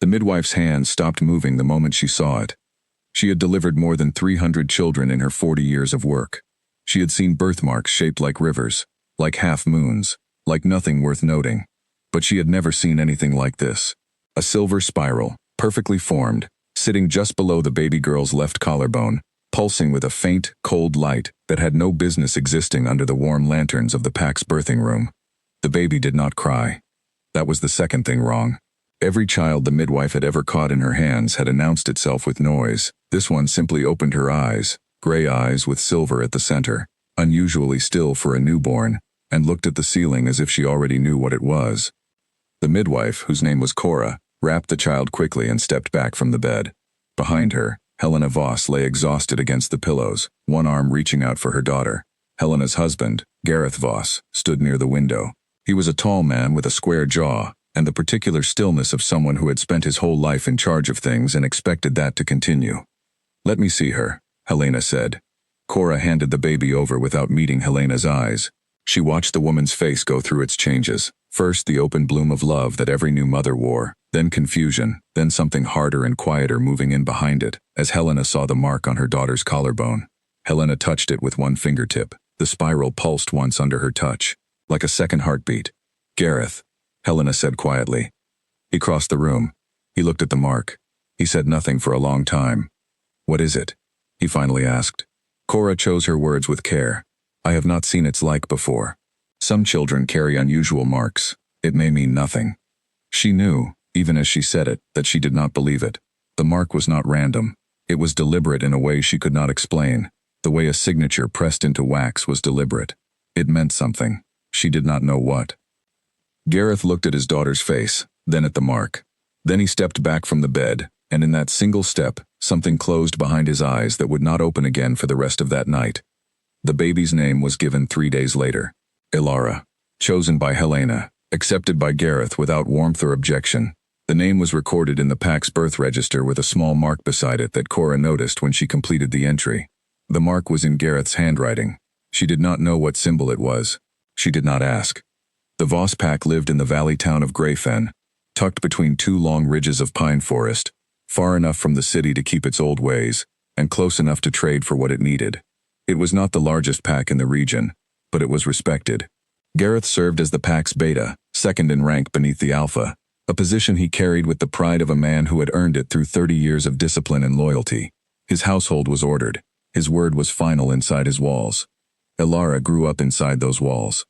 The midwife's hand stopped moving the moment she saw it. She had delivered more than 300 children in her 40 years of work. She had seen birthmarks shaped like rivers, like half-moons, like nothing worth noting. But she had never seen anything like this. A silver spiral, perfectly formed, sitting just below the baby girl's left collarbone, pulsing with a faint, cold light that had no business existing under the warm lanterns of the PAC's birthing room. The baby did not cry. That was the second thing wrong. Every child the midwife had ever caught in her hands had announced itself with noise. This one simply opened her eyes, gray eyes with silver at the center, unusually still for a newborn, and looked at the ceiling as if she already knew what it was. The midwife, whose name was Cora, wrapped the child quickly and stepped back from the bed. Behind her, Helena Voss lay exhausted against the pillows, one arm reaching out for her daughter. Helena's husband, Gareth Voss, stood near the window. He was a tall man with a square jaw, and the particular stillness of someone who had spent his whole life in charge of things and expected that to continue. "Let me see her," Helena said. Cora handed the baby over without meeting Helena's eyes. She watched the woman's face go through its changes. First the open bloom of love that every new mother wore, then confusion, then something harder and quieter moving in behind it, as Helena saw the mark on her daughter's collarbone. Helena touched it with one fingertip. The spiral pulsed once under her touch, like a second heartbeat. "Gareth," Helena said quietly. He crossed the room. He looked at the mark. He said nothing for a long time. "What is it?" he finally asked. Cora chose her words with care. "I have not seen its like before. Some children carry unusual marks. It may mean nothing." She knew, even as she said it, that she did not believe it. The mark was not random. It was deliberate in a way she could not explain. The way a signature pressed into wax was deliberate. It meant something. She did not know what. Gareth looked at his daughter's face, then at the mark. Then he stepped back from the bed, and in that single step, something closed behind his eyes that would not open again for the rest of that night. The baby's name was given 3 days later. Ilara. Chosen by Helena, accepted by Gareth without warmth or objection. The name was recorded in the PAC's birth register with a small mark beside it that Cora noticed when she completed the entry. The mark was in Gareth's handwriting. She did not know what symbol it was. She did not ask. The Voss PAC lived in the valley town of Greyfen, tucked between two long ridges of pine forest, far enough from the city to keep its old ways, and close enough to trade for what it needed. It was not the largest PAC in the region, but it was respected. Gareth served as the PAC's beta, second in rank beneath the alpha, a position he carried with the pride of a man who had earned it through 30 years of discipline and loyalty. His household was ordered. His word was final inside his walls. Ilara grew up inside those walls.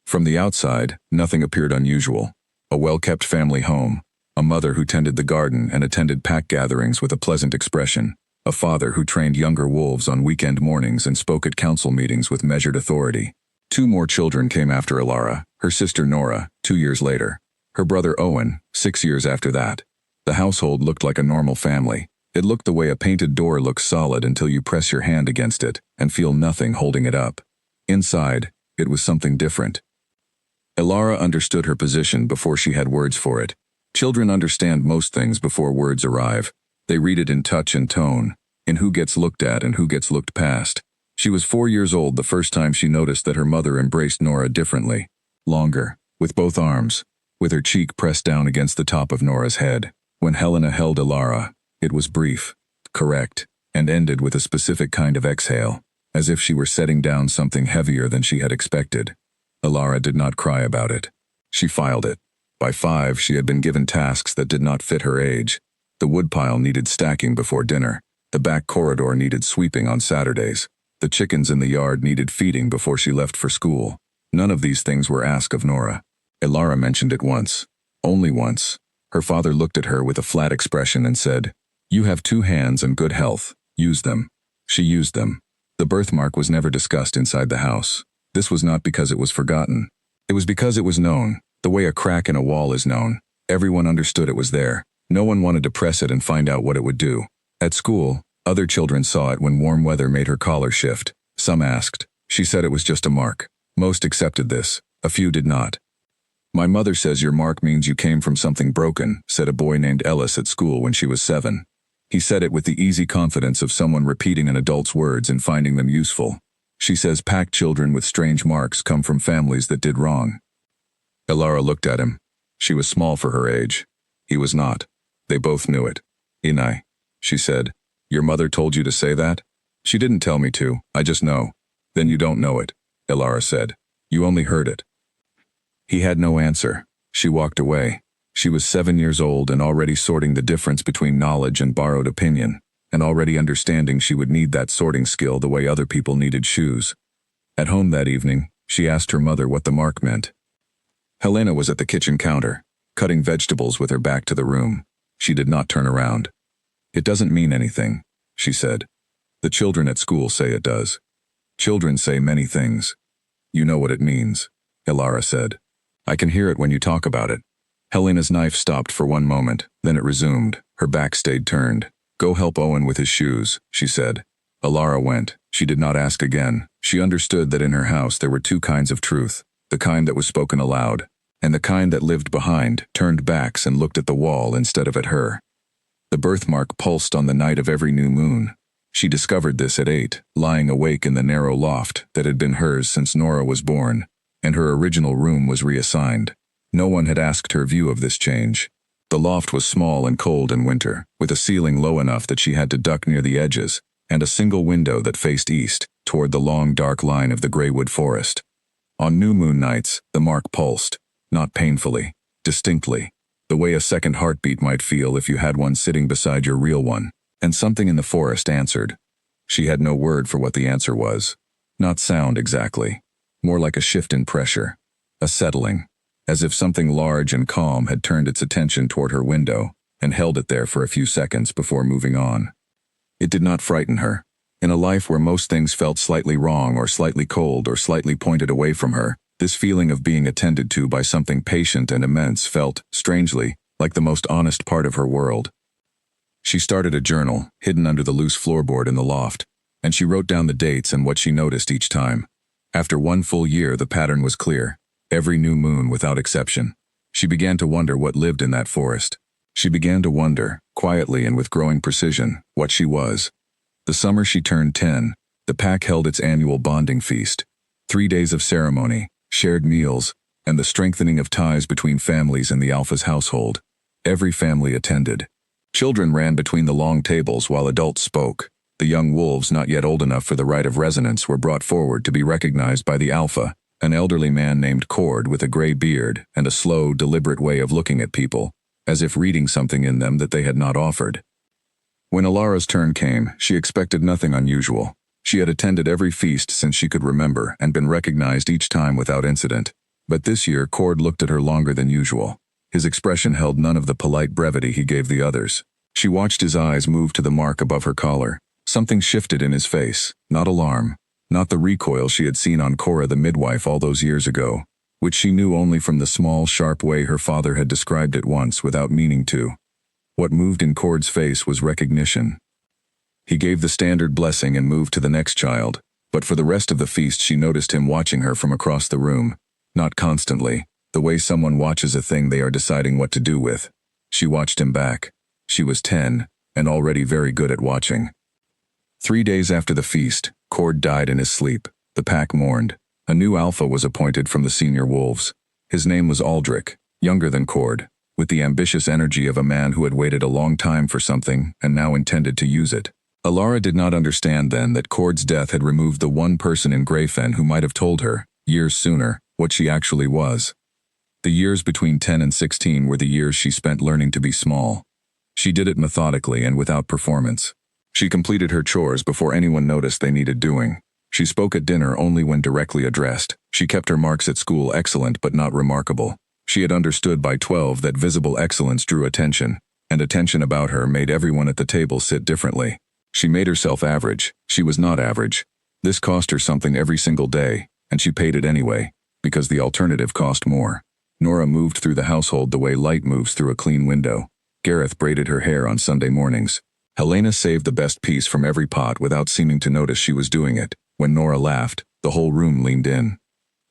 From the outside, nothing appeared unusual. A well-kept family home, a mother who tended the garden and attended PAC gatherings with a pleasant expression, a father who trained younger wolves on weekend mornings and spoke at council meetings with measured authority. 2 more children came after Ilara, her sister Nora, 2 years later. Her brother Owen, 6 years after that. The household looked like a normal family. It looked the way a painted door looks solid until you press your hand against it and feel nothing holding it up. Inside, it was something different. Ilara understood her position before she had words for it. Children understand most things before words arrive. They read it in touch and tone, in who gets looked at and who gets looked past. She was 4 years old the first time she noticed that her mother embraced Nora differently. Longer, with both arms, with her cheek pressed down against the top of Nora's head. When Helena held Ilara, it was brief, correct, and ended with a specific kind of exhale, as if she were setting down something heavier than she had expected. Ilara did not cry about it. She filed it. By 5, she had been given tasks that did not fit her age. The woodpile needed stacking before dinner. The back corridor needed sweeping on Saturdays. The chickens in the yard needed feeding before she left for school. None of these things were asked of Nora. Ilara mentioned it once. Only once. Her father looked at her with a flat expression and said, "You have 2 hands and good health. Use them." She used them. The birthmark was never discussed inside the house. This was not because it was forgotten. It was because it was known, the way a crack in a wall is known. Everyone understood it was there. No one wanted to press it and find out what it would do. At school, other children saw it when warm weather made her collar shift. Some asked. She said it was just a mark. Most accepted this. A few did not. "My mother says your mark means you came from something broken," said a boy named Ellis at school when she was 7. He said it with the easy confidence of someone repeating an adult's words and finding them useful. She says PAC children with strange marks come from families that did wrong. Ilara looked at him. She was small for her age. He was not. They both knew it. "Inai," she said. "Your mother told you to say that?" "She didn't tell me to, I just know." "Then you don't know it," Ilara said. "You only heard it." He had no answer. She walked away. She was 7 years old and already sorting the difference between knowledge and borrowed opinion, and already understanding she would need that sorting skill the way other people needed shoes. At home that evening, she asked her mother what the mark meant. Helena was at the kitchen counter, cutting vegetables with her back to the room. She did not turn around. "It doesn't mean anything," she said. "The children at school say it does. Children say many things." "You know what it means," Ilara said. "I can hear it when you talk about it." Helena's knife stopped for one moment, then it resumed. Her back stayed turned. "Go help Owen with his shoes," she said. Ilara went. She did not ask again. She understood that in her house there were two kinds of truth, the kind that was spoken aloud, and the kind that lived behind, turned backs and looked at the wall instead of at her. The birthmark pulsed on the night of every new moon. She discovered this at 8, lying awake in the narrow loft that had been hers since Nora was born, and her original room was reassigned. No one had asked her view of this change. The loft was small and cold in winter, with a ceiling low enough that she had to duck near the edges, and a single window that faced east, toward the long dark line of the Greywood forest. On new moon nights, the mark pulsed, not painfully, distinctly, the way a second heartbeat might feel if you had one sitting beside your real one, and something in the forest answered. She had no word for what the answer was. Not sound exactly, more like a shift in pressure, a settling, as if something large and calm had turned its attention toward her window and held it there for a few seconds before moving on. It did not frighten her. In a life where most things felt slightly wrong or slightly cold or slightly pointed away from her, this feeling of being attended to by something patient and immense felt, strangely, like the most honest part of her world. She started a journal, hidden under the loose floorboard in the loft, and she wrote down the dates and what she noticed each time. After 1 full year, the pattern was clear. Every new moon without exception. She began to wonder what lived in that forest. She began to wonder, quietly and with growing precision, what she was. The summer she turned 10, the pack held its annual bonding feast. 3 days of ceremony, shared meals, and the strengthening of ties between families in the Alpha's household. Every family attended. Children ran between the long tables while adults spoke. The young wolves not yet old enough for the rite of resonance were brought forward to be recognized by the Alpha, an elderly man named Cord with a gray beard and a slow, deliberate way of looking at people, as if reading something in them that they had not offered. When Ilara's turn came, she expected nothing unusual. She had attended every feast since she could remember and been recognized each time without incident. But this year, Cord looked at her longer than usual. His expression held none of the polite brevity he gave the others. She watched his eyes move to the mark above her collar. Something shifted in his face, not alarm, not the recoil she had seen on Cora the midwife all those years ago, which she knew only from the small, sharp way her father had described it once without meaning to. What moved in Cord's face was recognition. He gave the standard blessing and moved to the next child, but for the rest of the feast she noticed him watching her from across the room, not constantly, the way someone watches a thing they are deciding what to do with. She watched him back. She was 10, and already very good at watching. 3 days after the feast, Cord died in his sleep. The pack mourned. A new alpha was appointed from the senior wolves. His name was Aldrich, younger than Cord, with the ambitious energy of a man who had waited a long time for something and now intended to use it. Ilara did not understand then that Cord's death had removed the one person in Greyfen who might have told her, years sooner, what she actually was. The years between 10 and 16 were the years she spent learning to be small. She did it methodically and without performance. She completed her chores before anyone noticed they needed doing. She spoke at dinner only when directly addressed. She kept her marks at school excellent but not remarkable. She had understood by 12 that visible excellence drew attention, and attention about her made everyone at the table sit differently. She made herself average. She was not average. This cost her something every single day, and she paid it anyway, because the alternative cost more. Nora moved through the household the way light moves through a clean window. Gareth braided her hair on Sunday mornings. Helena saved the best piece from every pot without seeming to notice she was doing it. When Nora laughed, the whole room leaned in.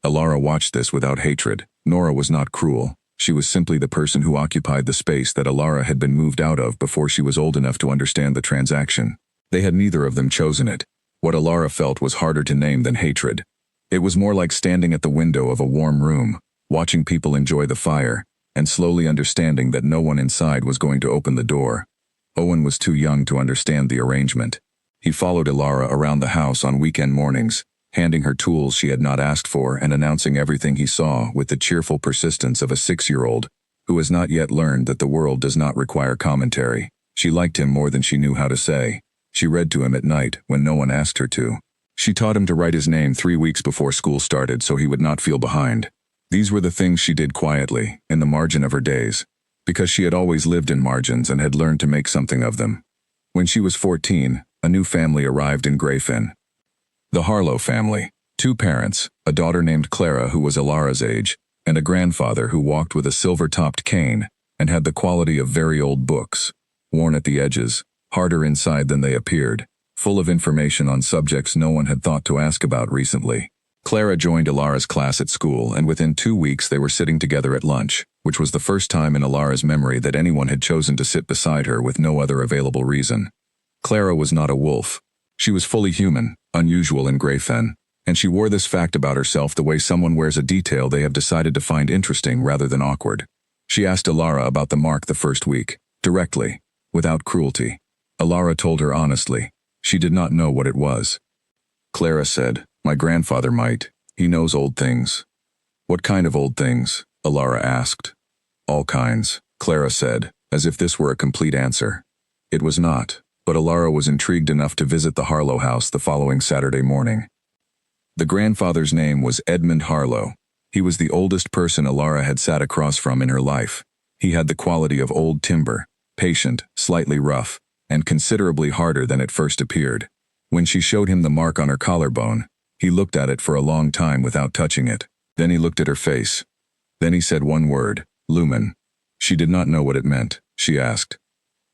Ilara watched this without hatred. Nora was not cruel. She was simply the person who occupied the space that Ilara had been moved out of before she was old enough to understand the transaction. They had neither of them chosen it. What Ilara felt was harder to name than hatred. It was more like standing at the window of a warm room, watching people enjoy the fire, and slowly understanding that no one inside was going to open the door. Owen was too young to understand the arrangement. He followed Ilara around the house on weekend mornings, handing her tools she had not asked for and announcing everything he saw with the cheerful persistence of a 6-year-old who has not yet learned that the world does not require commentary. She liked him more than she knew how to say. She read to him at night when no one asked her to. She taught him to write his name 3 weeks before school started so he would not feel behind. These were the things she did quietly, in the margin of her days, because she had always lived in margins and had learned to make something of them. When she was 14, a new family arrived in Greyfen. The Harlow family. 2 parents, a daughter named Clara who was Ilara's age, and a grandfather who walked with a silver-topped cane and had the quality of very old books, worn at the edges, harder inside than they appeared, full of information on subjects no one had thought to ask about recently. Clara joined Ilara's class at school, and within 2 weeks they were sitting together at lunch, which was the first time in Ilara's memory that anyone had chosen to sit beside her with no other available reason. Clara was not a wolf. She was fully human, unusual in Greyfen, and she wore this fact about herself the way someone wears a detail they have decided to find interesting rather than awkward. She asked Ilara about the mark the first week, directly, without cruelty. Ilara told her honestly. She did not know what it was. Clara said, "My grandfather might. He knows old things." "What kind of old things?" Ilara asked. "All kinds," Clara said, as if this were a complete answer. It was not, but Ilara was intrigued enough to visit the Harlow house the following Saturday morning. The grandfather's name was Edmund Harlow. He was the oldest person Ilara had sat across from in her life. He had the quality of old timber, patient, slightly rough, and considerably harder than it first appeared. When she showed him the mark on her collarbone, he looked at it for a long time without touching it. Then he looked at her face. Then he said one word, "Lumen." She did not know what it meant. She asked.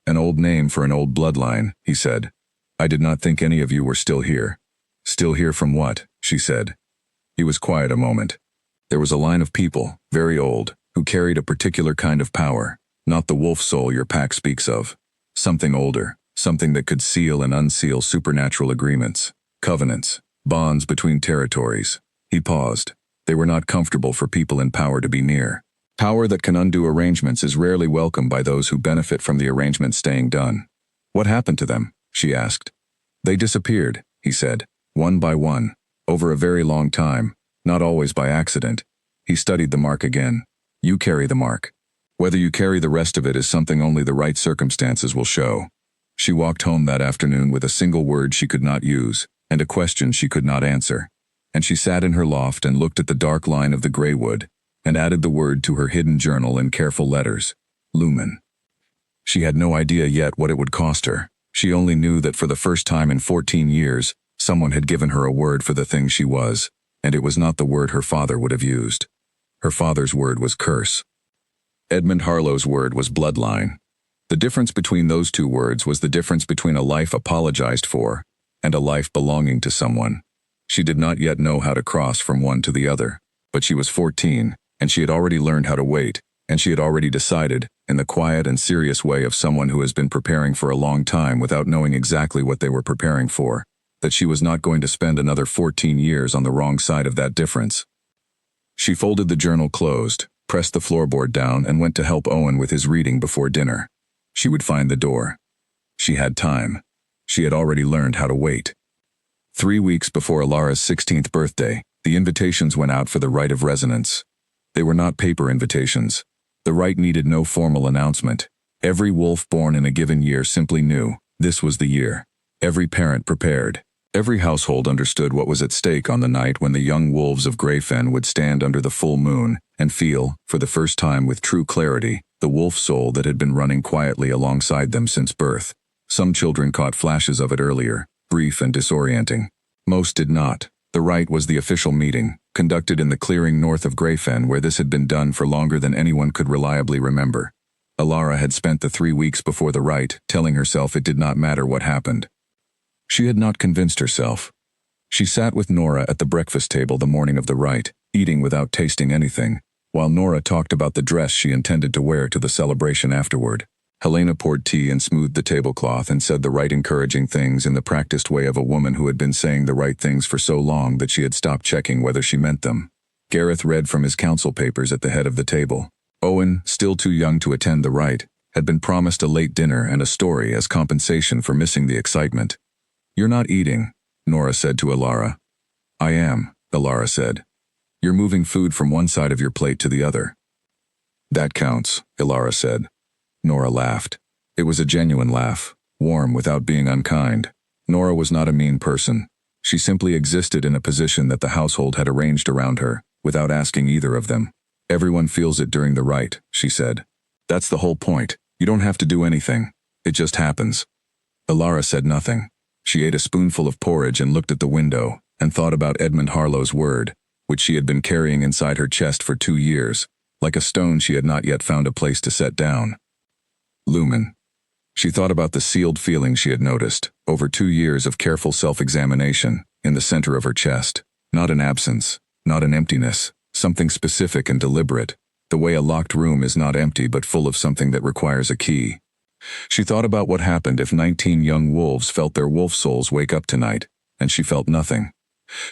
"An old name for an old bloodline," he said. "I did not think any of you were still here." "Still here from what?" she said. He was quiet a moment. "There was a line of people, very old, who carried a particular kind of power, not the wolf soul your pack speaks of. Something older, something that could seal and unseal supernatural agreements, covenants, bonds between territories." He paused. They were not comfortable for people in power to be near. Power that can undo arrangements is rarely welcome by those who benefit from the arrangement staying done. "What happened to them?" she asked. "They disappeared," he said, "one by one, over a very long time, not always by accident." He studied the mark again. "You carry the mark. Whether you carry the rest of it is something only the right circumstances will show." She walked home that afternoon with a single word she could not use, and a question she could not answer. And she sat in her loft and looked at the dark line of the gray wood, and added the word to her hidden journal in careful letters, "Lumen." She had no idea yet what it would cost her. She only knew that for the first time in 14 years, someone had given her a word for the thing she was, and it was not the word her father would have used. Her father's word was curse. Edmund Harlow's word was bloodline. The difference between those 2 words was the difference between a life apologized for and a life belonging to someone. She did not yet know how to cross from one to the other, but she was 14, and she had already learned how to wait, and she had already decided, in the quiet and serious way of someone who has been preparing for a long time without knowing exactly what they were preparing for, that she was not going to spend another 14 years on the wrong side of that difference. She folded the journal closed, pressed the floorboard down, and went to help Owen with his reading before dinner. She would find the door. She had time. She had already learned how to wait. 3 weeks before Ilara's 16th birthday, the invitations went out for the rite of resonance. They were not paper invitations. The rite needed no formal announcement. Every wolf born in a given year simply knew this was the year. Every parent prepared. Every household understood what was at stake on the night when the young wolves of Greyfen would stand under the full moon and feel, for the first time with true clarity, the wolf soul that had been running quietly alongside them since birth. Some children caught flashes of it earlier, brief and disorienting. Most did not. The rite was the official meeting, conducted in the clearing north of Greyfen where this had been done for longer than anyone could reliably remember. Ilara had spent the 3 weeks before the rite telling herself it did not matter what happened. She had not convinced herself. She sat with Nora at the breakfast table the morning of the rite, eating without tasting anything, while Nora talked about the dress she intended to wear to the celebration afterward. Helena poured tea and smoothed the tablecloth and said the right encouraging things in the practiced way of a woman who had been saying the right things for so long that she had stopped checking whether she meant them. Gareth read from his council papers at the head of the table. Owen, still too young to attend the rite, had been promised a late dinner and a story as compensation for missing the excitement. "You're not eating," Nora said to Ilara. "I am," Ilara said. "You're moving food from one side of your plate to the other." "That counts," Ilara said. Nora laughed. It was a genuine laugh, warm without being unkind. Nora was not a mean person. She simply existed in a position that the household had arranged around her, without asking either of them. "Everyone feels it during the rite," she said. "That's the whole point. You don't have to do anything. It just happens." Ilara said nothing. She ate a spoonful of porridge and looked at the window, and thought about Edmund Harlow's word, which she had been carrying inside her chest for 2 years, like a stone she had not yet found a place to set down. Lumen. She thought about the sealed feeling she had noticed, over 2 years of careful self-examination, in the center of her chest. Not an absence, not an emptiness, something specific and deliberate, the way a locked room is not empty but full of something that requires a key. She thought about what happened if 19 young wolves felt their wolf souls wake up tonight, and she felt nothing.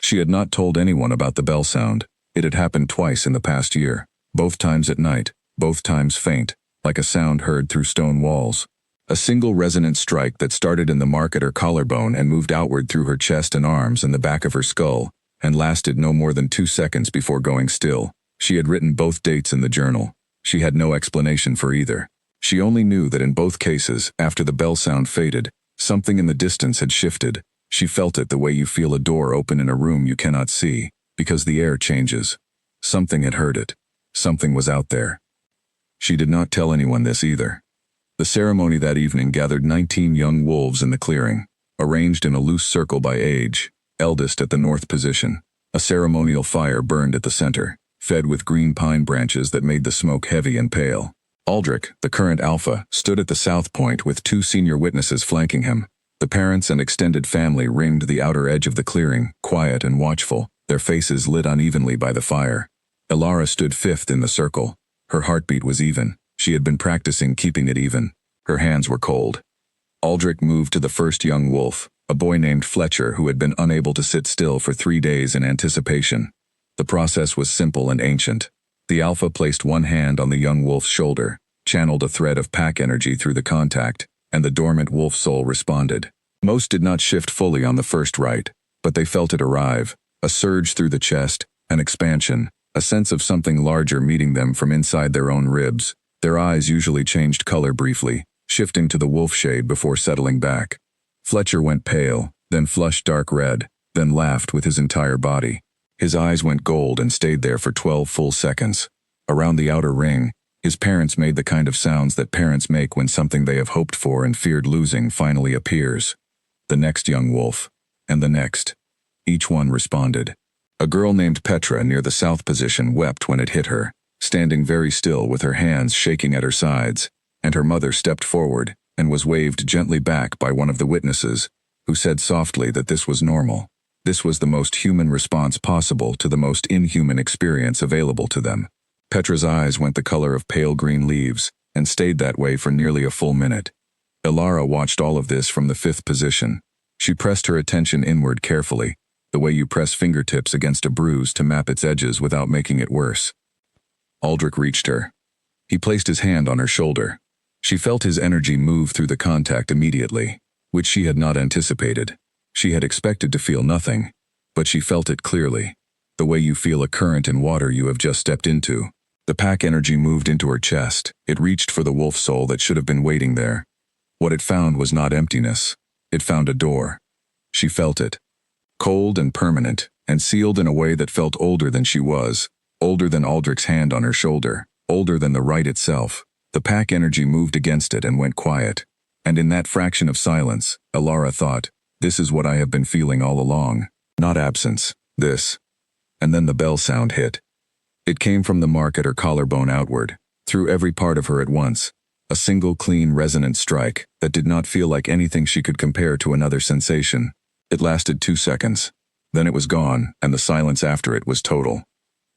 She had not told anyone about the bell sound. It had happened twice in the past year, both times at night, both times faint, like a sound heard through stone walls. A single resonant strike that started in the mark at her collarbone and moved outward through her chest and arms and the back of her skull, and lasted no more than 2 seconds before going still. She had written both dates in the journal. She had no explanation for either. She only knew that in both cases, after the bell sound faded, something in the distance had shifted. She felt it the way you feel a door open in a room you cannot see, because the air changes. Something had heard it. Something was out there. She did not tell anyone this either. The ceremony that evening gathered 19 young wolves in the clearing, arranged in a loose circle by age, eldest at the north position. A ceremonial fire burned at the center, fed with green pine branches that made the smoke heavy and pale. Aldrich, the current alpha, stood at the south point with 2 senior witnesses flanking him. The parents and extended family ringed the outer edge of the clearing, quiet and watchful, their faces lit unevenly by the fire. Ilara stood 5th in the circle. Her heartbeat was even. She had been practicing keeping it even. Her hands were cold. Aldrich moved to the first young wolf, a boy named Fletcher who had been unable to sit still for 3 days in anticipation. The process was simple and ancient. The alpha placed one hand on the young wolf's shoulder, channeled a thread of pack energy through the contact, and the dormant wolf soul responded. Most did not shift fully on the first rite, but they felt it arrive, a surge through the chest, an expansion, a sense of something larger meeting them from inside their own ribs. Their eyes usually changed color briefly, shifting to the wolf shade before settling back. Fletcher went pale, then flushed dark red, then laughed with his entire body. His eyes went gold and stayed there for 12 full seconds. Around the outer ring, his parents made the kind of sounds that parents make when something they have hoped for and feared losing finally appears. The next young wolf, and the next. Each one responded. A girl named Petra near the south position wept when it hit her, standing very still with her hands shaking at her sides, and her mother stepped forward and was waved gently back by one of the witnesses, who said softly that this was normal. This was the most human response possible to the most inhuman experience available to them. Petra's eyes went the color of pale green leaves, and stayed that way for nearly a full minute. Ilara watched all of this from the 5th position. She pressed her attention inward carefully, the way you press fingertips against a bruise to map its edges without making it worse. Aldrich reached her. He placed his hand on her shoulder. She felt his energy move through the contact immediately, which she had not anticipated. She had expected to feel nothing, but she felt it clearly, the way you feel a current in water you have just stepped into. The pack energy moved into her chest. It reached for the wolf soul that should have been waiting there. What it found was not emptiness. It found a door. She felt it. Cold and permanent, and sealed in a way that felt older than she was, older than Aldrich's hand on her shoulder, older than the rite itself. The pack energy moved against it and went quiet. And in that fraction of silence, Ilara thought, this is what I have been feeling all along. Not absence. This. And then the bell sound hit. It came from the mark at her collarbone outward, through every part of her at once. A single clean resonant strike that did not feel like anything she could compare to another sensation. It lasted 2 seconds. Then it was gone, and the silence after it was total.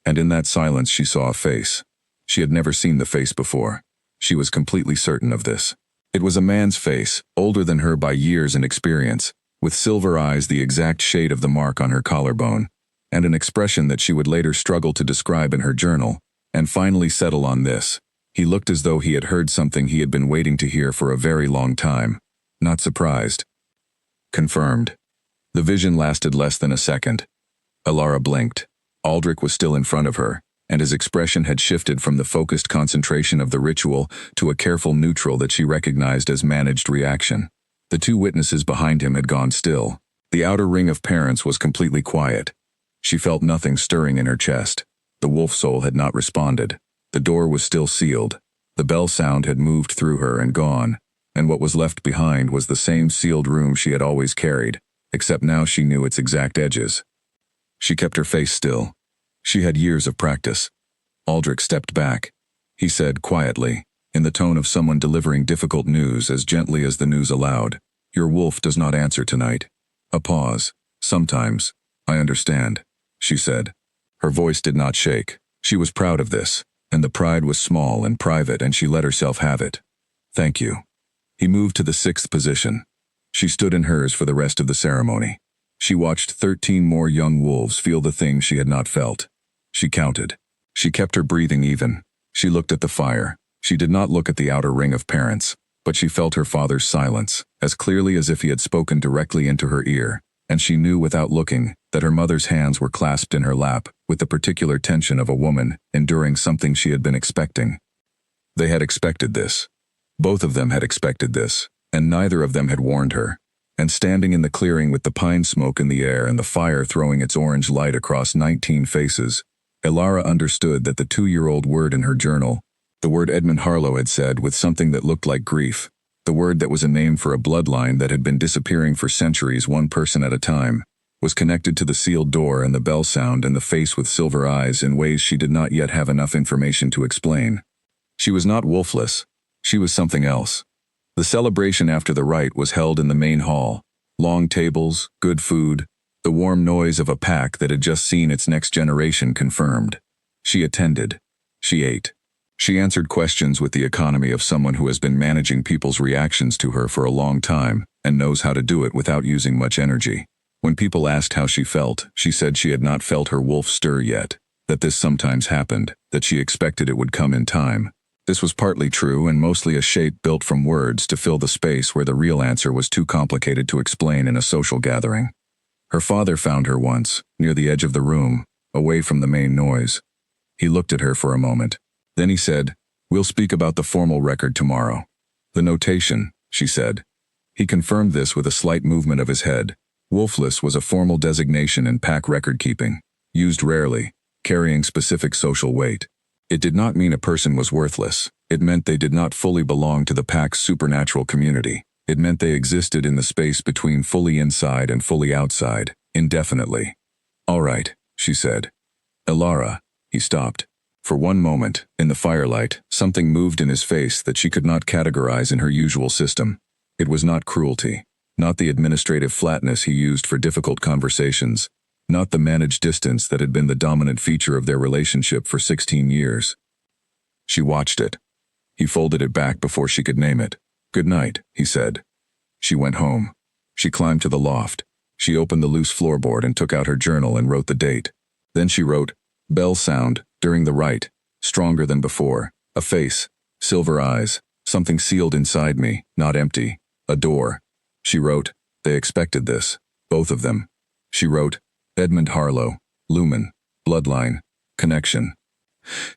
And in that silence she saw a face. She had never seen the face before. She was completely certain of this. It was a man's face, older than her by years and experience, with silver eyes the exact shade of the mark on her collarbone, and an expression that she would later struggle to describe in her journal, and finally settle on this. He looked as though he had heard something he had been waiting to hear for a very long time. Not surprised. Confirmed. The vision lasted less than a second. Elara blinked. Aldrich was still in front of her, and his expression had shifted from the focused concentration of the ritual to a careful neutral that she recognized as managed reaction. The two witnesses behind him had gone still. The outer ring of parents was completely quiet. She felt nothing stirring in her chest. The wolf soul had not responded. The door was still sealed. The bell sound had moved through her and gone, and what was left behind was the same sealed room she had always carried, except now she knew its exact edges. She kept her face still. She had years of practice. Aldrich stepped back. He said quietly, in the tone of someone delivering difficult news as gently as the news allowed, "Your wolf does not answer tonight." A pause. "Sometimes. I understand," she said. Her voice did not shake. She was proud of this, and the pride was small and private, and she let herself have it. "Thank you." He moved to the 6th position. She stood in hers for the rest of the ceremony. She watched 13 more young wolves feel the things she had not felt. She counted. She kept her breathing even. She looked at the fire. She did not look at the outer ring of parents, but she felt her father's silence, as clearly as if he had spoken directly into her ear, and she knew without looking that her mother's hands were clasped in her lap with the particular tension of a woman enduring something she had been expecting. They had expected this. Both of them had expected this, and neither of them had warned her. And standing in the clearing with the pine smoke in the air and the fire throwing its orange light across 19 faces, Elara understood that the 2-year-old word in her journal, the word Edmund Harlow had said with something that looked like grief, the word that was a name for a bloodline that had been disappearing for centuries one person at a time, was connected to the sealed door and the bell sound and the face with silver eyes in ways she did not yet have enough information to explain. She was not wolfless. She was something else. The celebration after the rite was held in the main hall. Long tables, good food, the warm noise of a pack that had just seen its next generation confirmed. She attended. She ate. She answered questions with the economy of someone who has been managing people's reactions to her for a long time and knows how to do it without using much energy. When people asked how she felt, she said she had not felt her wolf stir yet, that this sometimes happened, that she expected it would come in time. This was partly true and mostly a shape built from words to fill the space where the real answer was too complicated to explain in a social gathering. Her father found her once, near the edge of the room, away from the main noise. He looked at her for a moment. Then he said, "We'll speak about the formal record tomorrow." "The notation," she said. He confirmed this with a slight movement of his head. Wolfless was a formal designation in pack record-keeping, used rarely, carrying specific social weight. It did not mean a person was worthless. It meant they did not fully belong to the pack's supernatural community. It meant they existed in the space between fully inside and fully outside, indefinitely. "All right," she said. "Elara," he stopped. For one moment, in the firelight, something moved in his face that she could not categorize in her usual system. It was not cruelty, not the administrative flatness he used for difficult conversations, not the managed distance that had been the dominant feature of their relationship for 16 years. She watched it. He folded it back before she could name it. "Good night," he said. She went home. She climbed to the loft. She opened the loose floorboard and took out her journal and wrote the date. Then she wrote, "Bell sound, during the rite, stronger than before. A face, silver eyes, something sealed inside me, not empty. A door." She wrote, "They expected this, both of them." She wrote, "Edmund Harlow, Lumen, Bloodline, Connection."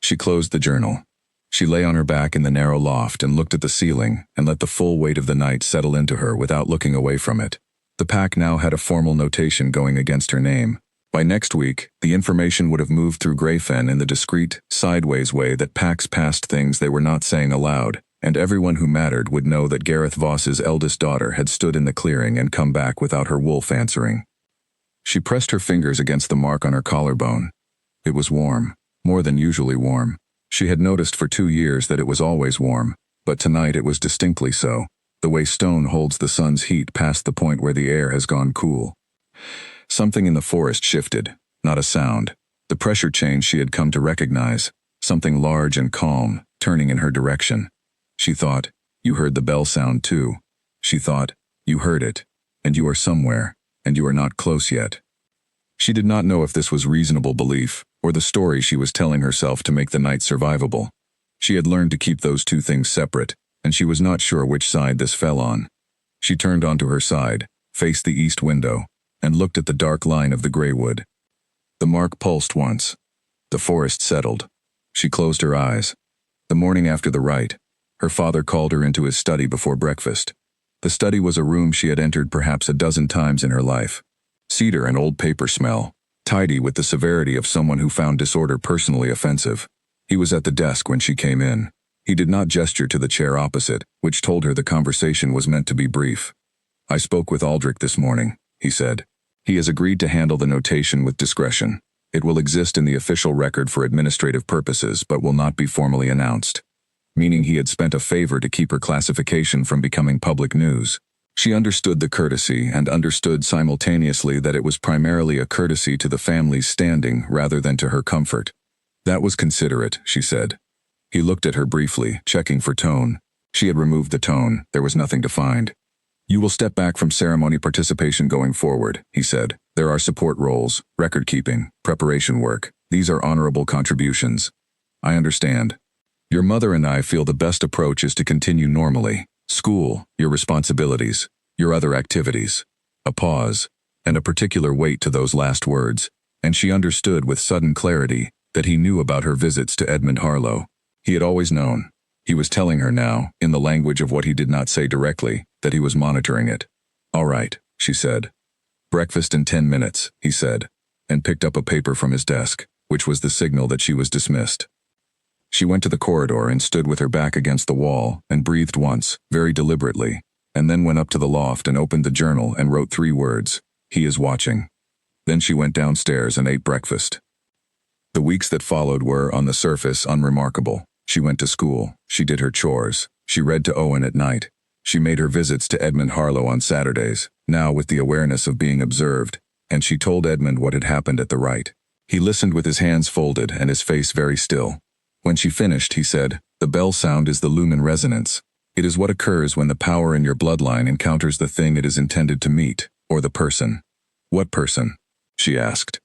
She closed the journal. She lay on her back in the narrow loft and looked at the ceiling and let the full weight of the night settle into her without looking away from it. The pack now had a formal notation going against her name. By next week, the information would have moved through Greyfen in the discreet, sideways way that packs passed things they were not saying aloud, and everyone who mattered would know that Gareth Voss's eldest daughter had stood in the clearing and come back without her wolf answering. She pressed her fingers against the mark on her collarbone. It was warm, more than usually warm. She had noticed for 2 years that it was always warm, but tonight it was distinctly so, the way stone holds the sun's heat past the point where the air has gone cool. Something in the forest shifted, not a sound. The pressure change she had come to recognize, something large and calm, turning in her direction. She thought, "You heard the bell sound too." She thought, "You heard it, and you are somewhere, and you are not close yet." She did not know if this was reasonable belief, or the story she was telling herself to make the night survivable. She had learned to keep those two things separate, and she was not sure which side this fell on. She turned onto her side, faced the east window, and looked at the dark line of the gray wood. The mark pulsed once. The forest settled. She closed her eyes. The morning after the rite, her father called her into his study before breakfast. The study was a room she had entered perhaps a dozen times in her life. Cedar and old paper smell, tidy with the severity of someone who found disorder personally offensive. He was at the desk when she came in. He did not gesture to the chair opposite, which told her the conversation was meant to be brief. "I spoke with Aldrich this morning," he said. "He has agreed to handle the notation with discretion. It will exist in the official record for administrative purposes but will not be formally announced." Meaning he had spent a favor to keep her classification from becoming public news. She understood the courtesy and understood simultaneously that it was primarily a courtesy to the family's standing rather than to her comfort. "That was considerate," she said. He looked at her briefly, checking for tone. She had removed the tone. There was nothing to find. "You will step back from ceremony participation going forward," he said. "There are support roles, record-keeping, preparation work. These are honorable contributions." "I understand. Your mother and I feel the best approach is to continue normally. School, your responsibilities, your other activities." A pause, and a particular weight to those last words, and she understood with sudden clarity that he knew about her visits to Edmund Harlow. He had always known. He was telling her now, in the language of what he did not say directly, that he was monitoring it. "All right," she said. "Breakfast in 10 minutes," he said, and picked up a paper from his desk, which was the signal that she was dismissed. She went to the corridor and stood with her back against the wall and breathed once, very deliberately, and then went up to the loft and opened the journal and wrote 3 words, "He is watching." Then she went downstairs and ate breakfast. The weeks that followed were, on the surface, unremarkable. She went to school, she did her chores, she read to Owen at night. She made her visits to Edmund Harlow on Saturdays, now with the awareness of being observed, and she told Edmund what had happened at the rite. He listened with his hands folded and his face very still. When she finished, he said, "The bell sound is the lumen resonance. It is what occurs when the power in your bloodline encounters the thing it is intended to meet, or the person." "What person?" she asked.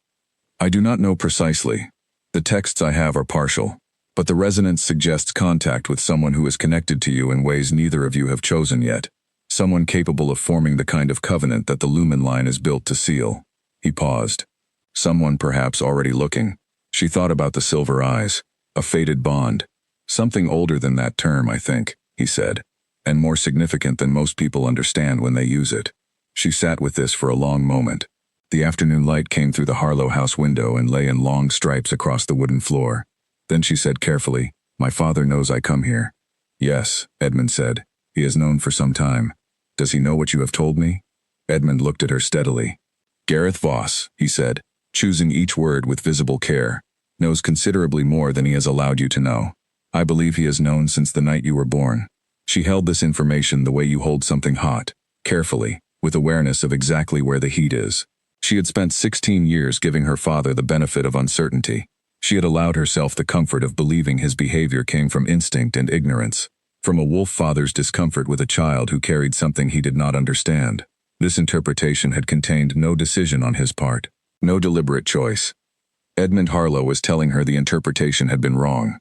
"I do not know precisely. The texts I have are partial, but the resonance suggests contact with someone who is connected to you in ways neither of you have chosen yet. Someone capable of forming the kind of covenant that the lumen line is built to seal." He paused. "Someone perhaps already looking." She thought about the silver eyes. "A fated bond. Something older than that term, I think," he said, "and more significant than most people understand when they use it." She sat with this for a long moment. The afternoon light came through the Harlow house window and lay in long stripes across the wooden floor. Then she said carefully, "My father knows I come here." "Yes," Edmund said. "He has known for some time. Does he know what you have told me?" Edmund looked at her steadily. "Gareth Voss," he said, choosing each word with visible care, "knows considerably more than he has allowed you to know. I believe he has known since the night you were born." She held this information the way you hold something hot, carefully, with awareness of exactly where the heat is. She had spent 16 years giving her father the benefit of uncertainty. She had allowed herself the comfort of believing his behavior came from instinct and ignorance, from a wolf father's discomfort with a child who carried something he did not understand. This interpretation had contained no decision on his part, no deliberate choice. Edmund Harlow was telling her the interpretation had been wrong.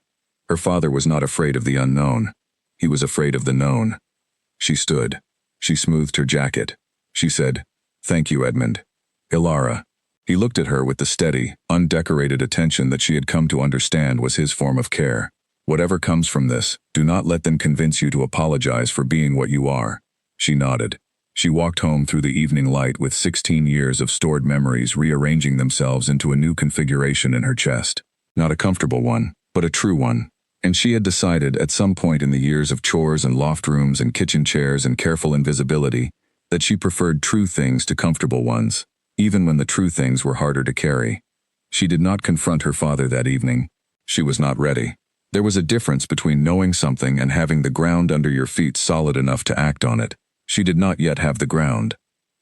Her father was not afraid of the unknown. He was afraid of the known. She stood. She smoothed her jacket. She said, "Thank you, Edmund." "Ilara." He looked at her with the steady, undecorated attention that she had come to understand was his form of care. "Whatever comes from this, do not let them convince you to apologize for being what you are." She nodded. She walked home through the evening light with 16 years of stored memories rearranging themselves into a new configuration in her chest. Not a comfortable one, but a true one. And she had decided at some point in the years of chores and loft rooms and kitchen chairs and careful invisibility that she preferred true things to comfortable ones, even when the true things were harder to carry. She did not confront her father that evening. She was not ready. There was a difference between knowing something and having the ground under your feet solid enough to act on it. She did not yet have the ground,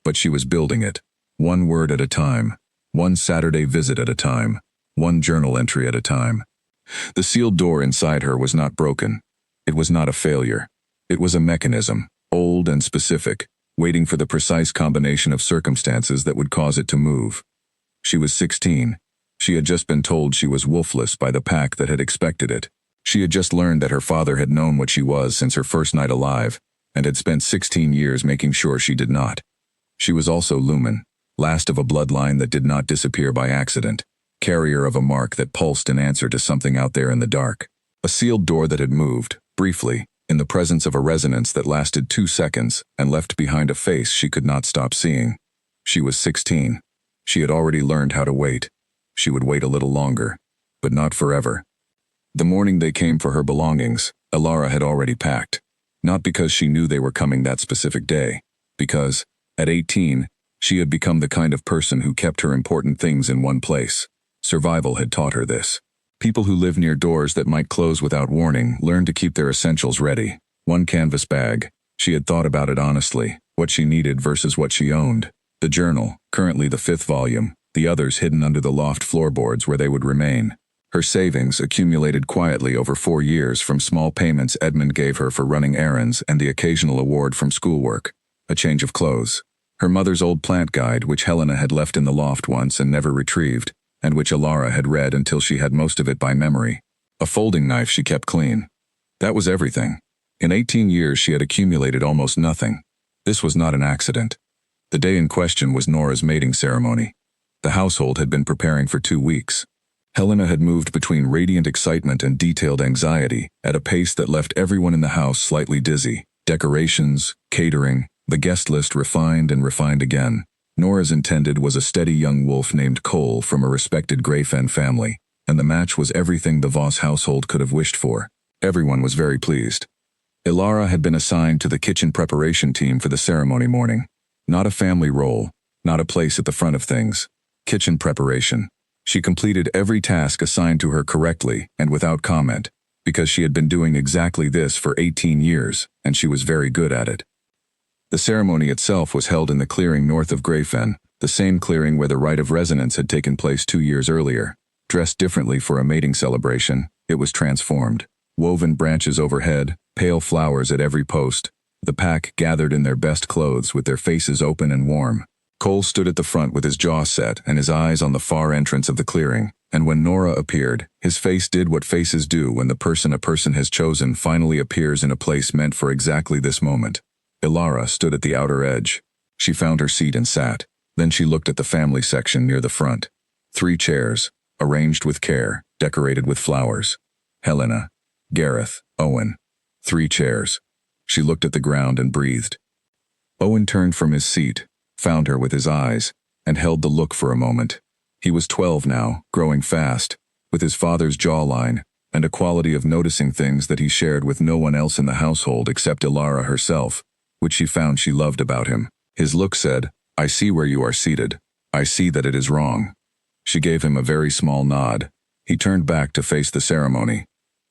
but she was building it, one word at a time, one Saturday visit at a time, one journal entry at a time. The sealed door inside her was not broken. It was not a failure. It was a mechanism, old and specific, waiting for the precise combination of circumstances that would cause it to move. She was 16. She had just been told she was wolfless by the pack that had expected it. She had just learned that her father had known what she was since her first night alive, and had spent 16 years making sure she did not. She was also Lumen, last of a bloodline that did not disappear by accident, carrier of a mark that pulsed in answer to something out there in the dark. A sealed door that had moved, briefly, in the presence of a resonance that lasted 2 seconds and left behind a face she could not stop seeing. She was 16. She had already learned how to wait. She would wait a little longer, but not forever. The morning they came for her belongings, Elara had already packed. Not because she knew they were coming that specific day, because, at 18, she had become the kind of person who kept her important things in one place. Survival had taught her this. People who live near doors that might close without warning learn to keep their essentials ready. One canvas bag. She had thought about it honestly, what she needed versus what she owned. The journal, currently the 5th volume, the others hidden under the loft floorboards where they would remain. Her savings accumulated quietly over 4 years from small payments Edmund gave her for running errands and the occasional award from schoolwork. A change of clothes. Her mother's old plant guide, which Helena had left in the loft once and never retrieved, and which Elara had read until she had most of it by memory. A folding knife she kept clean. That was everything. In 18 years she had accumulated almost nothing. This was not an accident. The day in question was Nora's mating ceremony. The household had been preparing for 2 weeks. Helena had moved between radiant excitement and detailed anxiety at a pace that left everyone in the house slightly dizzy. Decorations, catering, the guest list refined and refined again. Nora's intended was a steady young wolf named Cole from a respected Greyfen family, and the match was everything the Voss household could have wished for. Everyone was very pleased. Elara had been assigned to the kitchen preparation team for the ceremony morning. Not a family role, not a place at the front of things. Kitchen preparation. She completed every task assigned to her correctly and without comment, because she had been doing exactly this for 18 years, and she was very good at it. The ceremony itself was held in the clearing north of Greyfen, the same clearing where the rite of resonance had taken place 2 years earlier. Dressed differently for a mating celebration, it was transformed. Woven branches overhead, pale flowers at every post. The pack gathered in their best clothes with their faces open and warm. Cole stood at the front with his jaw set and his eyes on the far entrance of the clearing, and when Nora appeared, his face did what faces do when the person a person has chosen finally appears in a place meant for exactly this moment. Elara stood at the outer edge. She found her seat and sat. Then she looked at the family section near the front. 3 chairs, arranged with care, decorated with flowers. Helena, Gareth, Owen. 3 chairs. She looked at the ground and breathed. Owen turned from his seat, found her with his eyes, and held the look for a moment. He was 12 now, growing fast, with his father's jawline, and a quality of noticing things that he shared with no one else in the household except Elara herself, which she found she loved about him. His look said, "I see where you are seated. I see that it is wrong." She gave him a very small nod. He turned back to face the ceremony.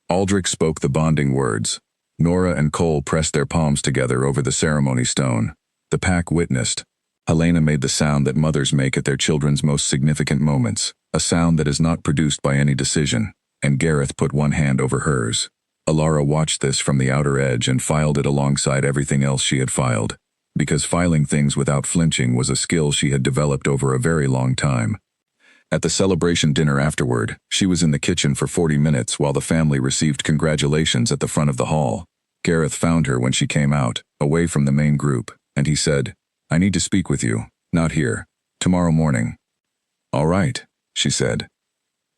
Aldrich spoke the bonding words. Nora and Cole pressed their palms together over the ceremony stone. The pack witnessed. Helena made the sound that mothers make at their children's most significant moments, a sound that is not produced by any decision, and Gareth put one hand over hers. Elara watched this from the outer edge and filed it alongside everything else she had filed, because filing things without flinching was a skill she had developed over a very long time. At the celebration dinner afterward, she was in the kitchen for 40 minutes while the family received congratulations at the front of the hall. Gareth found her when she came out, away from the main group, and he said, "I need to speak with you, not here, tomorrow morning." "All right," she said.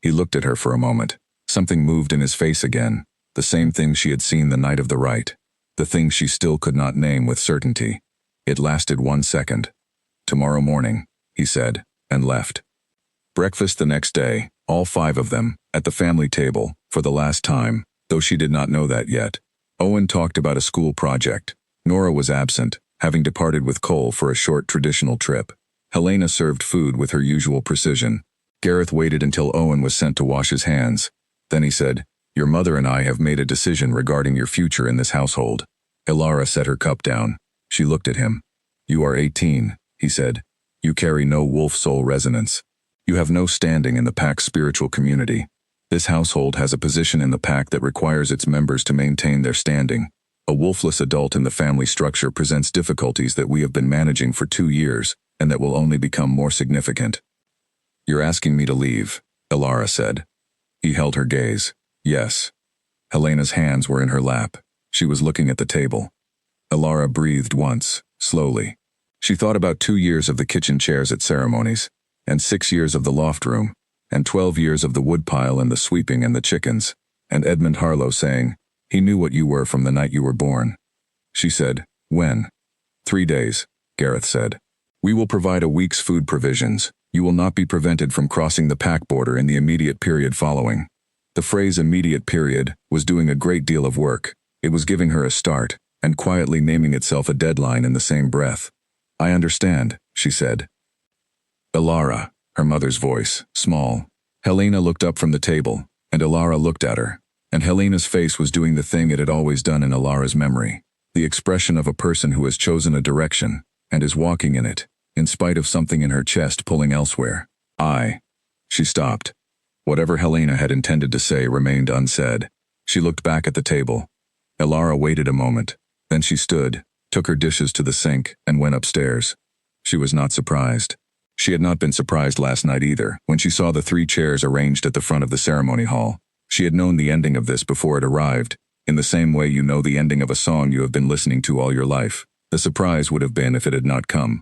He looked at her for a moment. Something moved in his face again. The same thing she had seen the night of the rite. The thing she still could not name with certainty. It lasted 1 second. "Tomorrow morning," he said, and left. Breakfast the next day, all 5 of them, at the family table, for the last time, though she did not know that yet. Owen talked about a school project. Nora was absent, having departed with Cole for a short traditional trip. Helena served food with her usual precision. Gareth waited until Owen was sent to wash his hands. Then he said, "Your mother and I have made a decision regarding your future in this household." Elara set her cup down. She looked at him. "You are 18, he said. "You carry no wolf soul resonance. You have no standing in the pack's spiritual community. This household has a position in the pack that requires its members to maintain their standing. A wolfless adult in the family structure presents difficulties that we have been managing for 2 years, and that will only become more significant. You're asking me to leave. Ilara said. He held her gaze. Yes. Helena's hands were in her lap. She was looking at the table. Ilara breathed once, slowly. She thought about 2 years of the kitchen chairs at ceremonies, and 6 years of the loft room, and 12 years of the woodpile and the sweeping and the chickens, and Edmund Harlow saying, "He knew what you were from the night you were born." She said, "When?" 3 days, Gareth said. "We will provide a week's food provisions. You will not be prevented from crossing the pack border in the immediate period following." The phrase immediate period was doing a great deal of work. It was giving her a start, and quietly naming itself a deadline in the same breath. "I understand," she said. Ilara, her mother's voice, small. Helena looked up from the table, and Ilara looked at her, and Helena's face was doing the thing it had always done in Ilara's memory, the expression of a person who has chosen a direction, and is walking in it, in spite of something in her chest pulling elsewhere. She stopped. Whatever Helena had intended to say remained unsaid. She looked back at the table. Ilara waited a moment. Then she stood, took her dishes to the sink, and went upstairs. She was not surprised. She had not been surprised last night either, when she saw the 3 chairs arranged at the front of the ceremony hall. She had known the ending of this before it arrived, in the same way you know the ending of a song you have been listening to all your life. The surprise would have been if it had not come.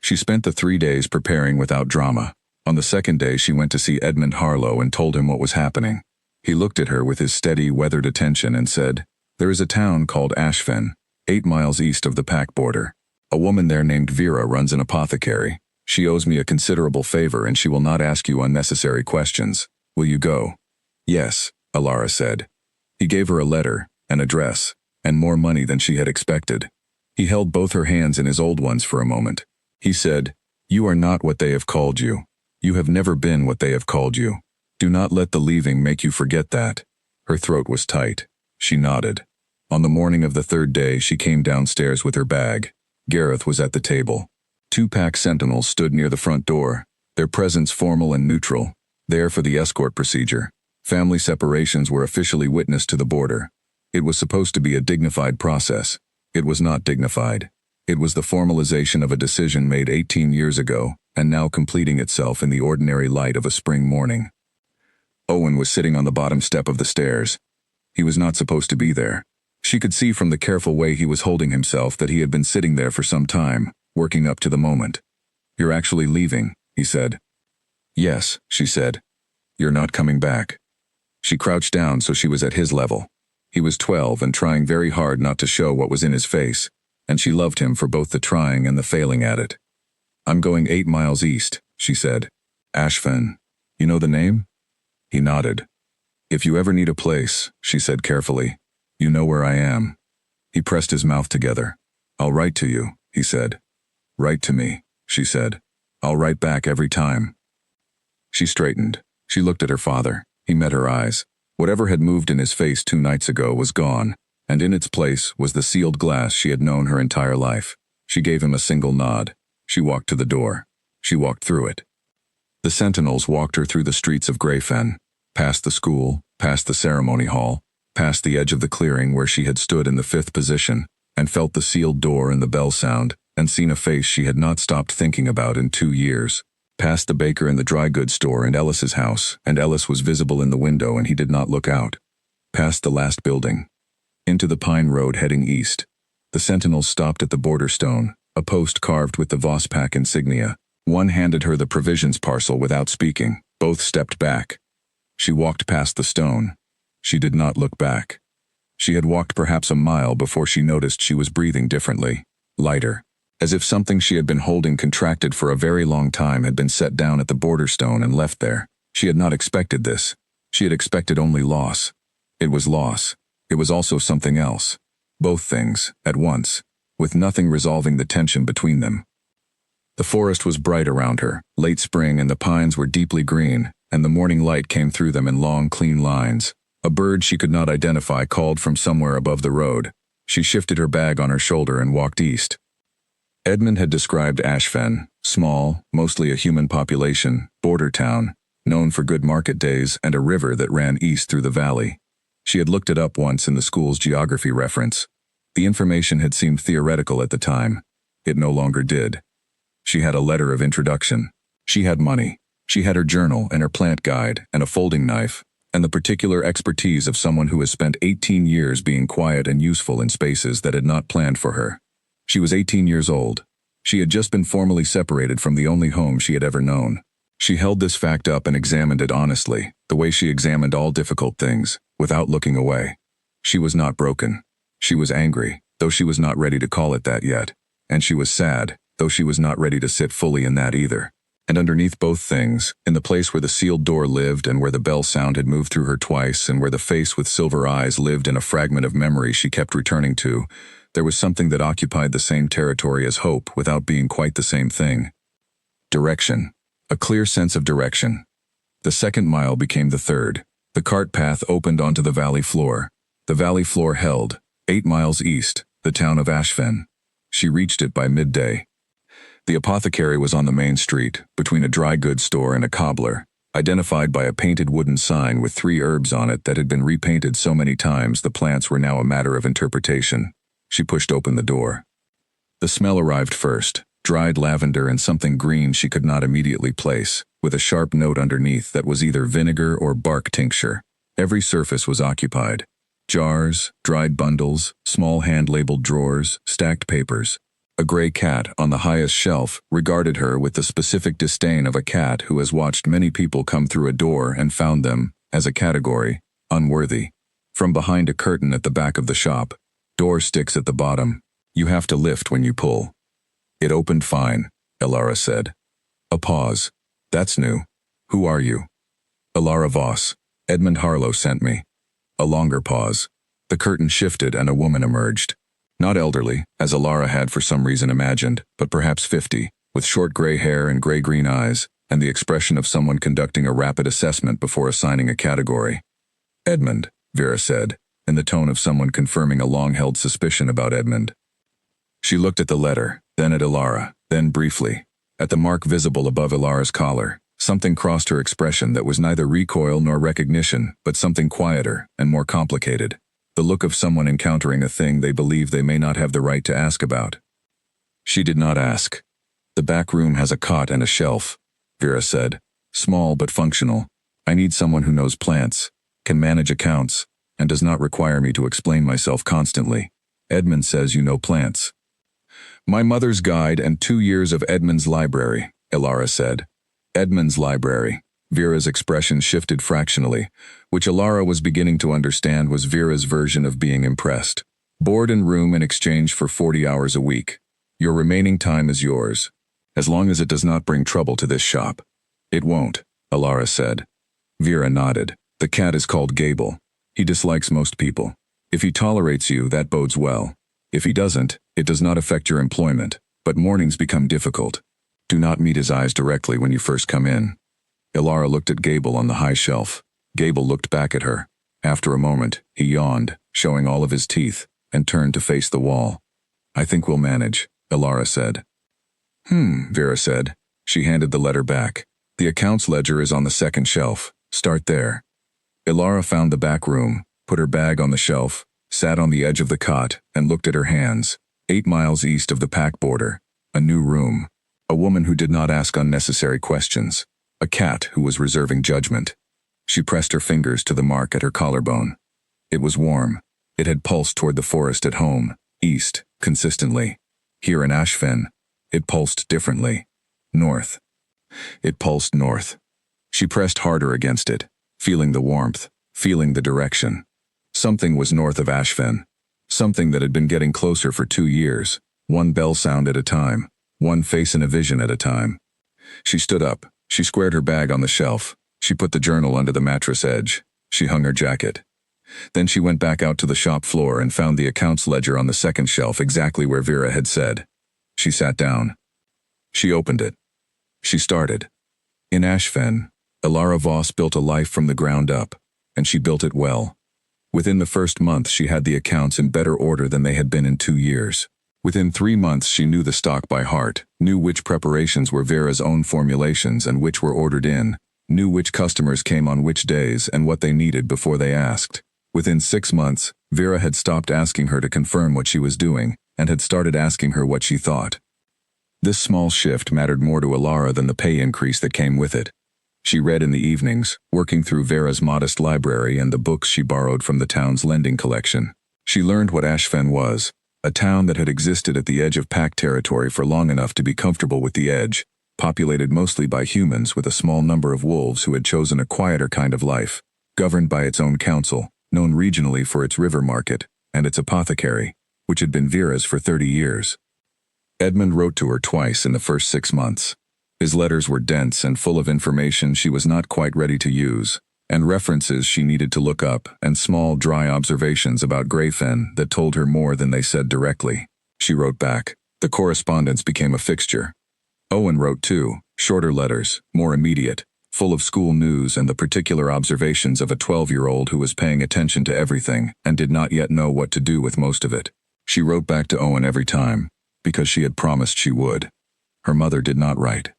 She spent the 3 days preparing without drama. On the second day she went to see Edmund Harlow and told him what was happening. He looked at her with his steady, weathered attention and said, "There is a town called Ashfen, 8 miles east of the pack border. A woman there named Vera runs an apothecary. She owes me a considerable favor and she will not ask you unnecessary questions. Will you go?" "Yes," Ilara said. He gave her a letter, an address, and more money than she had expected. He held both her hands in his old ones for a moment. He said, "You are not what they have called you. You have never been what they have called you. Do not let the leaving make you forget that." Her throat was tight. She nodded. On the morning of the 3rd day she came downstairs with her bag. Gareth was at the table. 2 pack sentinels stood near the front door, their presence formal and neutral, there for the escort procedure. Family separations were officially witnessed to the border. It was supposed to be a dignified process. It was not dignified. It was the formalization of a decision made 18 years ago, and now completing itself in the ordinary light of a spring morning. Owen was sitting on the bottom step of the stairs. He was not supposed to be there. She could see from the careful way he was holding himself that he had been sitting there for some time, working up to the moment. "You're actually leaving," he said. "Yes," she said. "You're not coming back." She crouched down so she was at his level. He was 12 and trying very hard not to show what was in his face, and she loved him for both the trying and the failing at it. "I'm going 8 miles east," she said. "Ashfen. You know the name?" He nodded. "If you ever need a place," she said carefully, "you know where I am." He pressed his mouth together. "I'll write to you," he said. "Write to me," she said. "I'll write back every time." She straightened. She looked at her father. He met her eyes. Whatever had moved in his face 2 nights ago was gone, and in its place was the sealed glass she had known her entire life. She gave him a single nod. She walked to the door. She walked through it. The sentinels walked her through the streets of Greyfen, past the school, past the ceremony hall, past the edge of the clearing where she had stood in the 5th position, and felt the sealed door and the bell sound, and seen a face she had not stopped thinking about in 2 years. Past the baker and the dry goods store and Ellis's house, and Ellis was visible in the window and he did not look out. Past the last building. Into the pine road heading east. The sentinels stopped at the border stone, a post carved with the Vospak insignia. One handed her the provisions parcel without speaking. Both stepped back. She walked past the stone. She did not look back. She had walked perhaps a mile before she noticed she was breathing differently, lighter. As if something she had been holding contracted for a very long time had been set down at the border stone and left there. She had not expected this. She had expected only loss. It was loss. It was also something else. Both things, at once, with nothing resolving the tension between them. The forest was bright around her, late spring, and the pines were deeply green, and the morning light came through them in long, clean lines. A bird she could not identify called from somewhere above the road. She shifted her bag on her shoulder and walked east. Edmund had described Ashfen, small, mostly a human population, border town, known for good market days and a river that ran east through the valley. She had looked it up once in the school's geography reference. The information had seemed theoretical at the time. It no longer did. She had a letter of introduction. She had money. She had her journal and her plant guide and a folding knife, and the particular expertise of someone who has spent 18 years being quiet and useful in spaces that had not planned for her. She was 18 years old. She had just been formally separated from the only home she had ever known. She held this fact up and examined it honestly, the way she examined all difficult things, without looking away. She was not broken. She was angry, though she was not ready to call it that yet. And she was sad, though she was not ready to sit fully in that either. And underneath both things, in the place where the sealed door lived and where the bell sound had moved through her twice and where the face with silver eyes lived in a fragment of memory she kept returning to, there was something that occupied the same territory as hope without being quite the same thing. Direction. A clear sense of direction. The second mile became the third. The cart path opened onto the valley floor. The valley floor held, 8 miles east, the town of Ashfen. She reached it by midday. The apothecary was on the main street, between a dry goods store and a cobbler, identified by a painted wooden sign with 3 herbs on it that had been repainted so many times the plants were now a matter of interpretation. She pushed open the door. The smell arrived first, dried lavender and something green she could not immediately place, with a sharp note underneath that was either vinegar or bark tincture. Every surface was occupied. Jars, dried bundles, small hand-labeled drawers, stacked papers. A gray cat on the highest shelf regarded her with the specific disdain of a cat who has watched many people come through a door and found them, as a category, unworthy. From behind a curtain at the back of the shop, door sticks at the bottom. You have to lift when you pull. It opened fine, Elara said. A pause. That's new. Who are you? Elara Voss. Edmund Harlow sent me. A longer pause. The curtain shifted and a woman emerged. Not elderly, as Elara had for some reason imagined, but perhaps 50, with short gray hair and gray-green eyes, and the expression of someone conducting a rapid assessment before assigning a category. Edmund, Vera said, in the tone of someone confirming a long-held suspicion about Edmund. She looked at the letter, then at Elara, then briefly, at the mark visible above Elara's collar. Something crossed her expression that was neither recoil nor recognition, but something quieter and more complicated. The look of someone encountering a thing they believe they may not have the right to ask about. She did not ask. The back room has a cot and a shelf, Vera said. Small but functional. I need someone who knows plants, can manage accounts, and does not require me to explain myself constantly. Edmund says you know plants. My mother's guide and 2 years of Edmund's library, Elara said. Edmund's library. Vera's expression shifted fractionally, which Elara was beginning to understand was Vera's version of being impressed. Board and room in exchange for 40 hours a week. Your remaining time is yours, as long as it does not bring trouble to this shop. It won't, Elara said. Vera nodded. The cat is called Gable. He dislikes most people. If he tolerates you, that bodes well. If he doesn't, it does not affect your employment, but mornings become difficult. Do not meet his eyes directly when you first come in. Elara looked at Gable on the high shelf. Gable looked back at her. After a moment, he yawned, showing all of his teeth, and turned to face the wall. I think we'll manage, Elara said. Vera said. She handed the letter back. The accounts ledger is on the second shelf. Start there. Elara found the back room, put her bag on the shelf, sat on the edge of the cot, and looked at her hands. 8 miles east of the pack border. A new room. A woman who did not ask unnecessary questions. A cat who was reserving judgment. She pressed her fingers to the mark at her collarbone. It was warm. It had pulsed toward the forest at home, east, consistently. Here in Ashfen, it pulsed differently. North. It pulsed north. She pressed harder against it, feeling the warmth, feeling the direction. Something was north of Ashfen. Something that had been getting closer for 2 years, one bell sound at a time, one face in a vision at a time. She stood up. She squared her bag on the shelf. She put the journal under the mattress edge. She hung her jacket. Then she went back out to the shop floor and found the accounts ledger on the second shelf exactly where Vera had said. She sat down. She opened it. She started. In Ashfen, Elara Voss built a life from the ground up, and she built it well. Within the first month she had the accounts in better order than they had been in 2 years. Within 3 months she knew the stock by heart, knew which preparations were Vera's own formulations and which were ordered in, knew which customers came on which days and what they needed before they asked. Within 6 months, Vera had stopped asking her to confirm what she was doing, and had started asking her what she thought. This small shift mattered more to Elara than the pay increase that came with it. She read in the evenings, working through Vera's modest library and the books she borrowed from the town's lending collection. She learned what Ashfen was, a town that had existed at the edge of pack territory for long enough to be comfortable with the edge, populated mostly by humans with a small number of wolves who had chosen a quieter kind of life, governed by its own council, known regionally for its river market, and its apothecary, which had been Vera's for 30 years. Edmund wrote to her twice in the first 6 months. His letters were dense and full of information she was not quite ready to use, and references she needed to look up, and small, dry observations about Greyfen that told her more than they said directly. She wrote back. The correspondence became a fixture. Owen wrote too, shorter letters, more immediate, full of school news and the particular observations of a 12-year-old who was paying attention to everything and did not yet know what to do with most of it. She wrote back to Owen every time, because she had promised she would. Her mother did not write.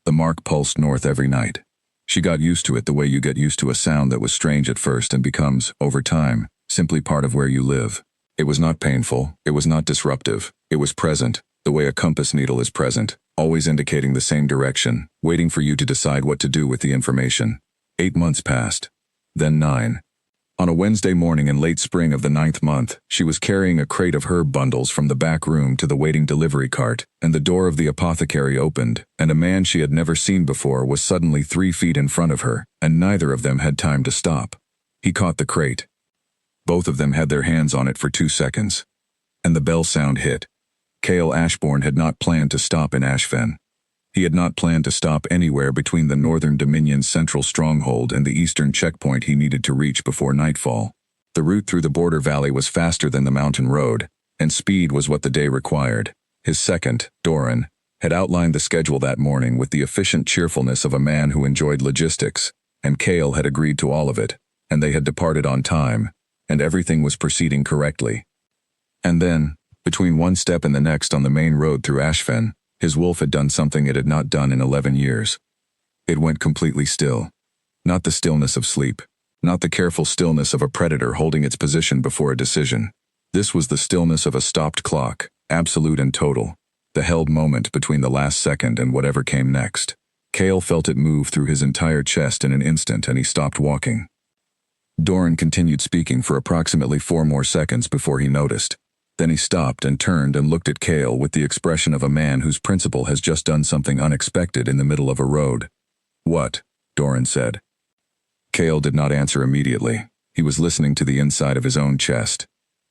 The mark pulsed north every night. She got used to it the way you get used to a sound that was strange at first and becomes, over time, simply part of where you live. It was not painful, it was not disruptive, it was present, the way a compass needle is present, always indicating the same direction, waiting for you to decide what to do with the information. 8 months passed. Then 9. On a Wednesday morning in late spring of the 9th month, she was carrying a crate of herb bundles from the back room to the waiting delivery cart, and the door of the apothecary opened, and a man she had never seen before was suddenly 3 feet in front of her, and neither of them had time to stop. He caught the crate. Both of them had their hands on it for 2 seconds. And the bell sound hit. Cale Ashbourne had not planned to stop in Ashfen. He had not planned to stop anywhere between the Northern Dominion's central stronghold and the eastern checkpoint he needed to reach before nightfall. The route through the border valley was faster than the mountain road, and speed was what the day required. His second, Doran, had outlined the schedule that morning with the efficient cheerfulness of a man who enjoyed logistics, and Cale had agreed to all of it, and they had departed on time, and everything was proceeding correctly. And then, between one step and the next on the main road through Ashfen, his wolf had done something it had not done in 11 years. It went completely still. Not the stillness of sleep. Not the careful stillness of a predator holding its position before a decision. This was the stillness of a stopped clock, absolute and total, the held moment between the last second and whatever came next. Cale felt it move through his entire chest in an instant and he stopped walking. Doran continued speaking for approximately 4 more seconds before he noticed. Then he stopped and turned and looked at Cale with the expression of a man whose principal has just done something unexpected in the middle of a road. "What?" Doran said. Cale did not answer immediately. He was listening to the inside of his own chest.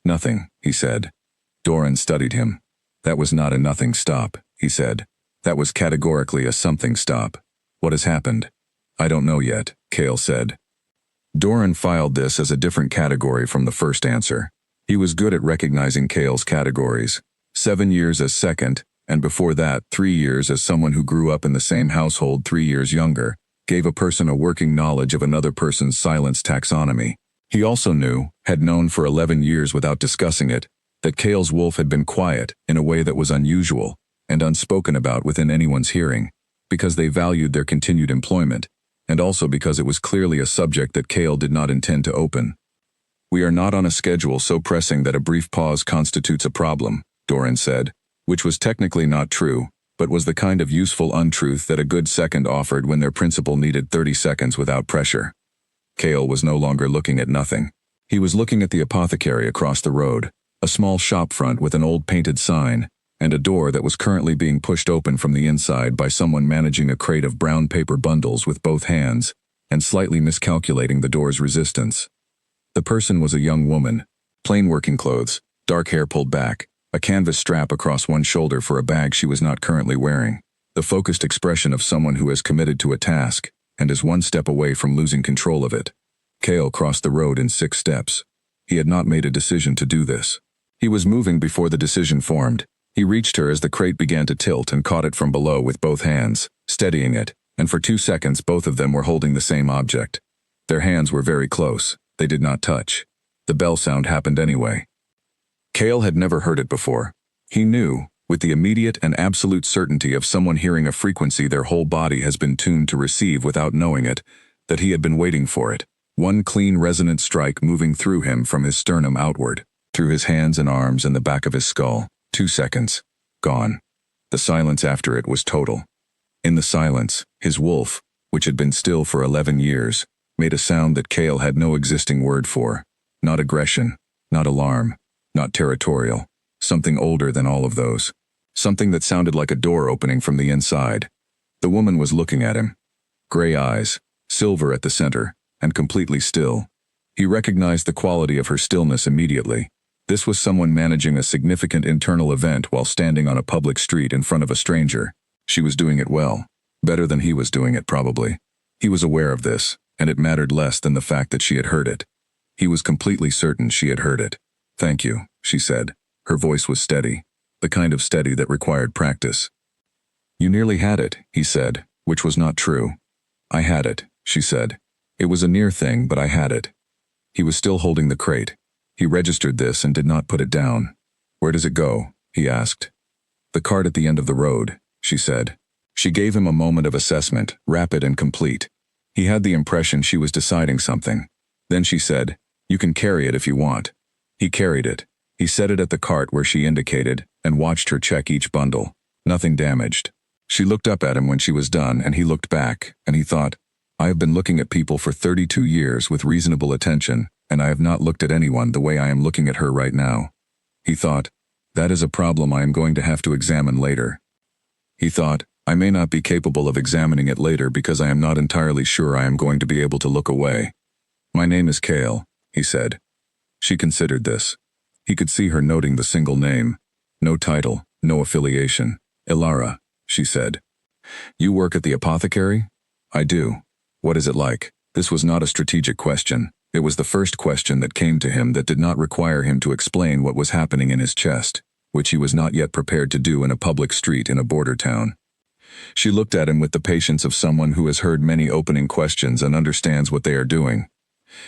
"Nothing," he said. Doran studied him. "That was not a nothing stop," he said. "That was categorically a something stop. What has happened?" "I don't know yet," Cale said. Doran filed this as a different category from the first answer. He was good at recognizing Cale's categories. 7 years as second, and before that 3 years as someone who grew up in the same household 3 years younger, gave a person a working knowledge of another person's silence taxonomy. He also knew, had known for 11 years without discussing it, that Cale's wolf had been quiet in a way that was unusual and unspoken about within anyone's hearing, because they valued their continued employment, and also because it was clearly a subject that Cale did not intend to open. "We are not on a schedule so pressing that a brief pause constitutes a problem," Doran said, which was technically not true, but was the kind of useful untruth that a good second offered when their principal needed 30 seconds without pressure. Cale was no longer looking at nothing. He was looking at the apothecary across the road, a small shop front with an old painted sign, and a door that was currently being pushed open from the inside by someone managing a crate of brown paper bundles with both hands, and slightly miscalculating the door's resistance. The person was a young woman, plain working clothes, dark hair pulled back, a canvas strap across one shoulder for a bag she was not currently wearing, the focused expression of someone who has committed to a task and is one step away from losing control of it. Cale crossed the road in 6 steps. He had not made a decision to do this. He was moving before the decision formed. He reached her as the crate began to tilt and caught it from below with both hands, steadying it, and for 2 seconds both of them were holding the same object. Their hands were very close. They did not touch. The bell sound happened anyway. Cale had never heard it before. He knew, with the immediate and absolute certainty of someone hearing a frequency their whole body has been tuned to receive without knowing it, that he had been waiting for it. One clean resonant strike moving through him from his sternum outward, through his hands and arms and the back of his skull. 2 seconds. Gone. The silence after it was total. In the silence, his wolf, which had been still for 11 years, made a sound that Cale had no existing word for. Not aggression, not alarm, not territorial. Something older than all of those. Something that sounded like a door opening from the inside. The woman was looking at him. Gray eyes, silver at the center, and completely still. He recognized the quality of her stillness immediately. This was someone managing a significant internal event while standing on a public street in front of a stranger. She was doing it well. Better than he was doing it, probably. He was aware of this, and it mattered less than the fact that she had heard it. He was completely certain she had heard it. "Thank you," she said. Her voice was steady, the kind of steady that required practice. "You nearly had it," he said, which was not true. "I had it," she said. "It was a near thing, but I had it." He was still holding the crate. He registered this and did not put it down. "Where does it go?" he asked. "The cart at the end of the road," she said. She gave him a moment of assessment, rapid and complete. He had the impression she was deciding something. Then she said, "You can carry it if you want." He carried it. He set it at the cart where she indicated, and watched her check each bundle. Nothing damaged. She looked up at him when she was done, and he looked back, and he thought, "I have been looking at people for 32 years with reasonable attention, and I have not looked at anyone the way I am looking at her right now." He thought, "That is a problem I am going to have to examine later." He thought, "I may not be capable of examining it later because I am not entirely sure I am going to be able to look away." "My name is Cale," he said. She considered this. He could see her noting the single name. No title, no affiliation. "Ilara," she said. "You work at the apothecary?" "I do." "What is it like?" This was not a strategic question. It was the first question that came to him that did not require him to explain what was happening in his chest, which he was not yet prepared to do in a public street in a border town. She looked at him with the patience of someone who has heard many opening questions and understands what they are doing.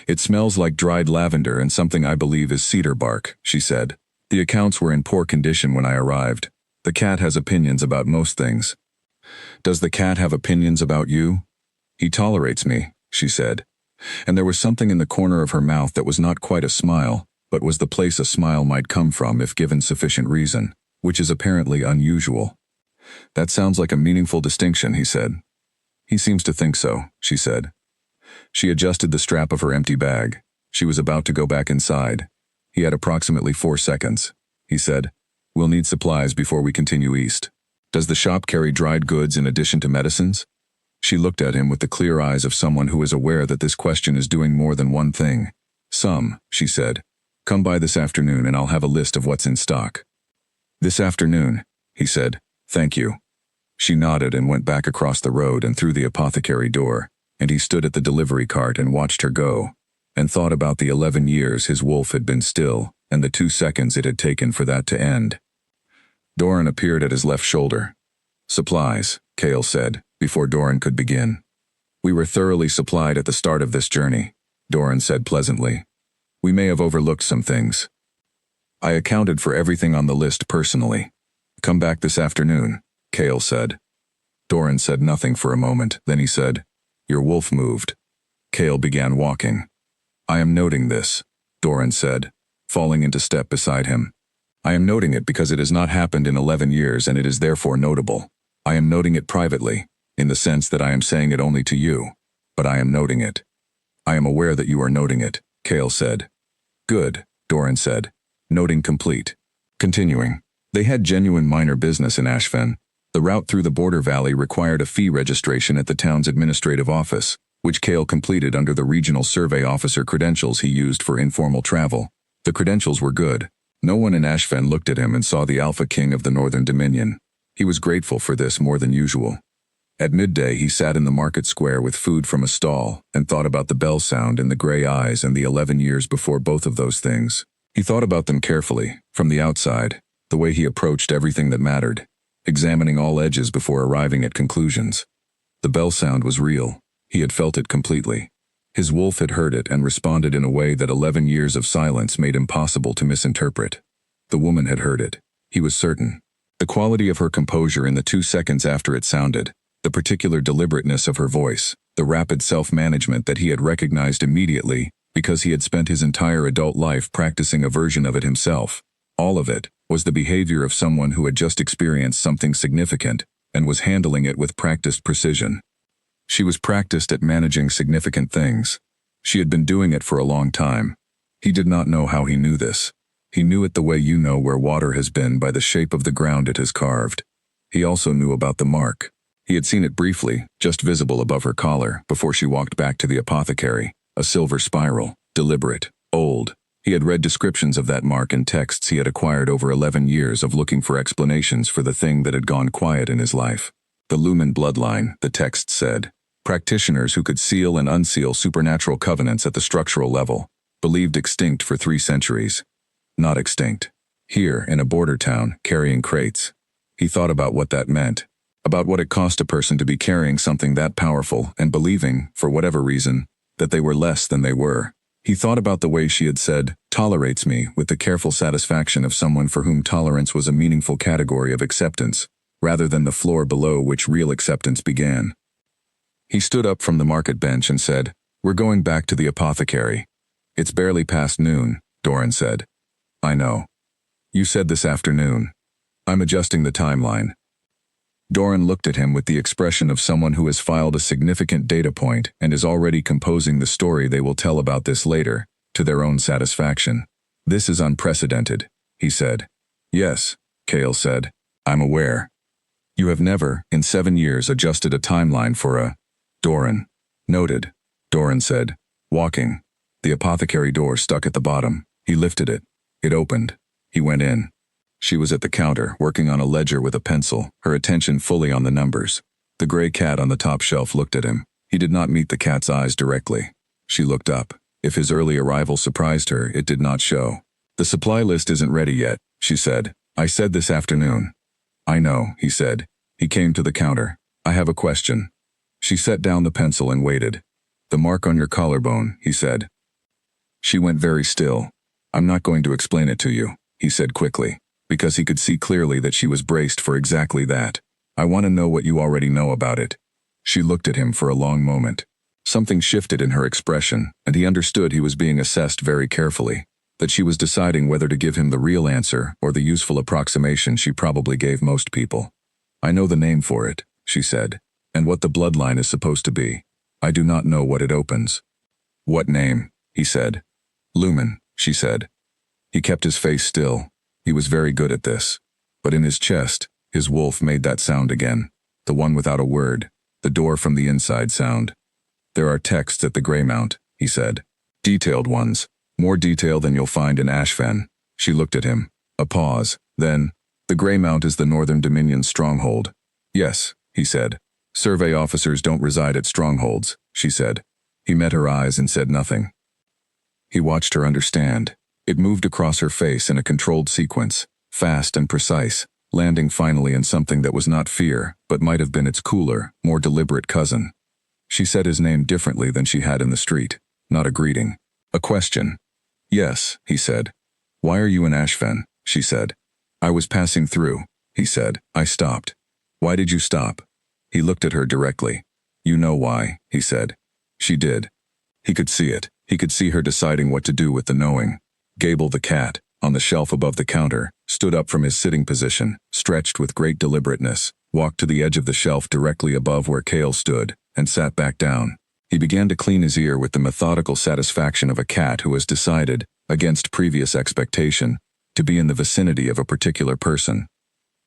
"It smells like dried lavender and something I believe is cedar bark," she said. "The accounts were in poor condition when I arrived. The cat has opinions about most things." "Does the cat have opinions about you?" "He tolerates me," she said. And there was something in the corner of her mouth that was not quite a smile, but was the place a smile might come from if given sufficient reason, which is apparently unusual. "That sounds like a meaningful distinction," he said. "He seems to think so," she said. She adjusted the strap of her empty bag. She was about to go back inside. He had approximately 4 seconds. He said, "We'll need supplies before we continue east. Does the shop carry dried goods in addition to medicines?" She looked at him with the clear eyes of someone who is aware that this question is doing more than one thing. "Some," she said. "Come by this afternoon and I'll have a list of what's in stock." "This afternoon," he said. "Thank you." She nodded and went back across the road and through the apothecary door, and he stood at the delivery cart and watched her go, and thought about the 11 years his wolf had been still, and the 2 seconds it had taken for that to end. Doran appeared at his left shoulder. "Supplies," Cale said, before Doran could begin. "We were thoroughly supplied at the start of this journey," Doran said pleasantly. "We may have overlooked some things. I accounted for everything on the list personally. Come back this afternoon," Cale said. Doran said nothing for a moment, then he said, "Your wolf moved." Cale began walking. "I am noting this," Doran said, falling into step beside him. "I am noting it because it has not happened in 11 years and it is therefore notable. I am noting it privately, in the sense that I am saying it only to you, but I am noting it." "I am aware that you are noting it," Cale said. "Good," Doran said. Noting complete. Continuing. They had genuine minor business in Ashfen. The route through the border valley required a fee registration at the town's administrative office, which Cale completed under the regional survey officer credentials he used for informal travel. The credentials were good. No one in Ashfen looked at him and saw the Alpha King of the Northern Dominion. He was grateful for this more than usual. At midday he sat in the market square with food from a stall and thought about the bell sound in the gray eyes and the 11 years before both of those things. He thought about them carefully, from the outside, the way he approached everything that mattered, examining all edges before arriving at conclusions. The bell sound was real. He had felt it completely. His wolf had heard it and responded in a way that 11 years of silence made impossible to misinterpret. The woman had heard it. He was certain. The quality of her composure in the 2 seconds after it sounded, the particular deliberateness of her voice, the rapid self-management that he had recognized immediately because he had spent his entire adult life practicing a version of it himself. All of it was the behavior of someone who had just experienced something significant and was handling it with practiced precision. She was practiced at managing significant things. She had been doing it for a long time. He did not know how he knew this. He knew it the way you know where water has been by the shape of the ground it has carved. He also knew about the mark. He had seen it briefly, just visible above her collar, before she walked back to the apothecary. A silver spiral, deliberate, old. He had read descriptions of that mark in texts he had acquired over 11 years of looking for explanations for the thing that had gone quiet in his life. The Lumen bloodline, the text said. Practitioners who could seal and unseal supernatural covenants at the structural level, believed extinct for 3 centuries. Not extinct. Here, in a border town, carrying crates. He thought about what that meant, about what it cost a person to be carrying something that powerful and believing, for whatever reason, that they were less than they were. He thought about the way she had said, tolerates me, with the careful satisfaction of someone for whom tolerance was a meaningful category of acceptance, rather than the floor below which real acceptance began. He stood up from the market bench and said, "We're going back to the apothecary." "It's barely past noon," Doran said. "I know. You said this afternoon. I'm adjusting the timeline." Doran looked at him with the expression of someone who has filed a significant data point and is already composing the story they will tell about this later, to their own satisfaction. "This is unprecedented," he said. "Yes," Cale said. "I'm aware. You have never, in 7 years, adjusted a timeline for a..." "Doran." "Noted," Doran said, walking. The apothecary door stuck at the bottom. He lifted it. It opened. He went in. She was at the counter, working on a ledger with a pencil, her attention fully on the numbers. The gray cat on the top shelf looked at him. He did not meet the cat's eyes directly. She looked up. If his early arrival surprised her, it did not show. "The supply list isn't ready yet," she said. "I said this afternoon." "I know," he said. He came to the counter. "I have a question." She set down the pencil and waited. "The mark on your collarbone," he said. She went very still. "I'm not going to explain it to you," he said quickly, because he could see clearly that she was braced for exactly that. "I want to know what you already know about it." She looked at him for a long moment. Something shifted in her expression, and he understood he was being assessed very carefully, that she was deciding whether to give him the real answer or the useful approximation she probably gave most people. "I know the name for it," she said, "and what the bloodline is supposed to be. I do not know what it opens." "What name?" he said. "Lumen," she said. He kept his face still. He was very good at this. But in his chest, his wolf made that sound again. The one without a word. The door from the inside sound. "There are texts at the Greymount," he said. "Detailed ones. More detail than you'll find in Ashfen." She looked at him. A pause. Then, "The Greymount is the Northern Dominion's stronghold." "Yes," he said. "Survey officers don't reside at strongholds," she said. He met her eyes and said nothing. He watched her understand. It moved across her face in a controlled sequence, fast and precise, landing finally in something that was not fear, but might have been its cooler, more deliberate cousin. She said his name differently than she had in the street. Not a greeting. A question. "Yes," he said. "Why are you in Ashfen?" she said. "I was passing through," he said. "I stopped." "Why did you stop?" He looked at her directly. "You know why," he said. She did. He could see it. He could see her deciding what to do with the knowing. Gable the cat, on the shelf above the counter, stood up from his sitting position, stretched with great deliberateness, walked to the edge of the shelf directly above where Cale stood, and sat back down. He began to clean his ear with the methodical satisfaction of a cat who has decided, against previous expectation, to be in the vicinity of a particular person.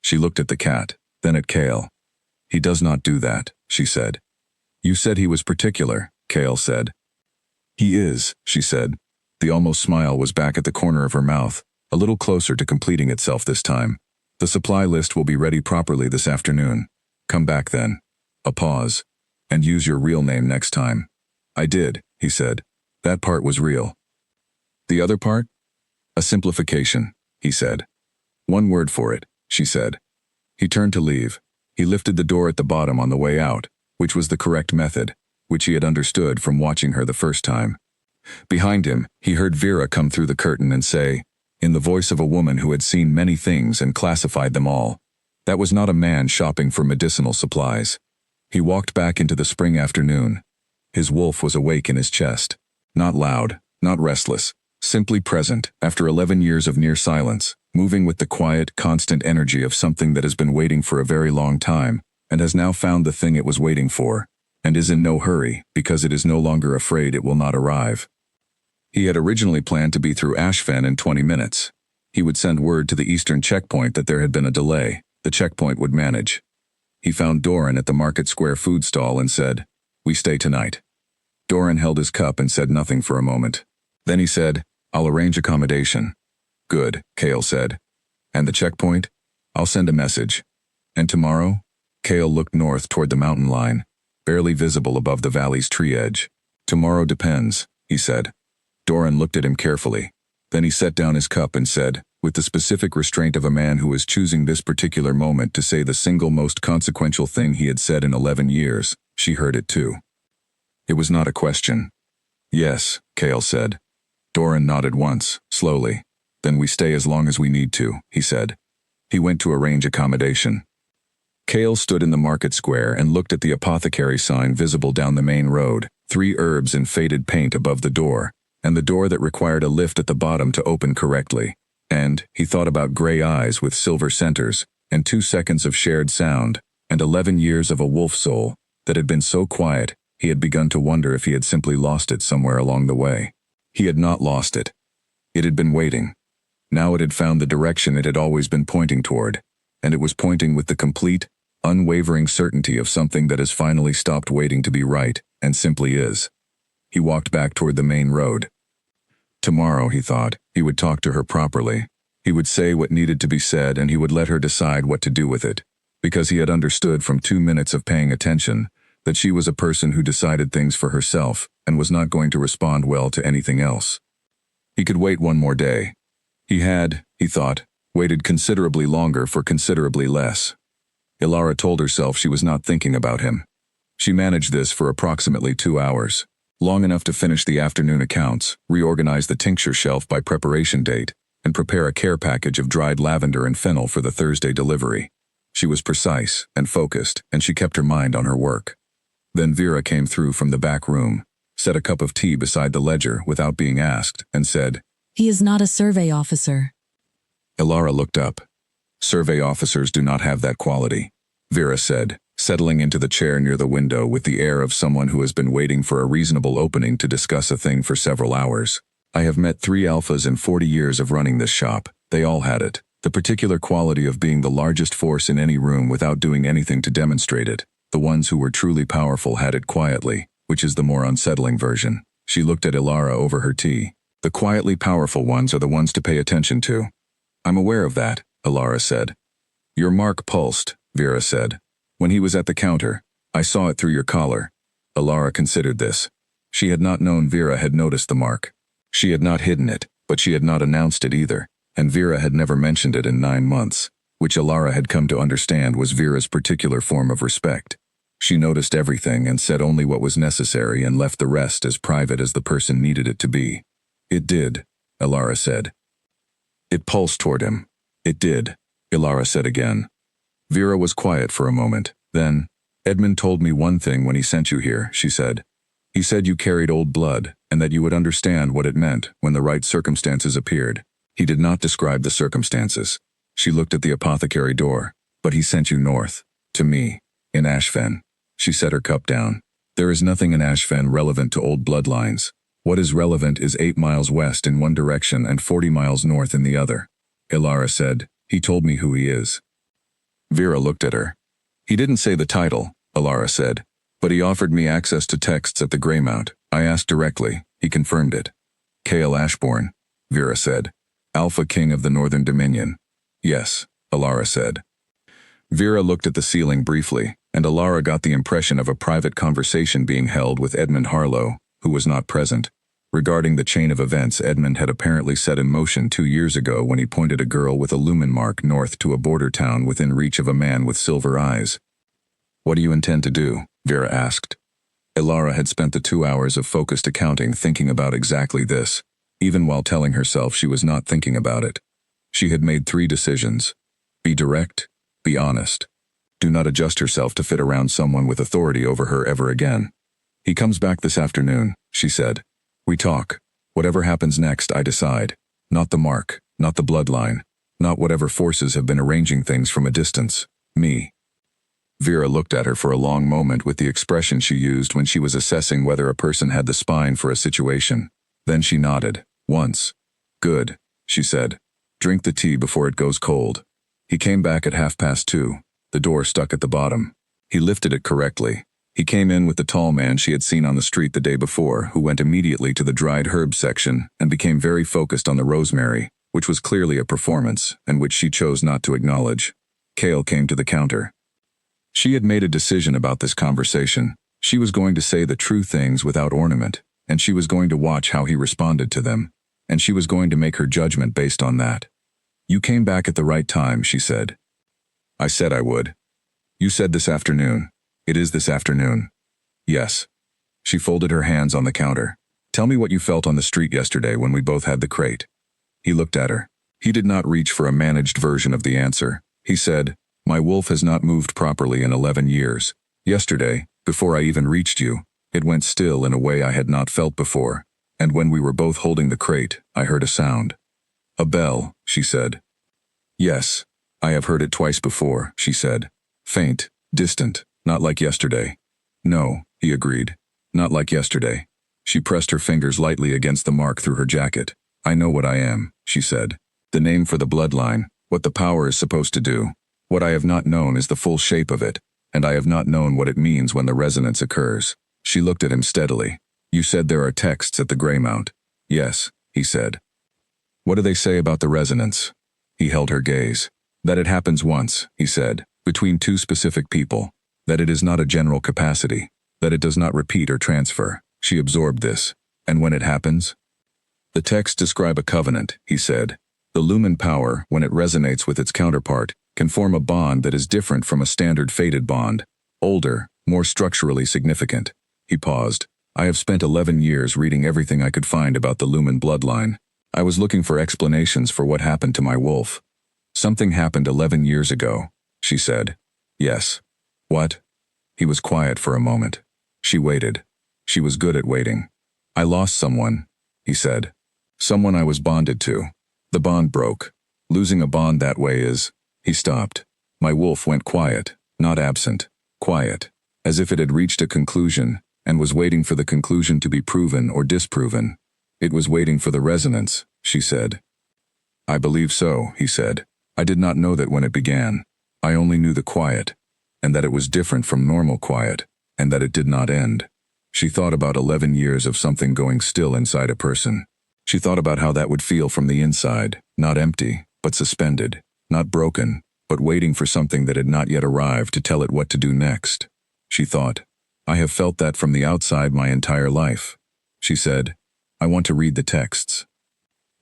She looked at the cat, then at Cale. "He does not do that," she said. "You said he was particular," Cale said. "He is," she said. The almost smile was back at the corner of her mouth, a little closer to completing itself this time. "The supply list will be ready properly this afternoon. Come back then." A pause. "And use your real name next time." "I did," he said. "That part was real." "The other part?" "A simplification," he said. "One word for it," she said. He turned to leave. He lifted the door at the bottom on the way out, which was the correct method, which he had understood from watching her the first time. Behind him, he heard Vera come through the curtain and say, in the voice of a woman who had seen many things and classified them all, that was not a man shopping for medicinal supplies. He walked back into the spring afternoon. His wolf was awake in his chest. Not loud, not restless, simply present after 11 years of near silence, moving with the quiet, constant energy of something that has been waiting for a very long time and has now found the thing it was waiting for, and is in no hurry because it is no longer afraid it will not arrive. He had originally planned to be through Ashfen in 20 minutes. He would send word to the eastern checkpoint that there had been a delay. The checkpoint would manage. He found Doran at the Market Square food stall and said, "We stay tonight." Doran held his cup and said nothing for a moment. Then he said, "I'll arrange accommodation." "Good," Cale said. "And the checkpoint?" "I'll send a message." "And tomorrow?" Cale looked north toward the mountain line, barely visible above the valley's tree edge. "Tomorrow depends," he said. Doran looked at him carefully. Then he set down his cup and said, with the specific restraint of a man who was choosing this particular moment to say the single most consequential thing he had said in 11 years, she heard it too. It was not a question. "Yes," Cale said. Doran nodded once, slowly. "Then we stay as long as we need to," he said. He went to arrange accommodation. Cale stood in the market square and looked at the apothecary sign visible down the main road, 3 herbs in faded paint above the door, and the door that required a lift at the bottom to open correctly. And he thought about gray eyes with silver centers, and 2 seconds of shared sound, and 11 years of a wolf soul that had been so quiet he had begun to wonder if he had simply lost it somewhere along the way. He had not lost it. It had been waiting. Now it had found the direction it had always been pointing toward, and it was pointing with the complete, unwavering certainty of something that has finally stopped waiting to be right, and simply is. He walked back toward the main road. Tomorrow, he thought, he would talk to her properly. He would say what needed to be said and he would let her decide what to do with it, because he had understood from 2 minutes of paying attention that she was a person who decided things for herself and was not going to respond well to anything else. He could wait one more day. He had, he thought, waited considerably longer for considerably less. Ilara told herself she was not thinking about him. She managed this for approximately 2 hours. Long enough to finish the afternoon accounts, reorganize the tincture shelf by preparation date, and prepare a care package of dried lavender and fennel for the Thursday delivery. She was precise and focused, and she kept her mind on her work. Then Vera came through from the back room, set a cup of tea beside the ledger without being asked, and said, "He is not a survey officer." Ilara looked up. "Survey officers do not have that quality," Vera said, settling into the chair near the window with the air of someone who has been waiting for a reasonable opening to discuss a thing for several hours. "I have met 3 alphas in 40 years of running this shop. They all had it. The particular quality of being the largest force in any room without doing anything to demonstrate it. The ones who were truly powerful had it quietly, which is the more unsettling version." She looked at Ilara over her tea. "The quietly powerful ones are the ones to pay attention to." "I'm aware of that," Ilara said. "Your mark pulsed," Vera said. "When he was at the counter, I saw it through your collar." Ilara considered this. She had not known Vera had noticed the mark. She had not hidden it, but she had not announced it either, and Vera had never mentioned it in 9 months, which Ilara had come to understand was Vera's particular form of respect. She noticed everything and said only what was necessary and left the rest as private as the person needed it to be. "It did," Ilara said. "It pulsed toward him." "It did," Ilara said again. Vera was quiet for a moment. Then, "Edmund told me one thing when he sent you here," she said. "He said you carried old blood, and that you would understand what it meant when the right circumstances appeared. He did not describe the circumstances." She looked at the apothecary door. "But he sent you north. To me. In Ashfen." She set her cup down. "There is nothing in Ashfen relevant to old bloodlines. What is relevant is 8 miles west in one direction and 40 miles north in the other." Ilara said, "He told me who he is." Vera looked at her. "He didn't say the title," Ilara said, "but he offered me access to texts at the Greymount. I asked directly. He confirmed it." "Cale Ashbourne," Vera said. "Alpha King of the Northern Dominion." "Yes," Ilara said. Vera looked at the ceiling briefly, and Ilara got the impression of a private conversation being held with Edmund Harlow, who was not present, regarding the chain of events Edmund had apparently set in motion 2 years ago when he pointed a girl with a lumen mark north to a border town within reach of a man with silver eyes. "What do you intend to do?" Vera asked. Ilara had spent the 2 hours of focused accounting thinking about exactly this, even while telling herself she was not thinking about it. She had made 3 decisions. Be direct, be honest. Do not adjust herself to fit around someone with authority over her ever again. "He comes back this afternoon," she said. "We talk. Whatever happens next, I decide. Not the mark, not the bloodline, not whatever forces have been arranging things from a distance. Me." Vera looked at her for a long moment with the expression she used when she was assessing whether a person had the spine for a situation. Then she nodded. Once. Good, she said. Drink the tea before it goes cold. He came back at 2:30. The door stuck at the bottom. He lifted it correctly. He came in with the tall man she had seen on the street the day before, who went immediately to the dried herbs section and became very focused on the rosemary, which was clearly a performance, and which she chose not to acknowledge. Cale came to the counter. She had made a decision about this conversation. She was going to say the true things without ornament, and she was going to watch how he responded to them, and she was going to make her judgment based on that. You came back at the right time, she said. I said I would. You said this afternoon. It is this afternoon. Yes. She folded her hands on the counter. Tell me what you felt on the street yesterday when we both had the crate. He looked at her. He did not reach for a managed version of the answer. He said, My wolf has not moved properly in 11 years. Yesterday, before I even reached you, it went still in a way I had not felt before, and when we were both holding the crate, I heard a sound. A bell, she said. Yes, I have heard it twice before, she said. Faint, distant, not like yesterday. No, he agreed. Not like yesterday. She pressed her fingers lightly against the mark through her jacket. I know what I am, she said. The name for the bloodline, what the power is supposed to do. What I have not known is the full shape of it, and I have not known what it means when the resonance occurs. She looked at him steadily. You said there are texts at the Greymount. Yes, he said. What do they say about the resonance? He held her gaze. That it happens once, he said, between two specific people. That it is not a general capacity. That it does not repeat or transfer. She absorbed this. And when it happens? The texts describe a covenant, he said. The lumen power, when it resonates with its counterpart, can form a bond that is different from a standard fated bond. Older, more structurally significant. He paused. I have spent 11 years reading everything I could find about the lumen bloodline. I was looking for explanations for what happened to my wolf. Something happened 11 years ago, she said. Yes. What? He was quiet for a moment. She waited. She was good at waiting. I lost someone, he said. Someone I was bonded to. The bond broke. Losing a bond that way is... He stopped. My wolf went quiet, not absent. Quiet. As if it had reached a conclusion, and was waiting for the conclusion to be proven or disproven. It was waiting for the resonance, she said. I believe so, he said. I did not know that when it began. I only knew the quiet, and that it was different from normal quiet, and that it did not end. She thought about 11 years of something going still inside a person. She thought about how that would feel from the inside, not empty, but suspended, not broken, but waiting for something that had not yet arrived to tell it what to do next. She thought, I have felt that from the outside my entire life. She said, I want to read the texts.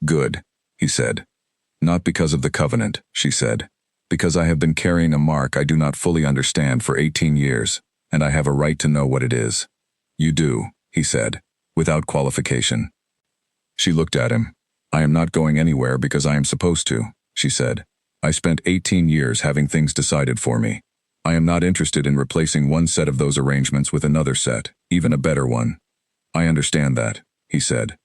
Good, he said. Not because of the covenant, she said. Because I have been carrying a mark I do not fully understand for 18 years, and I have a right to know what it is. You do, he said, without qualification. She looked at him. I am not going anywhere because I am supposed to, she said. I spent 18 years having things decided for me. I am not interested in replacing one set of those arrangements with another set, even a better one. I understand that, he said.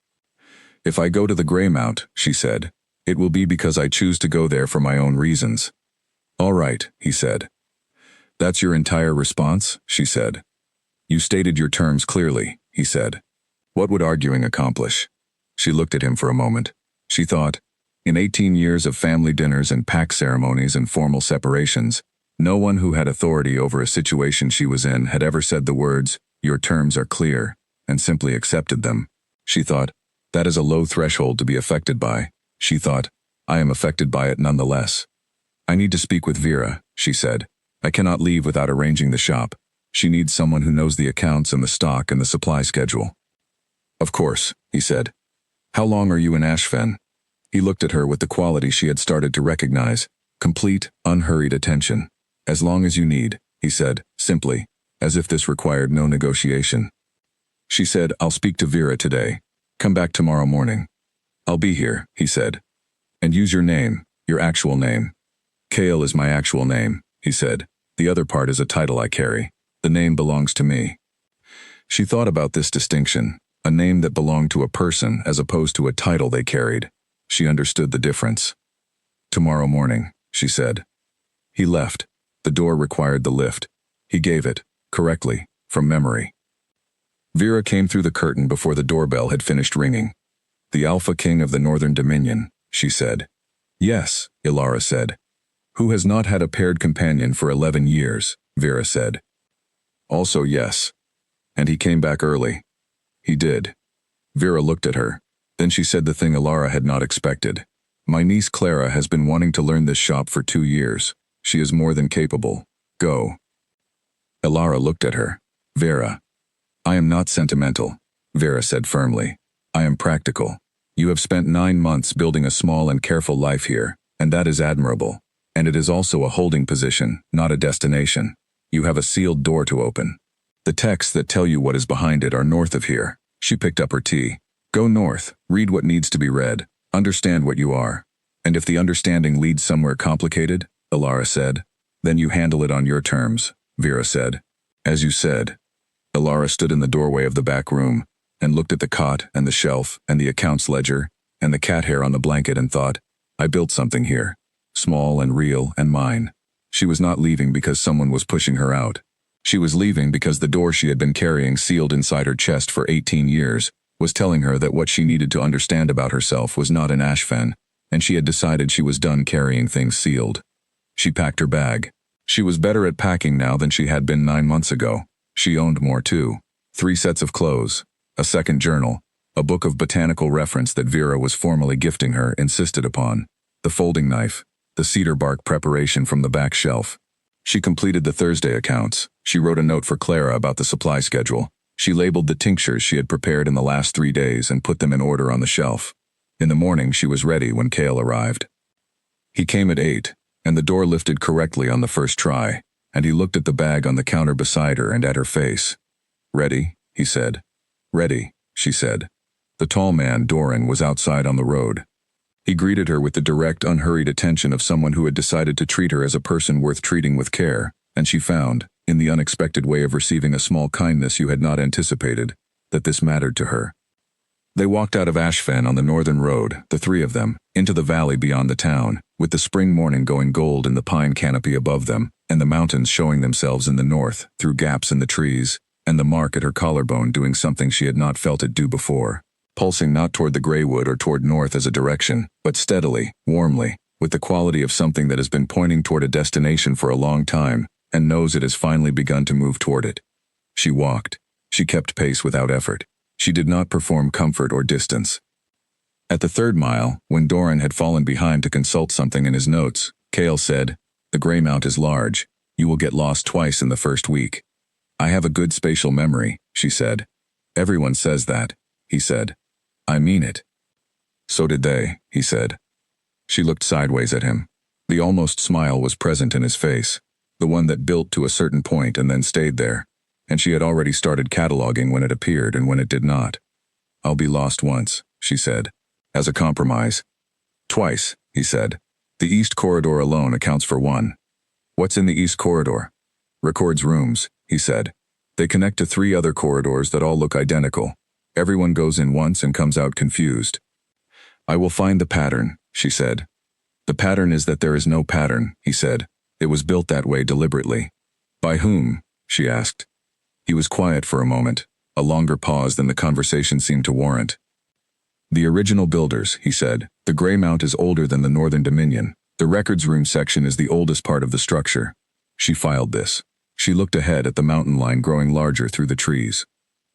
If I go to the Greymount, she said, it will be because I choose to go there for my own reasons. All right, he said. That's your entire response, she said. You stated your terms clearly, he said. What would arguing accomplish? She looked at him for a moment. She thought, in 18 years of family dinners and pack ceremonies and formal separations, no one who had authority over a situation she was in had ever said the words, your terms are clear, and simply accepted them. She thought, that is a low threshold to be affected by. She thought, I am affected by it nonetheless. I need to speak with Vera, she said. I cannot leave without arranging the shop. She needs someone who knows the accounts and the stock and the supply schedule. Of course, he said. How long are you in Ashfen? He looked at her with the quality she had started to recognize, complete, unhurried attention. As long as you need, he said, simply, as if this required no negotiation. She said, I'll speak to Vera today. Come back tomorrow morning. I'll be here, he said. And use your name, your actual name. Cale is my actual name, he said. The other part is a title I carry. The name belongs to me. She thought about this distinction, a name that belonged to a person as opposed to a title they carried. She understood the difference. Tomorrow morning, she said. He left. The door required the lift. He gave it, correctly, from memory. Vera came through the curtain before the doorbell had finished ringing. "The Alpha King of the Northern Dominion," she said. "Yes," Ilara said. "Who has not had a paired companion for 11 years, Vera said. "Also yes. And he came back early." "He did." Vera looked at her. Then she said the thing Ilara had not expected. "My niece Clara has been wanting to learn this shop for 2 years. She is more than capable. Go." Ilara looked at her. "Vera." "I am not sentimental," Vera said firmly. "I am practical. You have spent 9 months building a small and careful life here, and that is admirable. And it is also a holding position, not a destination. You have a sealed door to open. The texts that tell you what is behind it are north of here." She picked up her tea. "Go north, read what needs to be read, understand what you are. And if the understanding leads somewhere complicated," Ilara said, "then you handle it on your terms," Vera said. "As you said." Ilara stood in the doorway of the back room and looked at the cot and the shelf and the accounts ledger and the cat hair on the blanket and thought, "I built something here. Small and real and mine." She was not leaving because someone was pushing her out. She was leaving because the door she had been carrying sealed inside her chest for 18 years was telling her that what she needed to understand about herself was not in Ashfen, and she had decided she was done carrying things sealed. She packed her bag. She was better at packing now than she had been 9 months ago. She owned more too. 3 sets of clothes, a second journal, a book of botanical reference that Vera was formally gifting her insisted upon, the folding knife, the cedar bark preparation from the back shelf. She completed the Thursday accounts. She wrote a note for Clara about the supply schedule. She labeled the tinctures she had prepared in the last 3 days and put them in order on the shelf. In the morning she was ready when Cale arrived. He came at 8, and the door lifted correctly on the first try, and he looked at the bag on the counter beside her and at her face. "Ready?" he said. "Ready," she said. The tall man, Doran, was outside on the road. He greeted her with the direct, unhurried attention of someone who had decided to treat her as a person worth treating with care, and she found, in the unexpected way of receiving a small kindness you had not anticipated, that this mattered to her. They walked out of Ashfen on the northern road, the 3 of them, into the valley beyond the town, with the spring morning going gold in the pine canopy above them, and the mountains showing themselves in the north, through gaps in the trees, and the mark at her collarbone doing something she had not felt it do before, pulsing not toward the gray wood or toward north as a direction, but steadily, warmly, with the quality of something that has been pointing toward a destination for a long time, and knows it has finally begun to move toward it. She walked. She kept pace without effort. She did not perform comfort or distance. At the 3rd mile, when Doran had fallen behind to consult something in his notes, Cale said, "The Greymount is large. You will get lost twice in the first week." "I have a good spatial memory," she said. "Everyone says that," he said. "I mean it." "So did they," he said. She looked sideways at him. The almost smile was present in his face, the one that built to a certain point and then stayed there, and she had already started cataloging when it appeared and when it did not. "I'll be lost once," she said. "As a compromise." "Twice," he said. "The East Corridor alone accounts for 1. "What's in the East Corridor?" "Records rooms," he said. "They connect to 3 other corridors that all look identical. Everyone goes in once and comes out confused." "I will find the pattern," she said. "The pattern is that there is no pattern," he said. "It was built that way deliberately." "By whom?" she asked. He was quiet for a moment, a longer pause than the conversation seemed to warrant. "The original builders," he said. "The Greymount is older than the Northern Dominion. The records room section is the oldest part of the structure." She filed this. She looked ahead at the mountain line growing larger through the trees.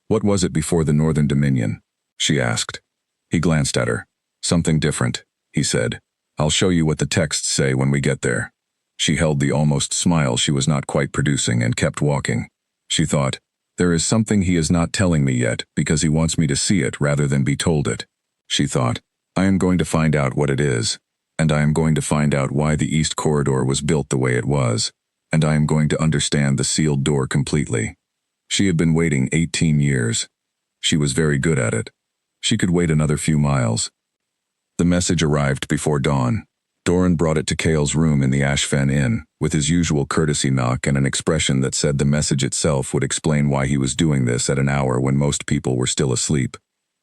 "What was it before the Northern Dominion?" she asked. He glanced at her. "Something different," he said. "I'll show you what the texts say when we get there." She held the almost smile she was not quite producing and kept walking. She thought, "There is something he is not telling me yet because he wants me to see it rather than be told it." She thought, "I am going to find out what it is, and I am going to find out why the East Corridor was built the way it was, and I am going to understand the sealed door completely." She had been waiting 18 years. She was very good at it. She could wait another few miles. The message arrived before dawn. Doran brought it to Cale's room in the Ashfen Inn, with his usual courtesy knock and an expression that said the message itself would explain why he was doing this at an hour when most people were still asleep.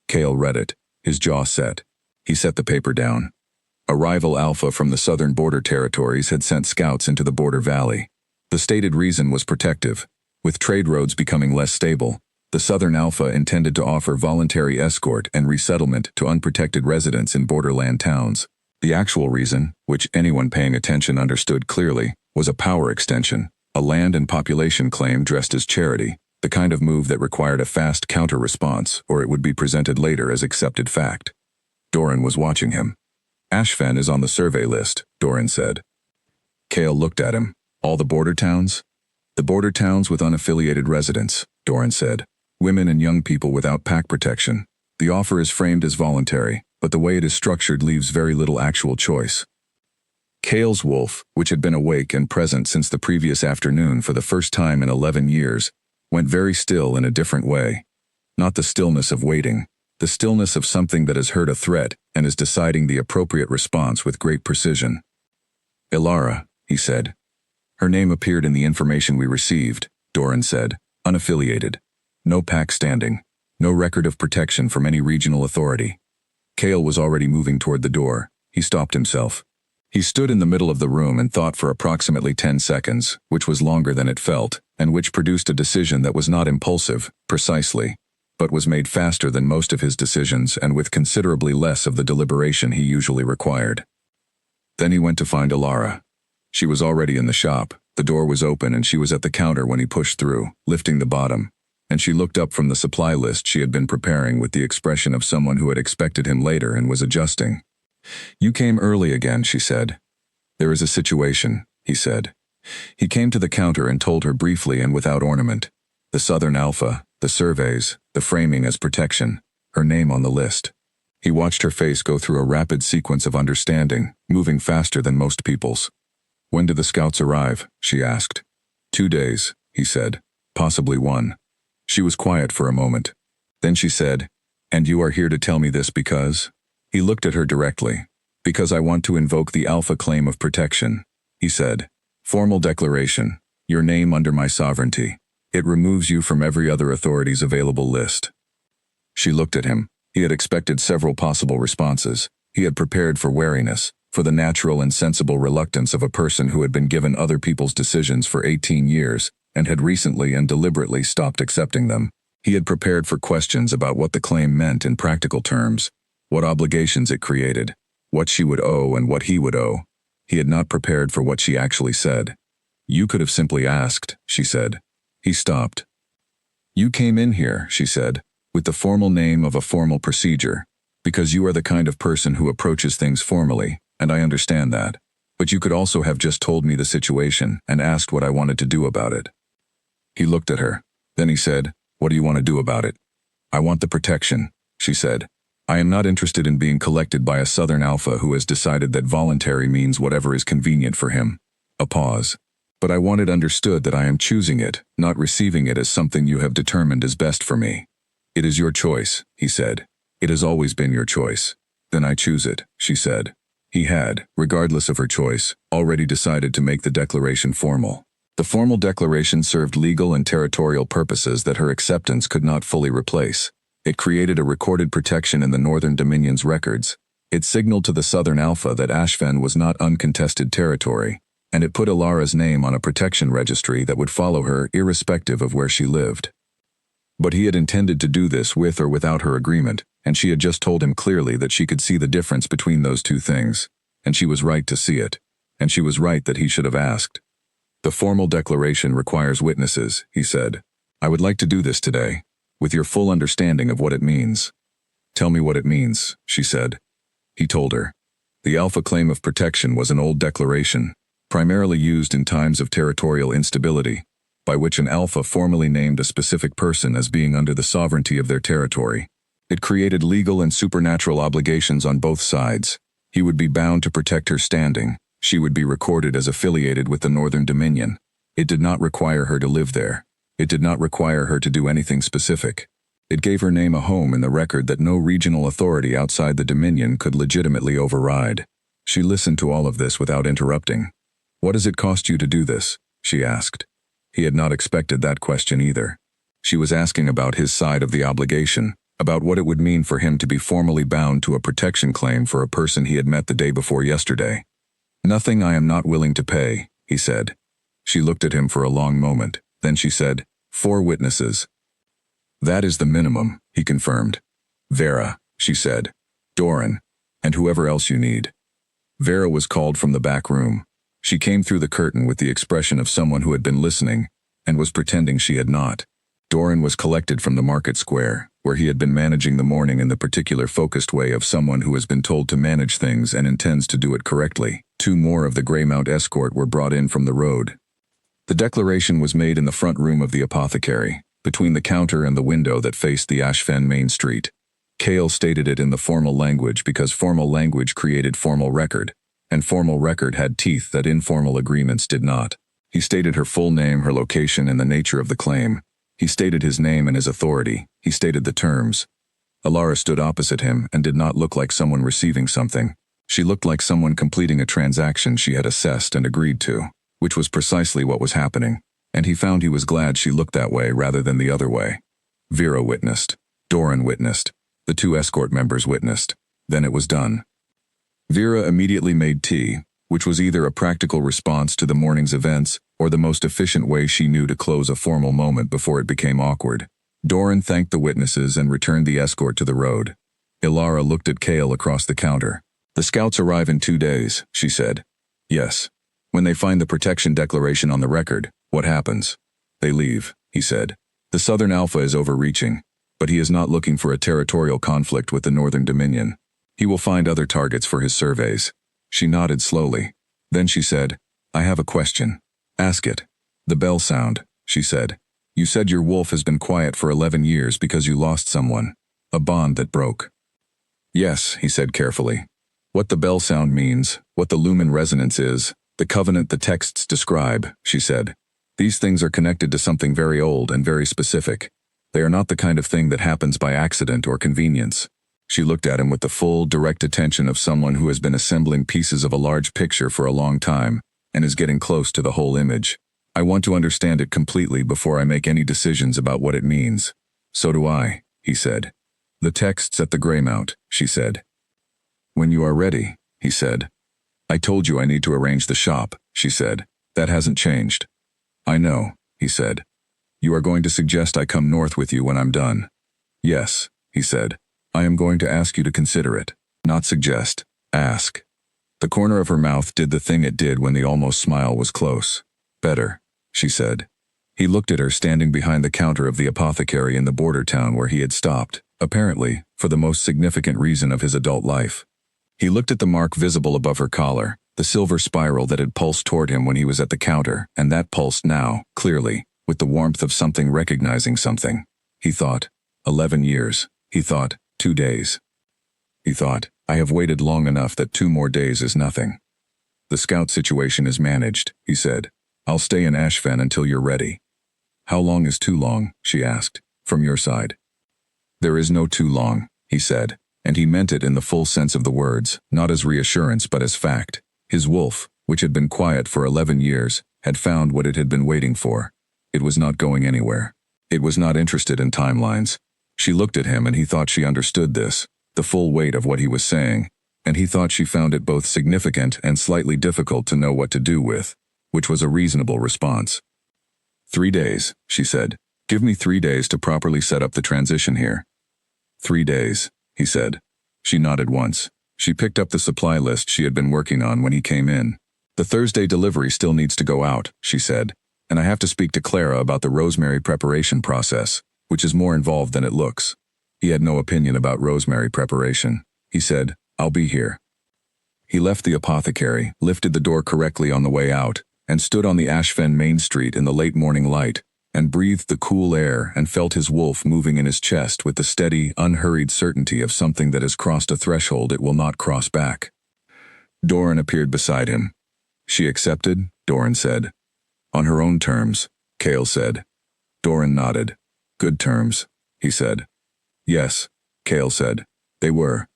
Cale read it, his jaw set. He set the paper down. A rival Alpha from the southern border territories had sent scouts into the border valley. The stated reason was protective. With trade roads becoming less stable, the Southern Alpha intended to offer voluntary escort and resettlement to unprotected residents in borderland towns. The actual reason, which anyone paying attention understood clearly, was a power extension, a land and population claim dressed as charity, the kind of move that required a fast counter-response, or it would be presented later as accepted fact. Doran was watching him. Ashfen is on the survey list, Doran said. Cale looked at him. All the border towns? The border towns with unaffiliated residents, Doran said. Women and young people without pack protection. The offer is framed as voluntary, but the way it is structured leaves very little actual choice. Cale's wolf, which had been awake and present since the previous afternoon for the first time in 11 years, went very still in a different way. Not the stillness of waiting, the stillness of something that has heard a threat and is deciding the appropriate response with great precision. Ilara, he said. Her name appeared in the information we received, Doran said. Unaffiliated. No pack standing. No record of protection from any regional authority. Cale was already moving toward the door. He stopped himself. He stood in the middle of the room and thought for approximately 10 seconds, which was longer than it felt, and which produced a decision that was not impulsive, precisely, but was made faster than most of his decisions and with considerably less of the deliberation he usually required. Then he went to find Ilara. She was already in the shop. The door was open and she was at the counter when he pushed through, lifting the bottom, and she looked up from the supply list she had been preparing with the expression of someone who had expected him later and was adjusting. You came early again, she said. There is a situation, he said. He came to the counter and told her briefly and without ornament. The Southern Alpha, the surveys, the framing as protection, her name on the list. He watched her face go through a rapid sequence of understanding, moving faster than most people's. When do the scouts arrive? She asked. 2 days, he said. Possibly 1. She was quiet for a moment. Then she said, And you are here to tell me this because? He looked at her directly. Because I want to invoke the Alpha claim of protection, he said. Formal declaration. Your name under my sovereignty. It removes you from every other authority's available list. She looked at him. He had expected several possible responses. He had prepared for wariness, for the natural and sensible reluctance of a person who had been given other people's decisions for 18 years and had recently and deliberately stopped accepting them. He had prepared for questions about what the claim meant in practical terms, what obligations it created, what she would owe and what he would owe. He had not prepared for what she actually said. You could have simply asked, she said. He stopped. You came in here, she said, with the formal name of a formal procedure, because you are the kind of person who approaches things formally, and I understand that. But you could also have just told me the situation and asked what I wanted to do about it. He looked at her. Then he said, What do you want to do about it? I want the protection, she said. I am not interested in being collected by a Southern Alpha who has decided that voluntary means whatever is convenient for him. A pause. But I want it understood that I am choosing it, not receiving it as something you have determined is best for me. It is your choice, he said. It has always been your choice. Then I choose it, she said. He had, regardless of her choice, already decided to make the declaration formal. The formal declaration served legal and territorial purposes that her acceptance could not fully replace. It created a recorded protection in the Northern Dominion's records. It signaled to the Southern Alpha that Ashfen was not uncontested territory, and it put Ilara's name on a protection registry that would follow her irrespective of where she lived. But he had intended to do this with or without her agreement, and she had just told him clearly that she could see the difference between those two things, and she was right to see it, and she was right that he should have asked. The formal declaration requires witnesses, he said. I would like to do this today, with your full understanding of what it means. Tell me what it means, she said. He told her. The Alpha claim of protection was an old declaration, primarily used in times of territorial instability, by which an Alpha formally named a specific person as being under the sovereignty of their territory. It created legal and supernatural obligations on both sides. He would be bound to protect her standing. She would be recorded as affiliated with the Northern Dominion. It did not require her to live there. It did not require her to do anything specific. It gave her name a home in the record that no regional authority outside the Dominion could legitimately override. She listened to all of this without interrupting. What does it cost you to do this? She asked. He had not expected that question either. She was asking about his side of the obligation, about what it would mean for him to be formally bound to a protection claim for a person he had met the day before yesterday. Nothing I am not willing to pay, he said. She looked at him for a long moment, then she said, 4 witnesses. That is the minimum, he confirmed. Vera, she said. Doran, and whoever else you need. Vera was called from the back room. She came through the curtain with the expression of someone who had been listening, and was pretending she had not. Doran was collected from the market square, where he had been managing the morning in the particular focused way of someone who has been told to manage things and intends to do it correctly. 2 more of the Greymount escort were brought in from the road. The declaration was made in the front room of the apothecary, between the counter and the window that faced the Ashfen Main Street. Cale stated it in the formal language because formal language created formal record, and formal record had teeth that informal agreements did not. He stated her full name, her location, and the nature of the claim. He stated his name and his authority. He stated the terms. Alara stood opposite him and did not look like someone receiving something. She looked like someone completing a transaction she had assessed and agreed to, which was precisely what was happening, and he found he was glad she looked that way rather than the other way. Vera witnessed. Doran witnessed. The 2 escort members witnessed. Then it was done. Vera immediately made tea, which was either a practical response to the morning's events or the most efficient way she knew to close a formal moment before it became awkward. Doran thanked the witnesses and returned the escort to the road. Ilara looked at Cale across the counter. The scouts arrive in 2 days, she said. Yes. When they find the protection declaration on the record, what happens? They leave, he said. The Southern Alpha is overreaching, but he is not looking for a territorial conflict with the Northern Dominion. He will find other targets for his surveys. She nodded slowly. Then she said, I have a question. Ask it. The bell sound, she said. You said your wolf has been quiet for 11 years because you lost someone. A bond that broke. Yes, he said carefully. What the bell sound means, what the lumen resonance is, the covenant the texts describe, she said. These things are connected to something very old and very specific. They are not the kind of thing that happens by accident or convenience. She looked at him with the full, direct attention of someone who has been assembling pieces of a large picture for a long time and is getting close to the whole image. I want to understand it completely before I make any decisions about what it means. So do I, he said. The texts at the Greymount, she said. When you are ready, he said. I told you I need to arrange the shop, she said. That hasn't changed. I know, he said. You are going to suggest I come north with you when I'm done. Yes, he said. I am going to ask you to consider it. Not suggest. Ask. The corner of her mouth did the thing it did when the almost smile was close. Better, she said. He looked at her standing behind the counter of the apothecary in the border town where he had stopped, apparently, for the most significant reason of his adult life. He looked at the mark visible above her collar, the silver spiral that had pulsed toward him when he was at the counter, and that pulsed now, clearly, with the warmth of something recognizing something. He thought, 11 years. He thought, 2 days. He thought, I have waited long enough that 2 more days is nothing. The scout situation is managed, he said. I'll stay in Ashfen until you're ready. How long is too long, she asked, from your side. There is no too long, he said, and he meant it in the full sense of the words, not as reassurance but as fact. His wolf, which had been quiet for 11 years, had found what it had been waiting for. It was not going anywhere. It was not interested in timelines. She looked at him and he thought she understood this, the full weight of what he was saying, and he thought she found it both significant and slightly difficult to know what to do with, which was a reasonable response. 3 days, she said. Give me 3 days to properly set up the transition here. 3 days, he said. She nodded once. She picked up the supply list she had been working on when he came in. The Thursday delivery still needs to go out, she said, and I have to speak to Clara about the rosemary preparation process, which is more involved than it looks. He had no opinion about rosemary preparation. He said, I'll be here. He left the apothecary, lifted the door correctly on the way out, and stood on the Ashfen Main Street in the late morning light, and breathed the cool air and felt his wolf moving in his chest with the steady, unhurried certainty of something that has crossed a threshold it will not cross back. Doran appeared beside him. She accepted, Doran said. On her own terms, Cale said. Doran nodded. Good terms, he said. Yes, Cale said. They were.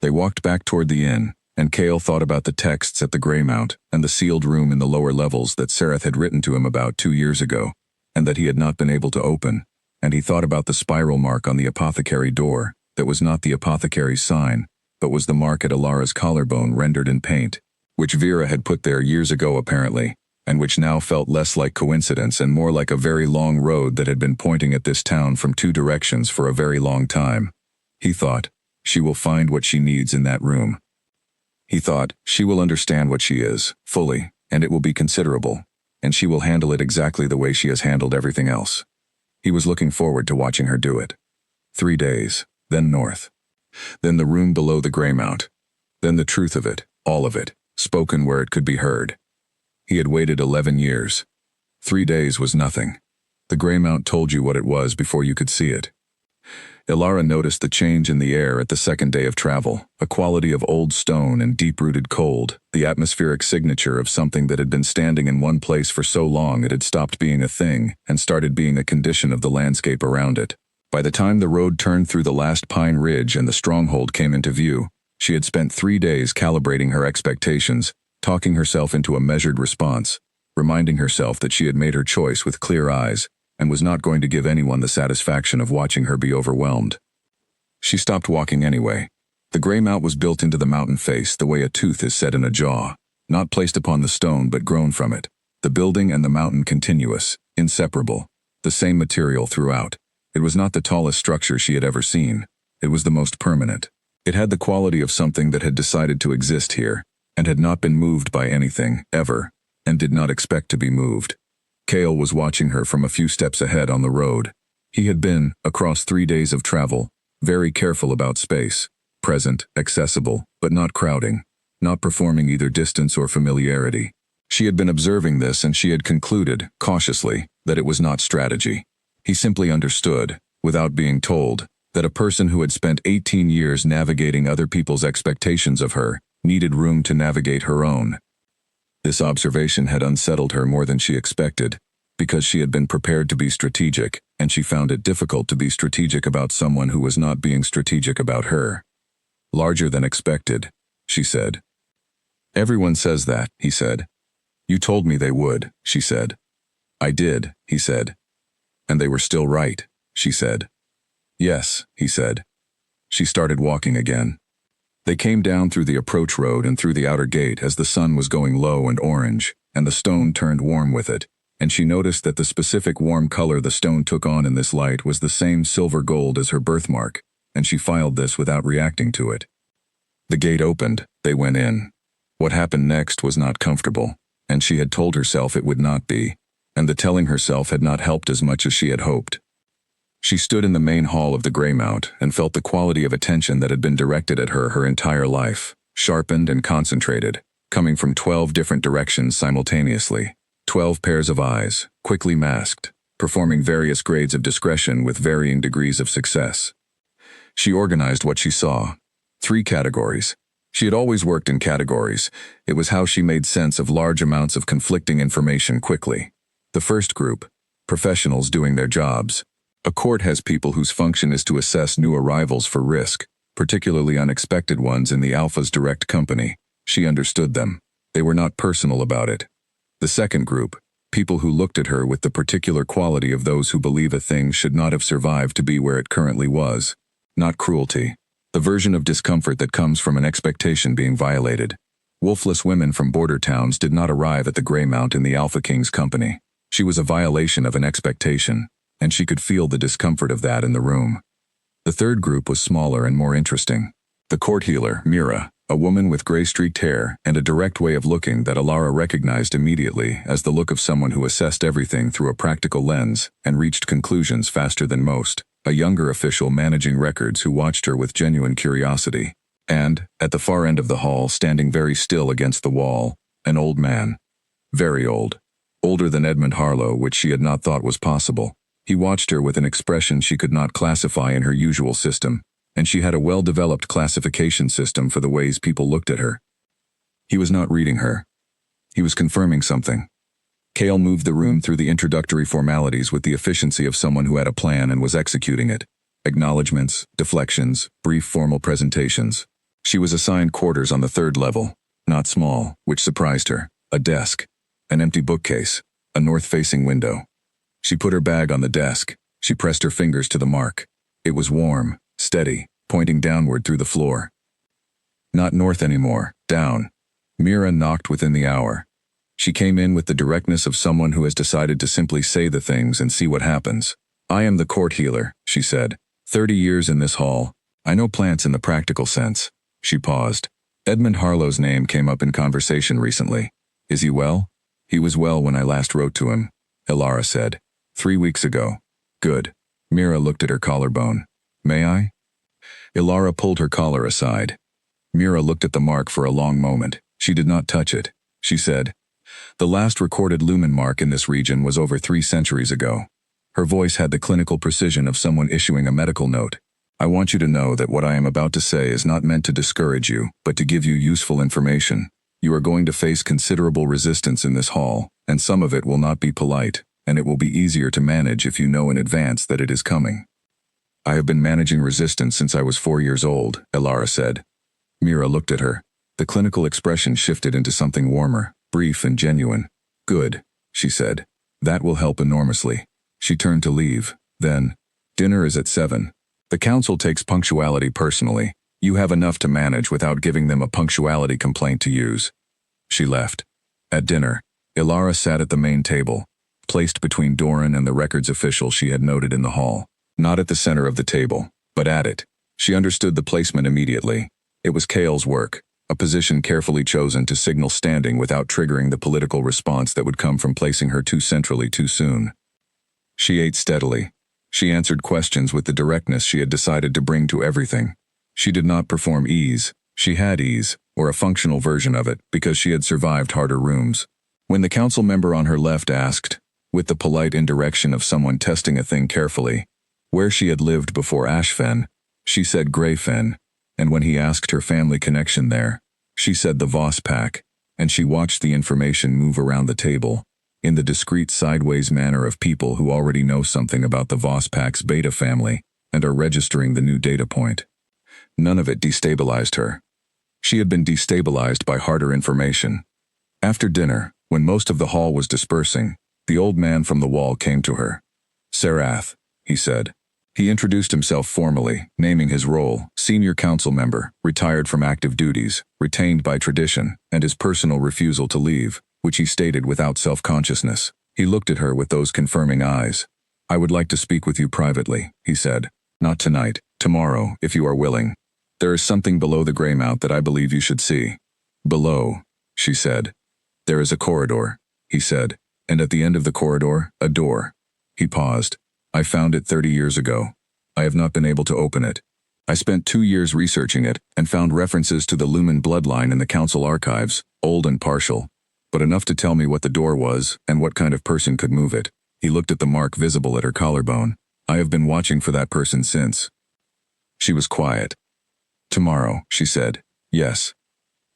They walked back toward the inn, and Cale thought about the texts at the Greymount and the sealed room in the lower levels that Sereth had written to him about 2 years ago, and that he had not been able to open, and he thought about the spiral mark on the apothecary door that was not the apothecary's sign, but was the mark at Alara's collarbone rendered in paint, which Vera had put there years ago apparently, and which now felt less like coincidence and more like a very long road that had been pointing at this town from two directions for a very long time. He thought, she will find what she needs in that room. He thought, she will understand what she is, fully, and it will be considerable, and she will handle it exactly the way she has handled everything else. He was looking forward to watching her do it. 3 days, then north. Then the room below the Greymount. Then the truth of it, all of it, spoken where it could be heard. He had waited 11 years. 3 days was nothing. The Greymount told you what it was before you could see it. Ilara noticed the change in the air at the second day of travel, a quality of old stone and deep-rooted cold, the atmospheric signature of something that had been standing in one place for so long it had stopped being a thing and started being a condition of the landscape around it. By the time the road turned through the last pine ridge and the stronghold came into view, she had spent 3 days calibrating her expectations, talking herself into a measured response, reminding herself that she had made her choice with clear eyes, and was not going to give anyone the satisfaction of watching her be overwhelmed. She stopped walking anyway. The Greymount was built into the mountain face the way a tooth is set in a jaw, not placed upon the stone but grown from it. The building and the mountain continuous, inseparable, the same material throughout. It was not the tallest structure she had ever seen. It was the most permanent. It had the quality of something that had decided to exist here, and had not been moved by anything, ever, and did not expect to be moved. Cale was watching her from a few steps ahead on the road. He had been, across 3 days of travel, very careful about space, present, accessible, but not crowding, not performing either distance or familiarity. She had been observing this and she had concluded, cautiously, that it was not strategy. He simply understood, without being told, that a person who had spent 18 years navigating other people's expectations of her needed room to navigate her own. This observation had unsettled her more than she expected, because she had been prepared to be strategic, and she found it difficult to be strategic about someone who was not being strategic about her. Larger than expected, she said. Everyone says that, he said. You told me they would, she said. I did, he said. And they were still right, she said. Yes, he said. She started walking again. They came down through the approach road and through the outer gate as the sun was going low and orange, and the stone turned warm with it, and she noticed that the specific warm color the stone took on in this light was the same silver gold as her birthmark, and she filed this without reacting to it. The gate opened, they went in. What happened next was not comfortable, and she had told herself it would not be, and the telling herself had not helped as much as she had hoped. She stood in the main hall of the Greymount and felt the quality of attention that had been directed at her entire life, sharpened and concentrated, coming from 12 different directions simultaneously, 12 pairs of eyes, quickly masked, performing various grades of discretion with varying degrees of success. She organized what she saw. 3 categories. She had always worked in categories. It was how she made sense of large amounts of conflicting information quickly. The first group, professionals doing their jobs. A court has people whose function is to assess new arrivals for risk, particularly unexpected ones in the Alpha's direct company. She understood them. They were not personal about it. The second group, people who looked at her with the particular quality of those who believe a thing should not have survived to be where it currently was. Not cruelty. The version of discomfort that comes from an expectation being violated. Wolfless women from border towns did not arrive at the Greymount in the Alpha King's company. She was a violation of an expectation, and she could feel the discomfort of that in the room. The third group was smaller and more interesting. The court healer, Mira, a woman with gray-streaked hair and a direct way of looking that Ilara recognized immediately as the look of someone who assessed everything through a practical lens and reached conclusions faster than most. A younger official managing records who watched her with genuine curiosity. And, at the far end of the hall, standing very still against the wall, an old man. Very old. Older than Edmund Harlow, which she had not thought was possible. He watched her with an expression she could not classify in her usual system, and she had a well-developed classification system for the ways people looked at her. He was not reading her. He was confirming something. Cale moved the room through the introductory formalities with the efficiency of someone who had a plan and was executing it. Acknowledgements, deflections, brief formal presentations. She was assigned quarters on the 3rd level, not small, which surprised her. A desk, an empty bookcase, a north-facing window. She put her bag on the desk. She pressed her fingers to the mark. It was warm, steady, pointing downward through the floor. Not north anymore, down. Mira knocked within the hour. She came in with the directness of someone who has decided to simply say the things and see what happens. I am the court healer, she said. 30 years in this hall. I know plants in the practical sense. She paused. Edmund Harlow's name came up in conversation recently. Is he well? He was well when I last wrote to him, Ilara said. 3 weeks ago. Good. Mira looked at her collarbone. May I? Ilara pulled her collar aside. Mira looked at the mark for a long moment. She did not touch it. She said, the last recorded lumen mark in this region was over 3 centuries ago. Her voice had the clinical precision of someone issuing a medical note. I want you to know that what I am about to say is not meant to discourage you, but to give you useful information. You are going to face considerable resistance in this hall, and some of it will not be polite, and it will be easier to manage if you know in advance that it is coming. I have been managing resistance since I was 4 years old, Ilara said. Mira looked at her. The clinical expression shifted into something warmer, brief and genuine. Good, she said. That will help enormously. She turned to leave. Then, dinner is at 7. The council takes punctuality personally. You have enough to manage without giving them a punctuality complaint to use. She left. At dinner, Ilara sat at the main table, placed between Doran and the records official she had noted in the hall. Not at the center of the table, but at it. She understood the placement immediately. It was Kale's work, a position carefully chosen to signal standing without triggering the political response that would come from placing her too centrally too soon. She ate steadily. She answered questions with the directness she had decided to bring to everything. She did not perform ease. She had ease, or a functional version of it, because she had survived harder rooms. When the council member on her left asked, with the polite indirection of someone testing a thing carefully, where she had lived before Ashfen, she said Greyfen, and when he asked her family connection there, she said the Voss pack, and she watched the information move around the table, in the discreet sideways manner of people who already know something about the Voss pack's beta family and are registering the new data point. None of it destabilized her. She had been destabilized by harder information. After dinner, when most of the hall was dispersing, the old man from the wall came to her. Sarath, he said. He introduced himself formally, naming his role, senior council member, retired from active duties, retained by tradition, and his personal refusal to leave, which he stated without self-consciousness. He looked at her with those confirming eyes. I would like to speak with you privately, he said. Not tonight, tomorrow, if you are willing. There is something below the Greymount that I believe you should see. Below, she said. There is a corridor, he said, and at the end of the corridor, a door. He paused. I found it 30 years ago. I have not been able to open it. I spent 2 years researching it and found references to the Lumen bloodline in the council archives, old and partial, but enough to tell me what the door was and what kind of person could move it. He looked at the mark visible at her collarbone. I have been watching for that person since. She was quiet. Tomorrow, she said. Yes.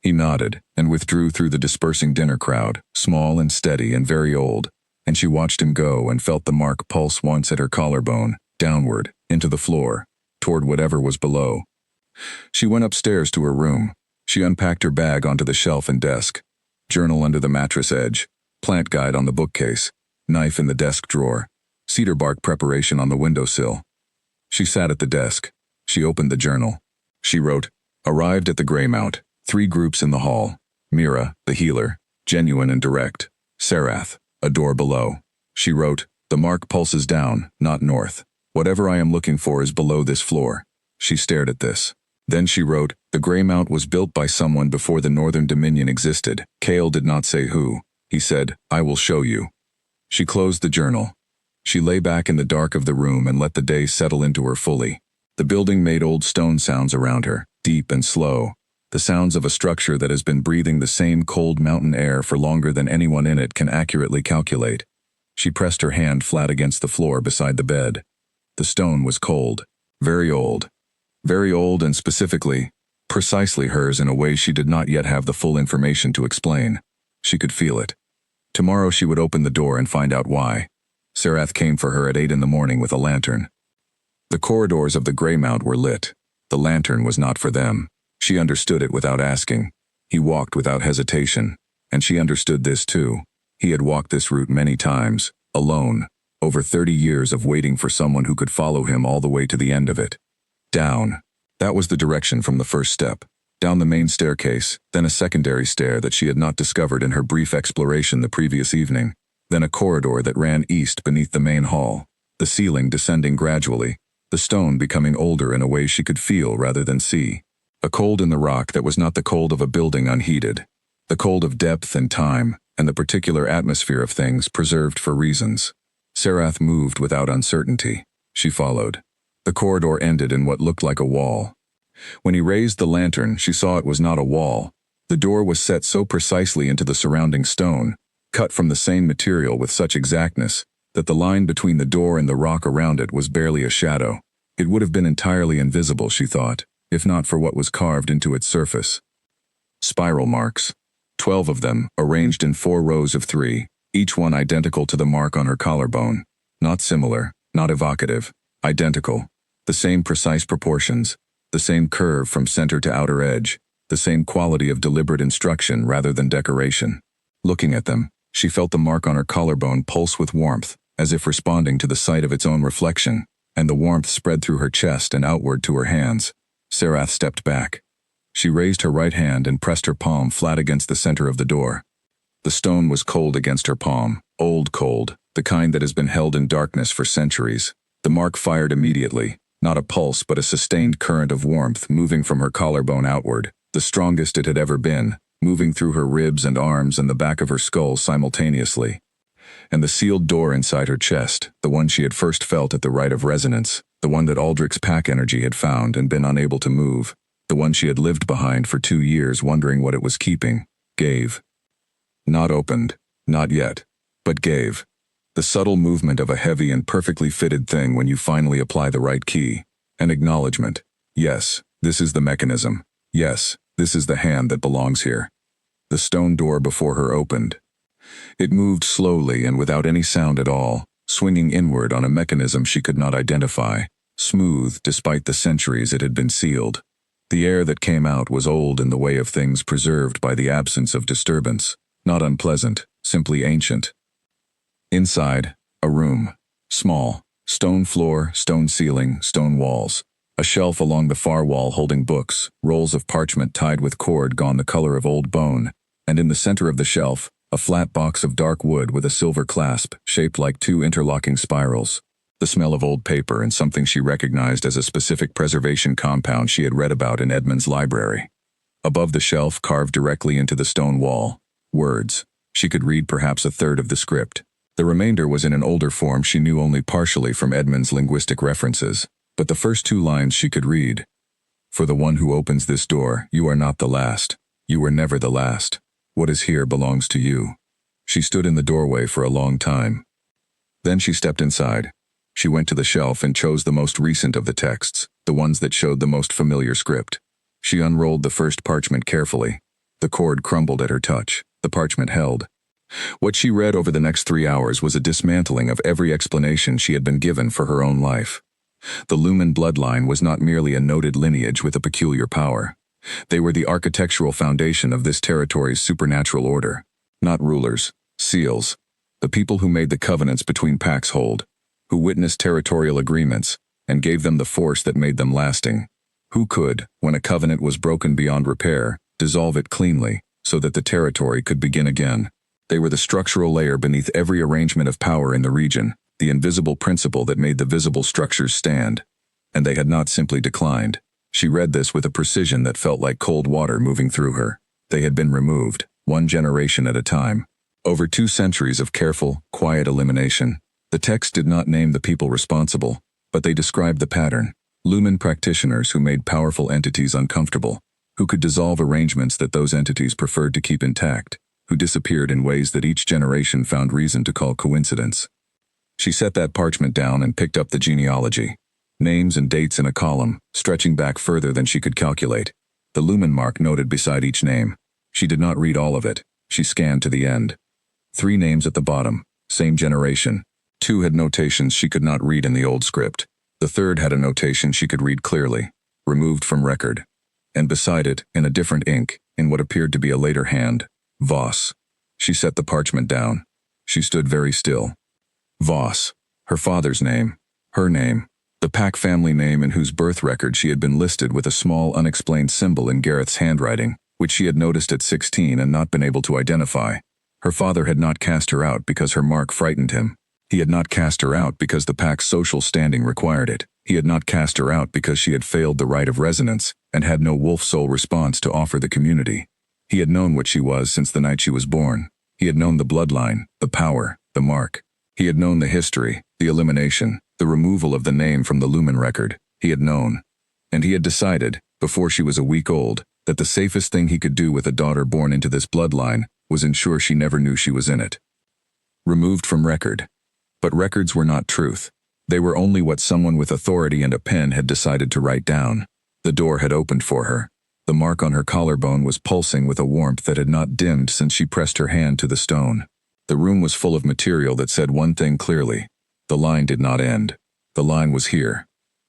He nodded and withdrew through the dispersing dinner crowd, small and steady and very old, and she watched him go and felt the mark pulse once at her collarbone, downward, into the floor, toward whatever was below. She went upstairs to her room. She unpacked her bag onto the shelf and desk. Journal under the mattress edge, plant guide on the bookcase, knife in the desk drawer, cedar bark preparation on the windowsill. She sat at the desk. She opened the journal. She wrote, arrived at the Greymount, 3 groups in the hall. Mira, the healer, genuine and direct. Sarath, a door below. She wrote, the mark pulses down, not north. Whatever I am looking for is below this floor. She stared at this. Then she wrote, the Greymount was built by someone before the Northern Dominion existed. Kale did not say who. He said, I will show you. She closed the journal. She lay back in the dark of the room and let the day settle into her fully. The building made old stone sounds around her, deep and slow, the sounds of a structure that has been breathing the same cold mountain air for longer than anyone in it can accurately calculate. She pressed her hand flat against the floor beside the bed. The stone was cold, very old. Very old and specifically, precisely hers in a way she did not yet have the full information to explain. She could feel it. Tomorrow she would open the door and find out why. Sarath came for her at 8 in the morning with a lantern. The corridors of the Greymount were lit. The lantern was not for them. She understood it without asking. He walked without hesitation, and she understood this too. He had walked this route many times, alone, over 30 years of waiting for someone who could follow him all the way to the end of it. Down. That was the direction from the first step. Down the main staircase, then a secondary stair that she had not discovered in her brief exploration the previous evening, then a corridor that ran east beneath the main hall, the ceiling descending gradually, the stone becoming older in a way she could feel rather than see. A cold in the rock that was not the cold of a building unheated, the cold of depth and time, and the particular atmosphere of things preserved for reasons. Serath moved without uncertainty. She followed. The corridor ended in what looked like a wall. When he raised the lantern, she saw it was not a wall. The door was set so precisely into the surrounding stone, cut from the same material with such exactness, that the line between the door and the rock around it was barely a shadow. It would have been entirely invisible, she thought, if not for what was carved into its surface. Spiral marks. 12 of them, arranged in 4 rows of 3, each one identical to the mark on her collarbone. Not similar, not evocative, identical. The same precise proportions, the same curve from center to outer edge, the same quality of deliberate instruction rather than decoration. Looking at them, she felt the mark on her collarbone pulse with warmth, as if responding to the sight of its own reflection, and the warmth spread through her chest and outward to her hands. Serath stepped back. She raised her right hand and pressed her palm flat against the center of the door. The stone was cold against her palm, old cold, the kind that has been held in darkness for centuries. The mark fired immediately, not a pulse but a sustained current of warmth moving from her collarbone outward, the strongest it had ever been, moving through her ribs and arms and the back of her skull simultaneously. And the sealed door inside her chest, the one she had first felt at the rite of resonance, the one that Aldrich's pack energy had found and been unable to move, the one she had lived behind for 2 years wondering what it was keeping, gave. Not opened, not yet, but gave. The subtle movement of a heavy and perfectly fitted thing when you finally apply the right key. An acknowledgement. Yes, this is the mechanism. Yes, this is the hand that belongs here. The stone door before her opened. It moved slowly and without any sound at all, swinging inward on a mechanism she could not identify, smooth despite the centuries it had been sealed. The air that came out was old in the way of things preserved by the absence of disturbance, not unpleasant, simply ancient. Inside, a room. Small. Stone floor, stone ceiling, stone walls. A shelf along the far wall holding books, rolls of parchment tied with cord gone the color of old bone, and in the center of the shelf, a flat box of dark wood with a silver clasp, shaped like 2 interlocking spirals. The smell of old paper and something she recognized as a specific preservation compound she had read about in Edmund's library. Above the shelf, carved directly into the stone wall, words. She could read perhaps a third of the script. The remainder was in an older form she knew only partially from Edmund's linguistic references, but the first 2 lines she could read. For the one who opens this door, you are not the last. You were never the last. What is here belongs to you. She stood in the doorway for a long time. Then she stepped inside. She went to the shelf and chose the most recent of the texts, the ones that showed the most familiar script. She unrolled the first parchment carefully. The cord crumbled at her touch. The parchment held. What she read over the next 3 hours was a dismantling of every explanation she had been given for her own life. The Lumen bloodline was not merely a noted lineage with a peculiar power. They were the architectural foundation of this territory's supernatural order. Not rulers, seals. The people who made the covenants between packs hold, who witnessed territorial agreements, and gave them the force that made them lasting. Who could, when a covenant was broken beyond repair, dissolve it cleanly, so that the territory could begin again. They were the structural layer beneath every arrangement of power in the region, the invisible principle that made the visible structures stand. And they had not simply declined. She read this with a precision that felt like cold water moving through her. They had been removed, 1 generation at a time. Over 2 centuries of careful, quiet elimination. The text did not name the people responsible, but they described the pattern. Lumen practitioners who made powerful entities uncomfortable, who could dissolve arrangements that those entities preferred to keep intact, who disappeared in ways that each generation found reason to call coincidence. She set that parchment down and picked up the genealogy. Names and dates in a column, stretching back further than she could calculate. The Lumen mark noted beside each name. She did not read all of it. She scanned to the end. 3 names at the bottom, same generation. 2 had notations she could not read in the old script. The 3rd had a notation she could read clearly, removed from record. And beside it, in a different ink, in what appeared to be a later hand, Voss. She set the parchment down. She stood very still. Voss. Her father's name. Her name. The Pack family name in whose birth record she had been listed with a small unexplained symbol in Gareth's handwriting, which she had noticed at 16 and not been able to identify. Her father had not cast her out because her mark frightened him. He had not cast her out because the Pack's social standing required it. He had not cast her out because she had failed the right of resonance and had no wolf soul response to offer the community. He had known what she was since the night she was born. He had known the bloodline, the power, the mark. He had known the history, the elimination, the removal of the name from the Lumen record. He had known. And he had decided, before she was a week old, that the safest thing he could do with a daughter born into this bloodline was ensure she never knew she was in it. Removed from record. But records were not truth. They were only what someone with authority and a pen had decided to write down. The door had opened for her. The mark on her collarbone was pulsing with a warmth that had not dimmed since she pressed her hand to the stone. The room was full of material that said one thing clearly. The line did not end. The line was here.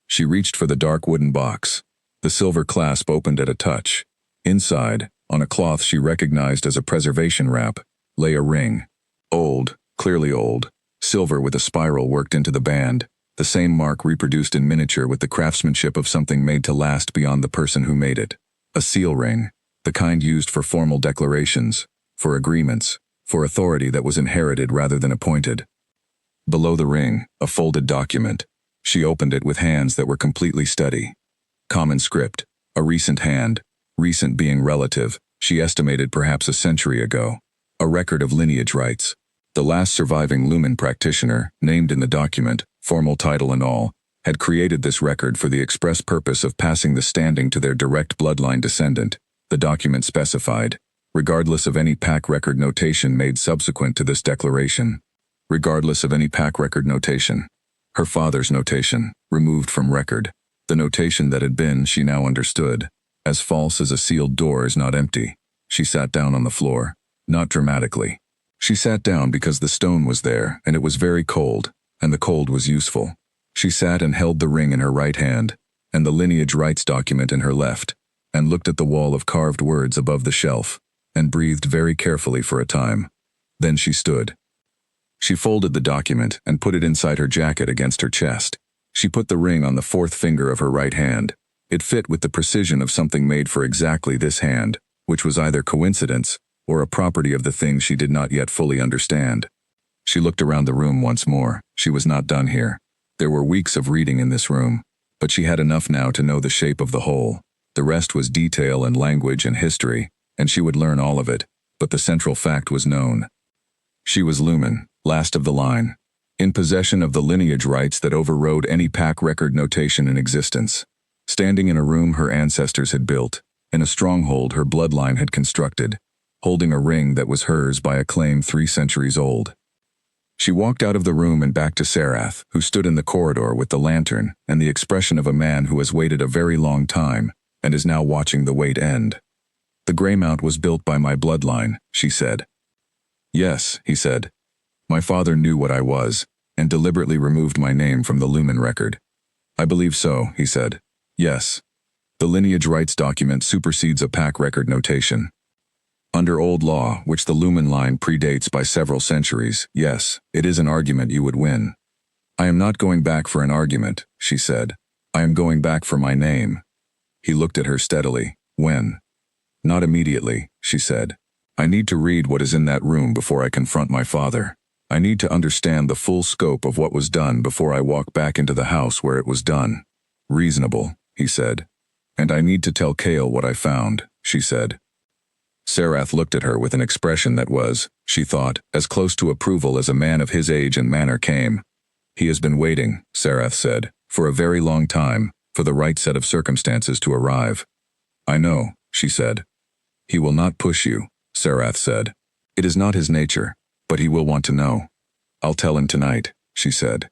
She reached for the dark wooden box. The silver clasp opened at a touch. Inside, on a cloth she recognized as a preservation wrap, lay a ring. Old, clearly old, silver with a spiral worked into the band, the same mark reproduced in miniature with the craftsmanship of something made to last beyond the person who made it. A seal ring, the kind used for formal declarations, for agreements, for authority that was inherited rather than appointed. Below the ring, a folded document. She opened it with hands that were completely steady. Common script, a recent hand, recent being relative, she estimated perhaps a century ago. A record of lineage rights. The last surviving Lumen practitioner, named in the document, formal title and all, had created this record for the express purpose of passing the standing to their direct bloodline descendant, the document specified, regardless of any Pack record notation made subsequent to this declaration. Regardless of any Pack record notation. Her father's notation, removed from record. The notation that had been, she now understood, as false as a sealed door is not empty. She sat down on the floor, not dramatically. She sat down because the stone was there, and it was very cold, and the cold was useful. She sat and held the ring in her right hand, and the lineage rights document in her left, and looked at the wall of carved words above the shelf, and breathed very carefully for a time. Then she stood. She folded the document and put it inside her jacket against her chest. She put the ring on the fourth finger of her right hand. It fit with the precision of something made for exactly this hand, which was either coincidence or a property of the thing she did not yet fully understand. She looked around the room once more. She was not done here. There were weeks of reading in this room, but she had enough now to know the shape of the whole. The rest was detail and language and history, and she would learn all of it, but the central fact was known. She was Lumen, last of the line, in possession of the lineage rights that overrode any Pack record notation in existence. Standing in a room her ancestors had built, in a stronghold her bloodline had constructed, holding a ring that was hers by a claim 3 centuries old. She walked out of the room and back to Sarath, who stood in the corridor with the lantern and the expression of a man who has waited a very long time and is now watching the wait end. The Greymount was built by my bloodline, she said. Yes, he said. My father knew what I was, and deliberately removed my name from the Lumen record. I believe so, he said. Yes. The lineage rights document supersedes a Pack record notation. Under old law, which the Lumen line predates by several centuries, yes, it is an argument you would win. I am not going back for an argument, she said. I am going back for my name. He looked at her steadily. When? Not immediately, she said. I need to read what is in that room before I confront my father. I need to understand the full scope of what was done before I walk back into the house where it was done. Reasonable, he said. And I need to tell Kale what I found, she said. Sarath looked at her with an expression that was, she thought, as close to approval as a man of his age and manner came. He has been waiting, Sarath said, for a very long time, for the right set of circumstances to arrive. I know, she said. He will not push you, Sarath said. It is not his nature, but he will want to know. I'll tell him tonight, she said.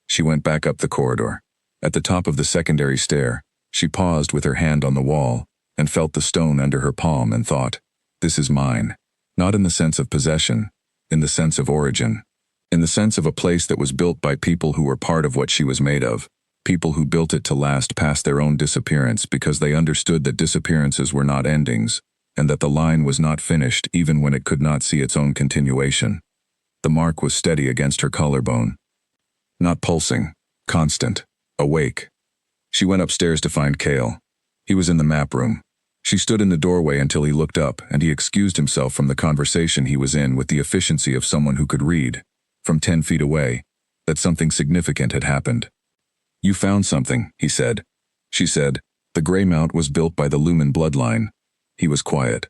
She went back up the corridor. At the top of the secondary stair, she paused with her hand on the wall and felt the stone under her palm and thought, this is mine. Not in the sense of possession, in the sense of origin. In the sense of a place that was built by people who were part of what she was made of, people who built it to last past their own disappearance because they understood that disappearances were not endings, and that the line was not finished even when it could not see its own continuation. The mark was steady against her collarbone. Not pulsing, constant, awake. She went upstairs to find Cale. He was in the map room. She stood in the doorway until he looked up, and he excused himself from the conversation he was in with the efficiency of someone who could read, from 10 feet away, that something significant had happened. "You found something," he said. She said, "The Greymount was built by the Lumen bloodline." He was quiet.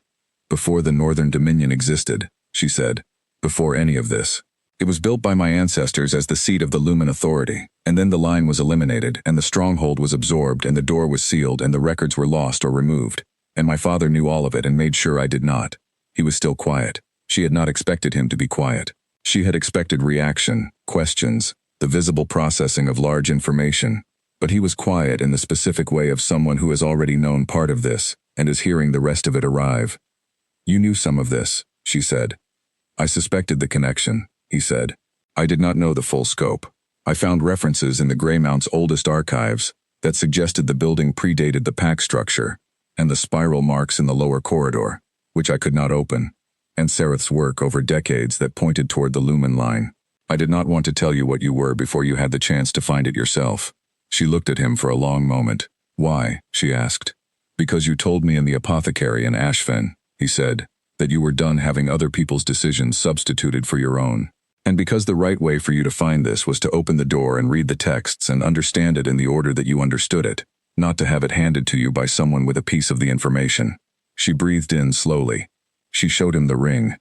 "Before the Northern Dominion existed," she said. "Before any of this. It was built by my ancestors as the seat of the Lumen authority, and then the line was eliminated, and the stronghold was absorbed, and the door was sealed, and the records were lost or removed. And my father knew all of it and made sure I did not." He was still quiet. She had not expected him to be quiet. She had expected reaction, questions, the visible processing of large information. But he was quiet in the specific way of someone who has already known part of this and is hearing the rest of it arrive. "You knew some of this," she said. "I suspected the connection," he said. "I did not know the full scope. I found references in the Greymount's oldest archives that suggested the building predated the pack structure, and the spiral marks in the lower corridor, which I could not open, and Sereth's work over decades that pointed toward the Lumen line. I did not want to tell you what you were before you had the chance to find it yourself." She looked at him for a long moment. "Why?" she asked. "Because you told me in the apothecary in Ashfen," he said, "that you were done having other people's decisions substituted for your own. And because the right way for you to find this was to open the door and read the texts and understand it in the order that you understood it, not to have it handed to you by someone with a piece of the information." She breathed in slowly. She showed him the ring.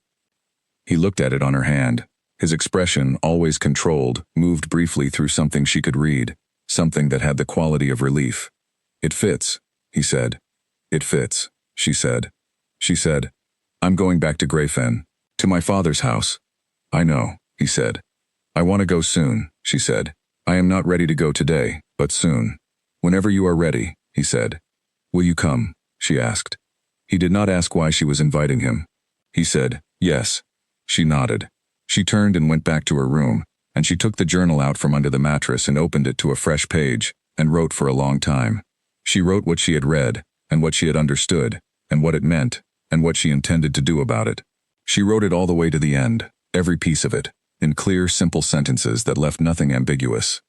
He looked at it on her hand. His expression, always controlled, moved briefly through something she could read, something that had the quality of relief. "It fits," he said. "It fits," she said. She said, "I'm going back to Greyfen, to my father's house." "I know," he said. "I want to go soon," she said. "I am not ready to go today, but soon." "Whenever you are ready," he said. "Will you come?" she asked. He did not ask why she was inviting him. He said, "Yes." She nodded. She turned and went back to her room, and she took the journal out from under the mattress and opened it to a fresh page, and wrote for a long time. She wrote what she had read, and what she had understood, and what it meant, and what she intended to do about it. She wrote it all the way to the end, every piece of it, in clear, simple sentences that left nothing ambiguous.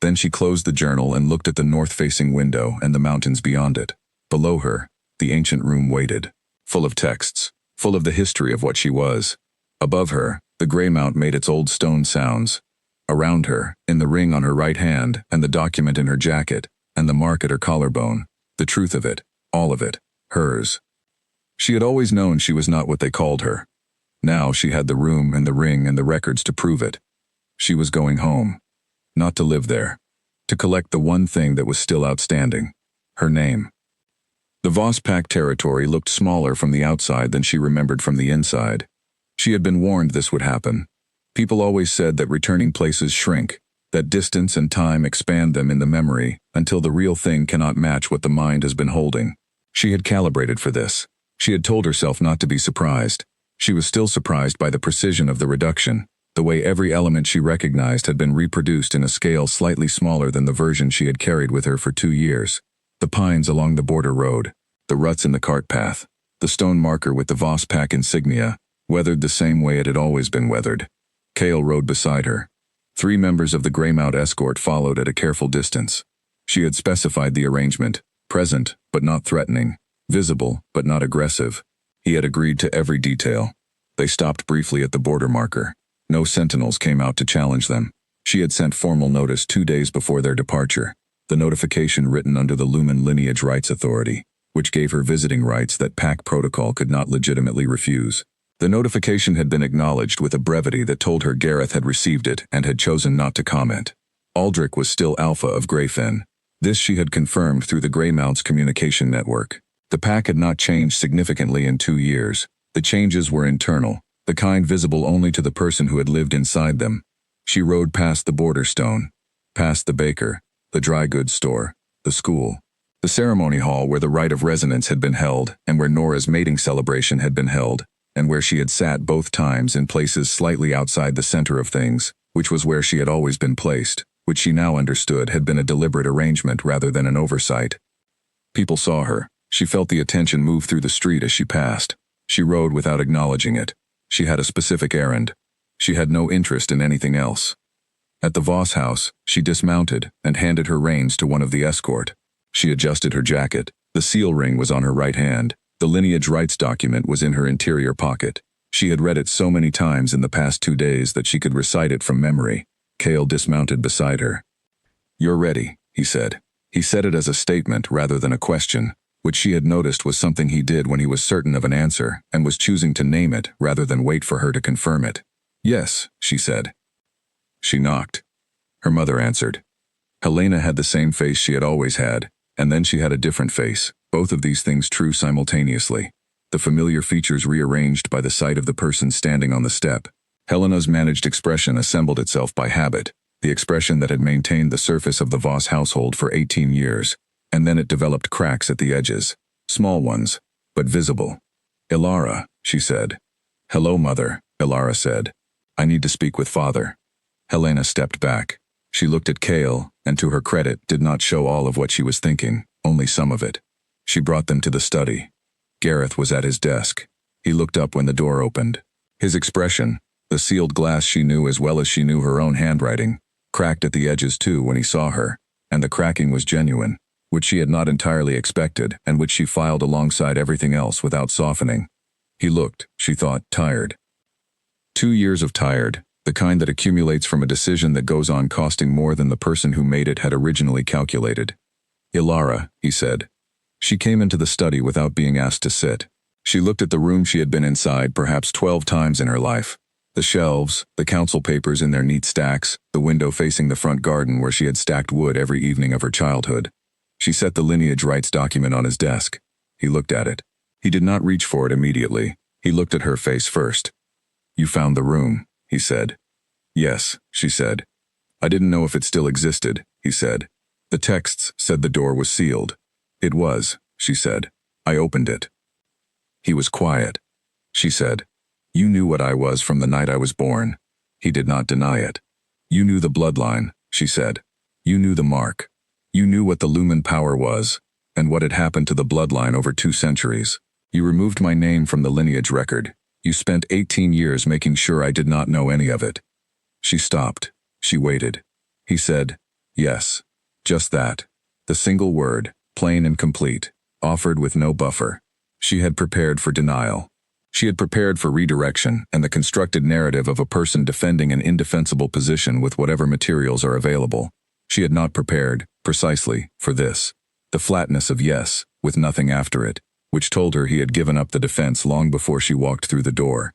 Then she closed the journal and looked at the north-facing window and the mountains beyond it. Below her, the ancient room waited, full of texts, full of the history of what she was. Above her, the Greymount made its old stone sounds. Around her, in the ring on her right hand, and the document in her jacket, and the mark at her collarbone, the truth of it, all of it, hers. She had always known she was not what they called her. Now she had the room and the ring and the records to prove it. She was going home. Not to live there. To collect the one thing that was still outstanding. Her name. The Vosspack territory looked smaller from the outside than she remembered from the inside. She had been warned this would happen. People always said that returning places shrink, that distance and time expand them in the memory until the real thing cannot match what the mind has been holding. She had calibrated for this. She had told herself not to be surprised. She was still surprised by the precision of the reduction, the way every element she recognized had been reproduced in a scale slightly smaller than the version she had carried with her for 2 years. The pines along the border road, the ruts in the cart path, the stone marker with the Vosspack insignia, weathered the same way it had always been weathered. Cale rode beside her. 3 members of the Greymount escort followed at a careful distance. She had specified the arrangement, present but not threatening, visible but not aggressive. He had agreed to every detail. They stopped briefly at the border marker. No sentinels came out to challenge them. She had sent formal notice 2 days before their departure, the notification written under the Lumen Lineage Rights Authority, which gave her visiting rights that Pack protocol could not legitimately refuse. The notification had been acknowledged with a brevity that told her Gareth had received it and had chosen not to comment. Aldrich was still Alpha of Greyfen. This she had confirmed through the Greymount's communication network. The Pack had not changed significantly in 2 years. The changes were internal, the kind visible only to the person who had lived inside them. She rode past the border stone, past the baker, the dry goods store, the school, the ceremony hall where the rite of resonance had been held and where Nora's mating celebration had been held, and where she had sat both times in places slightly outside the center of things, which was where she had always been placed, which she now understood had been a deliberate arrangement rather than an oversight. People saw her. She felt the attention move through the street as she passed. She rode without acknowledging it. She had a specific errand. She had no interest in anything else. At the Voss house, she dismounted and handed her reins to one of the escort. She adjusted her jacket. The seal ring was on her right hand. The lineage rights document was in her interior pocket. She had read it so many times in the past 2 days that she could recite it from memory. Cale dismounted beside her. "You're ready," he said. He said it as a statement rather than a question, which she had noticed was something he did when he was certain of an answer and was choosing to name it rather than wait for her to confirm it. "Yes," she said. She knocked. Her mother answered. Helena had the same face she had always had, and then she had a different face, both of these things true simultaneously. The familiar features rearranged by the sight of the person standing on the step. Helena's managed expression assembled itself by habit, the expression that had maintained the surface of the Voss household for 18 years, and then it developed cracks at the edges, small ones, but visible. "Ilara," she said. "Hello, Mother," Ilara said. "I need to speak with Father." Helena stepped back. She looked at Cale, and to her credit, did not show all of what she was thinking, only some of it. She brought them to the study. Gareth was at his desk. He looked up when the door opened. His expression, the sealed glass she knew as well as she knew her own handwriting, cracked at the edges too when he saw her, and the cracking was genuine, which she had not entirely expected and which she filed alongside everything else without softening. He looked, she thought, tired. 2 years of tired, the kind that accumulates from a decision that goes on costing more than the person who made it had originally calculated. "Ilara," he said. She came into the study without being asked to sit. She looked at the room she had been inside perhaps 12 times in her life. The shelves, the council papers in their neat stacks, the window facing the front garden where she had stacked wood every evening of her childhood. She set the lineage rights document on his desk. He looked at it. He did not reach for it immediately. He looked at her face first. "You found the room," he said. "Yes," she said. "I didn't know if it still existed," he said. "The texts said the door was sealed." "It was," she said. "I opened it." He was quiet. She said, "You knew what I was from the night I was born." He did not deny it. "You knew the bloodline," she said. "You knew the mark. You knew what the lumen power was, and what had happened to the bloodline over 2 centuries. You removed my name from the lineage record. You spent 18 years making sure I did not know any of it." She stopped. She waited. He said, "Yes." Just that. The single word, plain and complete, offered with no buffer. She had prepared for denial. She had prepared for redirection and the constructed narrative of a person defending an indefensible position with whatever materials are available. She had not prepared, precisely, for this. The flatness of yes, with nothing after it, which told her he had given up the defense long before she walked through the door.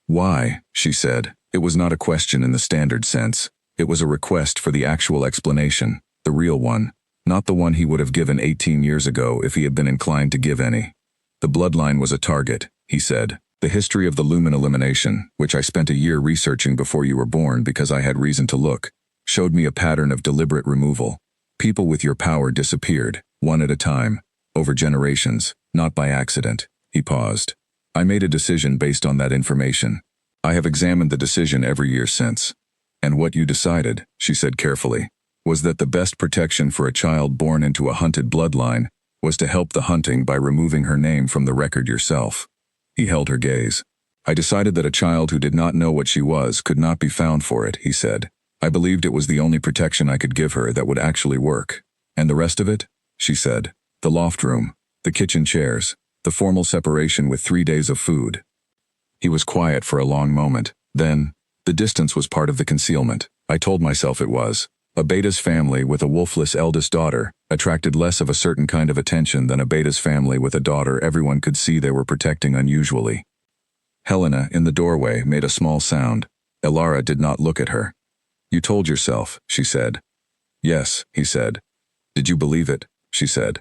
"Why?" she said. It was not a question in the standard sense. It was a request for the actual explanation, the real one, not the one he would have given 18 years ago if he had been inclined to give any. "The bloodline was a target," he said. "The history of the lumen elimination, which I spent a year researching before you were born because I had reason to look, showed me a pattern of deliberate removal. People with your power disappeared, one at a time, over generations, not by accident." He paused. "I made a decision based on that information. I have examined the decision every year since. And what you decided," she said carefully, "was that the best protection for a child born into a hunted bloodline was to help the hunting by removing her name from the record yourself." He held her gaze. "I decided that a child who did not know what she was could not be found for it," he said. "I believed it was the only protection I could give her that would actually work. And the rest of it?" she said. "The loft room, the kitchen chairs, the formal separation with 3 days of food." He was quiet for a long moment. Then, "The distance was part of the concealment. I told myself it was. A Beta's family with a wolfless eldest daughter attracted less of a certain kind of attention than a Beta's family with a daughter everyone could see they were protecting unusually." Helena, in the doorway, made a small sound. Ilara did not look at her. "You told yourself," she said. "Yes," he said. "Did you believe it?" she said.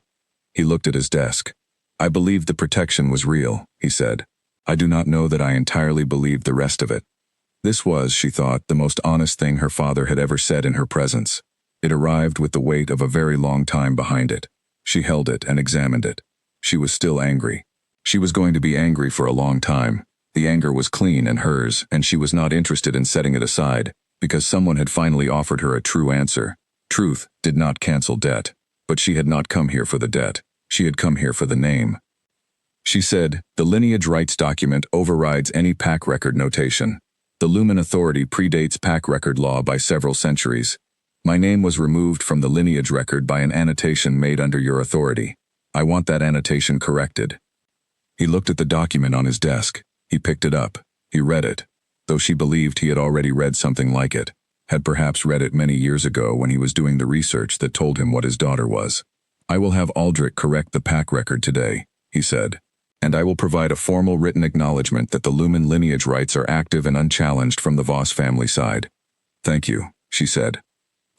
He looked at his desk. "I believed the protection was real," he said. "I do not know that I entirely believed the rest of it." This was, she thought, the most honest thing her father had ever said in her presence. It arrived with the weight of a very long time behind it. She held it and examined it. She was still angry. She was going to be angry for a long time. The anger was clean and hers, and she was not interested in setting it aside, because someone had finally offered her a true answer. Truth did not cancel debt. But she had not come here for the debt. She had come here for the name. She said, "The lineage rights document overrides any pack record notation. The The Lumen Authority predates pack record law by several centuries. My name was removed from the lineage record by an annotation made under your authority. I want that annotation corrected." He looked at the document on his desk. He picked it up. He read it, though she believed he had already read something like it, had perhaps read it many years ago when he was doing the research that told him what his daughter was. "I will have Aldrich correct the pack record today," he said, "and I will provide a formal written acknowledgement that the Lumen lineage rights are active and unchallenged from the Voss family side." "Thank you," she said.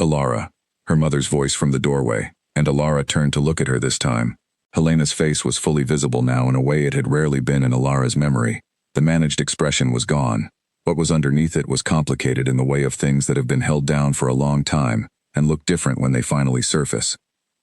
"Alara," her mother's voice from the doorway, and Alara turned to look at her this time. Helena's face was fully visible now in a way it had rarely been in Alara's memory. The managed expression was gone. What was underneath it was complicated in the way of things that have been held down for a long time and look different when they finally surface.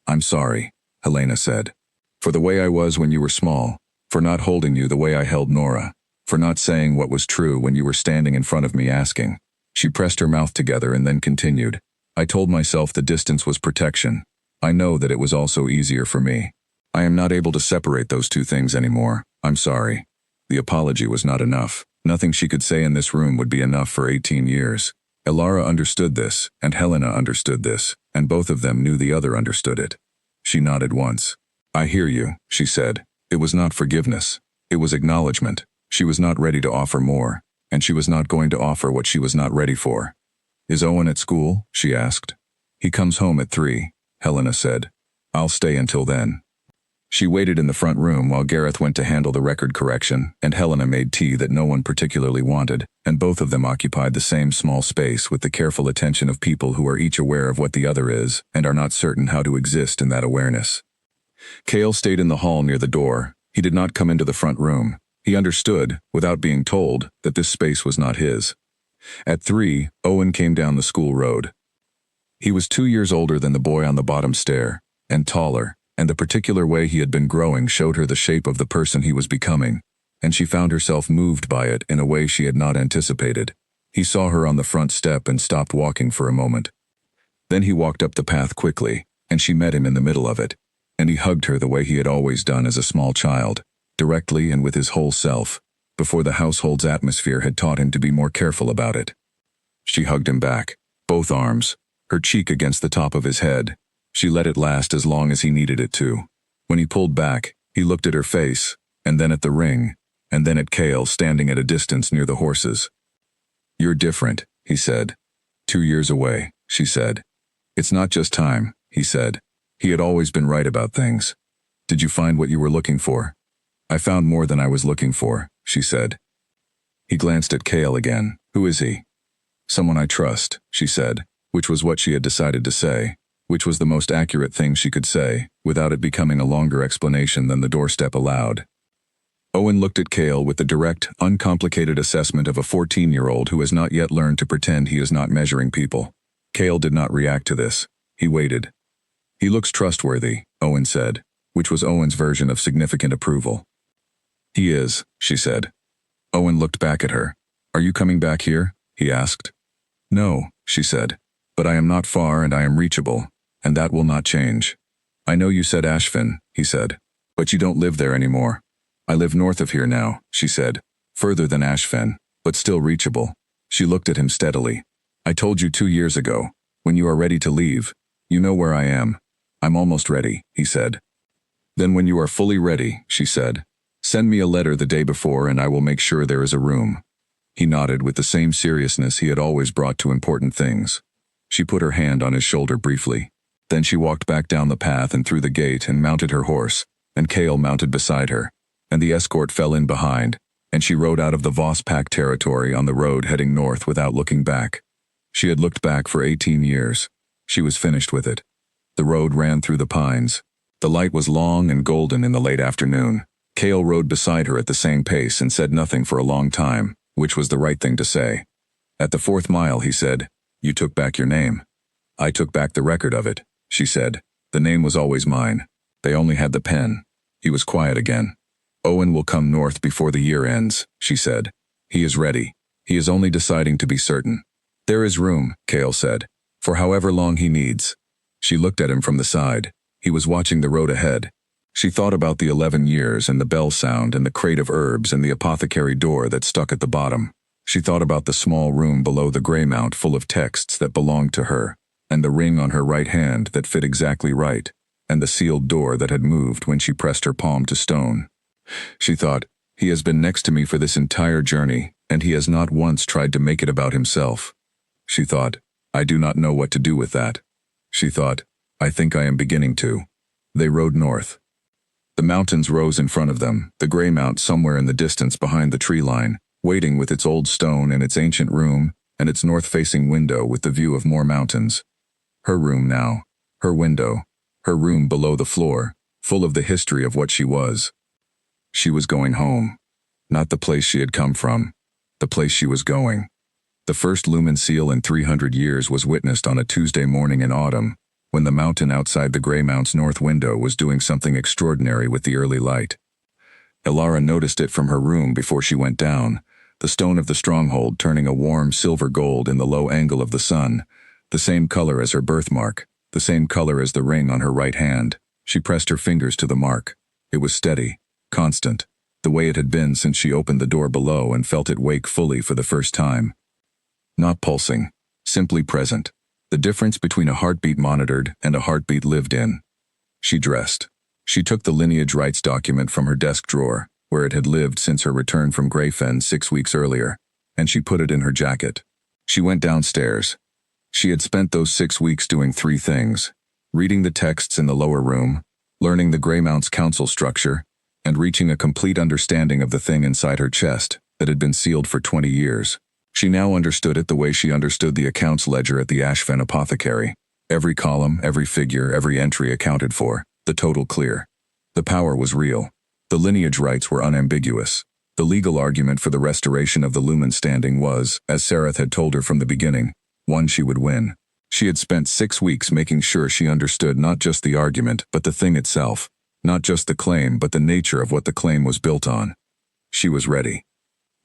"I'm sorry," Helena said, "for the way I was when you were small, for not holding you the way I held Nora, for not saying what was true when you were standing in front of me asking." She pressed her mouth together and then continued, "I told myself the distance was protection. I know that it was also easier for me. I am not able to separate those two things anymore. I'm sorry." The apology was not enough. Nothing she could say in this room would be enough for 18 years. Alara understood this, and Helena understood this, and both of them knew the other understood it. She nodded once. "I hear you," she said. It was not forgiveness. It was acknowledgement. She was not ready to offer more, and she was not going to offer what she was not ready for. "Is Owen at school?" she asked. "He comes home at 3, Helena said. "I'll stay until then." She waited in the front room while Gareth went to handle the record correction, and Helena made tea that no one particularly wanted, and both of them occupied the same small space with the careful attention of people who are each aware of what the other is and are not certain how to exist in that awareness. Cale stayed in the hall near the door. He did not come into the front room. He understood, without being told, that this space was not his. At 3, Owen came down the school road. He was 2 years older than the boy on the bottom stair, and taller, and the particular way he had been growing showed her the shape of the person he was becoming, and she found herself moved by it in a way she had not anticipated. He saw her on the front step and stopped walking for a moment. Then he walked up the path quickly, and she met him in the middle of it, and he hugged her the way he had always done as a small child, directly and with his whole self, before the household's atmosphere had taught him to be more careful about it. She hugged him back, both arms, her cheek against the top of his head. She let it last as long as he needed it to. When he pulled back, he looked at her face, and then at the ring, and then at Cale standing at a distance near the horses. "You're different," he said. 2 years away," she said. "It's not just time," he said. He had always been right about things. "Did you find what you were looking for?" "I found more than I was looking for," she said. He glanced at Cale again. "Who is he?" "Someone I trust," she said, which was what she had decided to say, which was the most accurate thing she could say, without it becoming a longer explanation than the doorstep allowed. Owen looked at Cale with the direct, uncomplicated assessment of a 14-year-old who has not yet learned to pretend he is not measuring people. Cale did not react to this. He waited. "He looks trustworthy," Owen said, which was Owen's version of significant approval. "He is," she said. Owen looked back at her. "Are you coming back here?" he asked. "No," she said, "but I am not far and I am reachable, and that will not change." "I know you said Ashfin," he said, "but you don't live there anymore." "I live north of here now," she said, "further than Ashfin, but still reachable." She looked at him steadily. "I told you 2 years ago, when you are ready to leave. You know where I am." "I'm almost ready," he said. "Then when you are fully ready," she said, "send me a letter the day before and I will make sure there is a room." He nodded with the same seriousness he had always brought to important things. She put her hand on his shoulder briefly. Then she walked back down the path and through the gate and mounted her horse, and Cale mounted beside her, and the escort fell in behind, and she rode out of the Voss pack territory on the road heading north without looking back. She had looked back for 18 years. She was finished with it. The road ran through the pines. The light was long and golden in the late afternoon. Cale rode beside her at the same pace and said nothing for a long time, which was the right thing to say. At the 4th mile, he said, "You took back your name." "I took back the record of it," she said. "The name was always mine. They only had the pen." He was quiet again. "Owen will come north before the year ends," she said. "He is ready. He is only deciding to be certain." "There is room," Cale said, "for however long he needs." She looked at him from the side. He was watching the road ahead. She thought about the 11 years and the bell sound and the crate of herbs and the apothecary door that stuck at the bottom. She thought about the small room below the gray mount full of texts that belonged to her, and the ring on her right hand that fit exactly right, and the sealed door that had moved when she pressed her palm to stone. She thought, he has been next to me for this entire journey, and he has not once tried to make it about himself. She thought, I do not know what to do with that. She thought, I think I am beginning to. They rode north. The mountains rose in front of them, the gray mount somewhere in the distance behind the tree line, waiting with its old stone and its ancient room, and its north-facing window with the view of more mountains. Her room now, her window, her room below the floor, full of the history of what she was. She was going home. Not the place she had come from, the place she was going. The first lumen seal in 300 years was witnessed on a Tuesday morning in autumn, when the mountain outside the gray mount's north window was doing something extraordinary with the early light. Elara noticed it from her room before she went down, the stone of the stronghold turning a warm silver gold in the low angle of the sun, the same color as her birthmark, the same color as the ring on her right hand. She pressed her fingers to the mark. It was steady, constant, the way it had been since she opened the door below and felt it wake fully for the first time. Not pulsing, simply present, the difference between a heartbeat monitored and a heartbeat lived in. She dressed. She took the lineage rights document from her desk drawer, where it had lived since her return from Greyfen 6 weeks earlier, and she put it in her jacket. She went downstairs. She had spent those 6 weeks doing 3 things: reading the texts in the lower room, learning the Greymount's council structure, and reaching a complete understanding of the thing inside her chest that had been sealed for 20 years. She now understood it the way she understood the accounts ledger at the Ashfen apothecary. Every column, every figure, every entry accounted for, the total clear. The power was real. The lineage rights were unambiguous. The legal argument for the restoration of the lumen standing was, as Sarath had told her from the beginning, one she would win. She had spent 6 weeks making sure she understood not just the argument, but the thing itself. Not just the claim, but the nature of what the claim was built on. She was ready.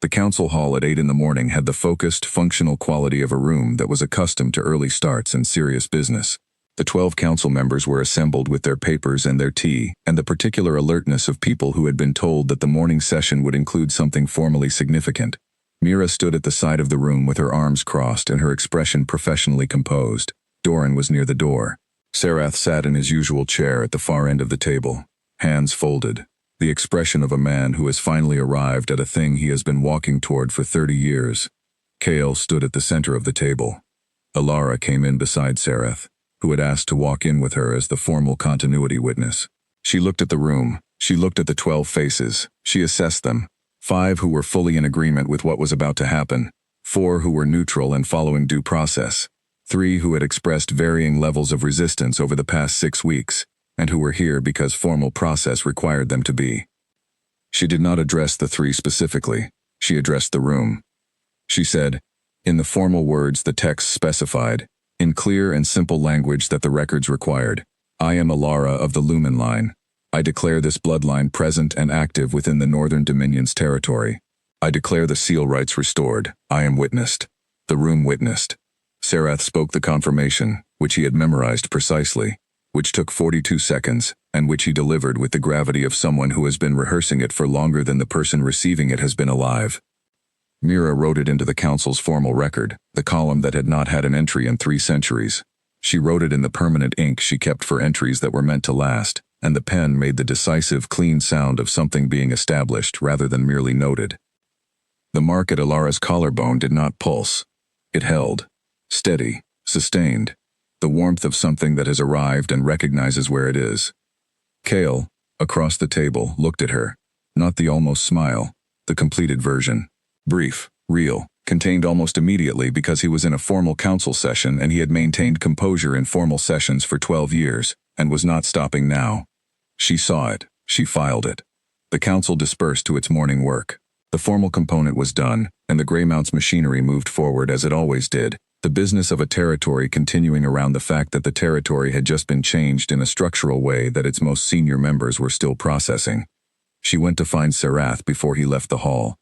The council hall at 8 in the morning had the focused, functional quality of a room that was accustomed to early starts and serious business. The 12 council members were assembled with their papers and their tea, and the particular alertness of people who had been told that the morning session would include something formally significant. Mira stood at the side of the room with her arms crossed and her expression professionally composed. Doran was near the door. Sarath sat in his usual chair at the far end of the table, hands folded, the expression of a man who has finally arrived at a thing he has been walking toward for 30 years. Kale stood at the center of the table. Elara came in beside Sarath, who had asked to walk in with her as the formal continuity witness. She looked at the room. She looked at the 12 faces. She assessed them. 5 who were fully in agreement with what was about to happen. 4 who were neutral and following due process. 3 who had expressed varying levels of resistance over the past 6 weeks, and who were here because formal process required them to be. She did not address the 3 specifically. She addressed the room. She said, in the formal words the text specified, in clear and simple language that the records required, I am Elara of the Lumen Line. I declare this bloodline present and active within the Northern Dominion's territory. I declare the seal rights restored. I am witnessed. The room witnessed. Sarath spoke the confirmation, which he had memorized precisely, which took 42 seconds, and which he delivered with the gravity of someone who has been rehearsing it for longer than the person receiving it has been alive. Mira wrote it into the council's formal record, the column that had not had an entry in 3 centuries. She wrote it in the permanent ink she kept for entries that were meant to last, and the pen made the decisive, clean sound of something being established rather than merely noted. The mark at Elara's collarbone did not pulse. It held, steady, sustained, the warmth of something that has arrived and recognizes where it is. Kale, across the table, looked at her, not the almost smile, the completed version. Brief, real, contained almost immediately because he was in a formal council session and he had maintained composure in formal sessions for 12 years, and was not stopping now. She saw it. She filed it. The council dispersed to its morning work. The formal component was done, and the Greymount's machinery moved forward as it always did, the business of a territory continuing around the fact that the territory had just been changed in a structural way that its most senior members were still processing. She went to find Sarath before he left the hall.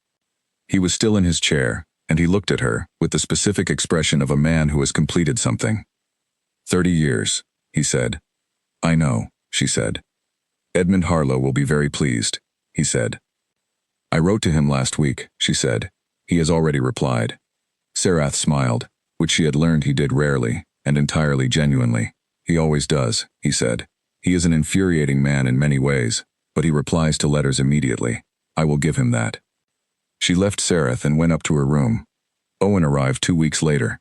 He was still in his chair, and he looked at her, with the specific expression of a man who has completed something. 30 years, he said. I know, she said. Edmund Harlow will be very pleased, he said. I wrote to him last week, she said. He has already replied. Sarath smiled, which she had learned he did rarely, and entirely genuinely. He always does, he said. He is an infuriating man in many ways, but he replies to letters immediately. I will give him that. She left Sarath and went up to her room. Owen arrived 2 weeks later.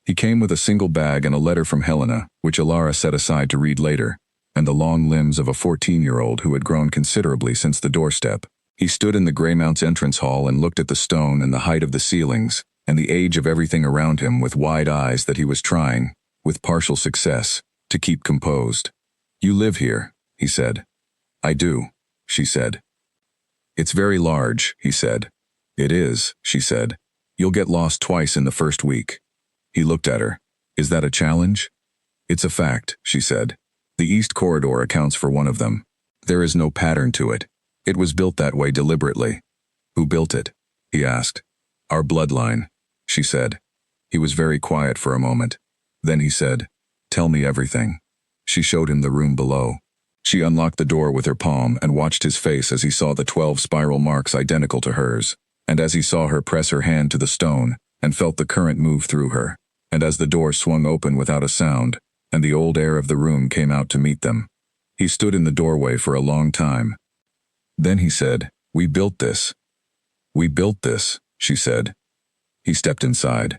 He came with a single bag and a letter from Helena, which Alara set aside to read later, and the long limbs of a 14-year-old who had grown considerably since the doorstep. He stood in the Greymount's entrance hall and looked at the stone and the height of the ceilings, and the age of everything around him with wide eyes that he was trying, with partial success, to keep composed. You live here, he said. I do, she said. It's very large, he said. It is, she said. You'll get lost twice in the first week. He looked at her. Is that a challenge? It's a fact, she said. The East Corridor accounts for one of them. There is no pattern to it. It was built that way deliberately. Who built it? He asked. Our bloodline, she said. He was very quiet for a moment. Then he said, Tell me everything. She showed him the room below. She unlocked the door with her palm and watched his face as he saw the 12 spiral marks identical to hers, and as he saw her press her hand to the stone and felt the current move through her, and as the door swung open without a sound, and the old air of the room came out to meet them. He stood in the doorway for a long time. Then he said, We built this. We built this, she said. He stepped inside.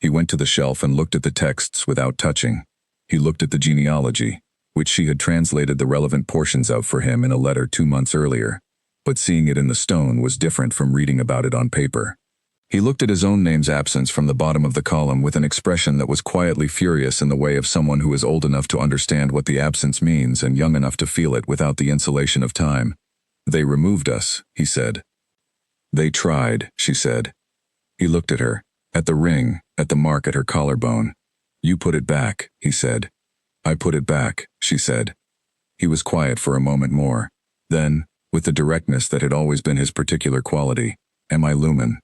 He went to the shelf and looked at the texts without touching. He looked at the genealogy, which she had translated the relevant portions of for him in a letter 2 months earlier, but seeing it in the stone was different from reading about it on paper. He looked at his own name's absence from the bottom of the column with an expression that was quietly furious in the way of someone who is old enough to understand what the absence means and young enough to feel it without the insulation of time. They removed us, he said. They tried, she said. He looked at her, at the ring, at the mark at her collarbone. You put it back, he said. I put it back, she said. He was quiet for a moment more. Then, with the directness that had always been his particular quality, Am I Lumen?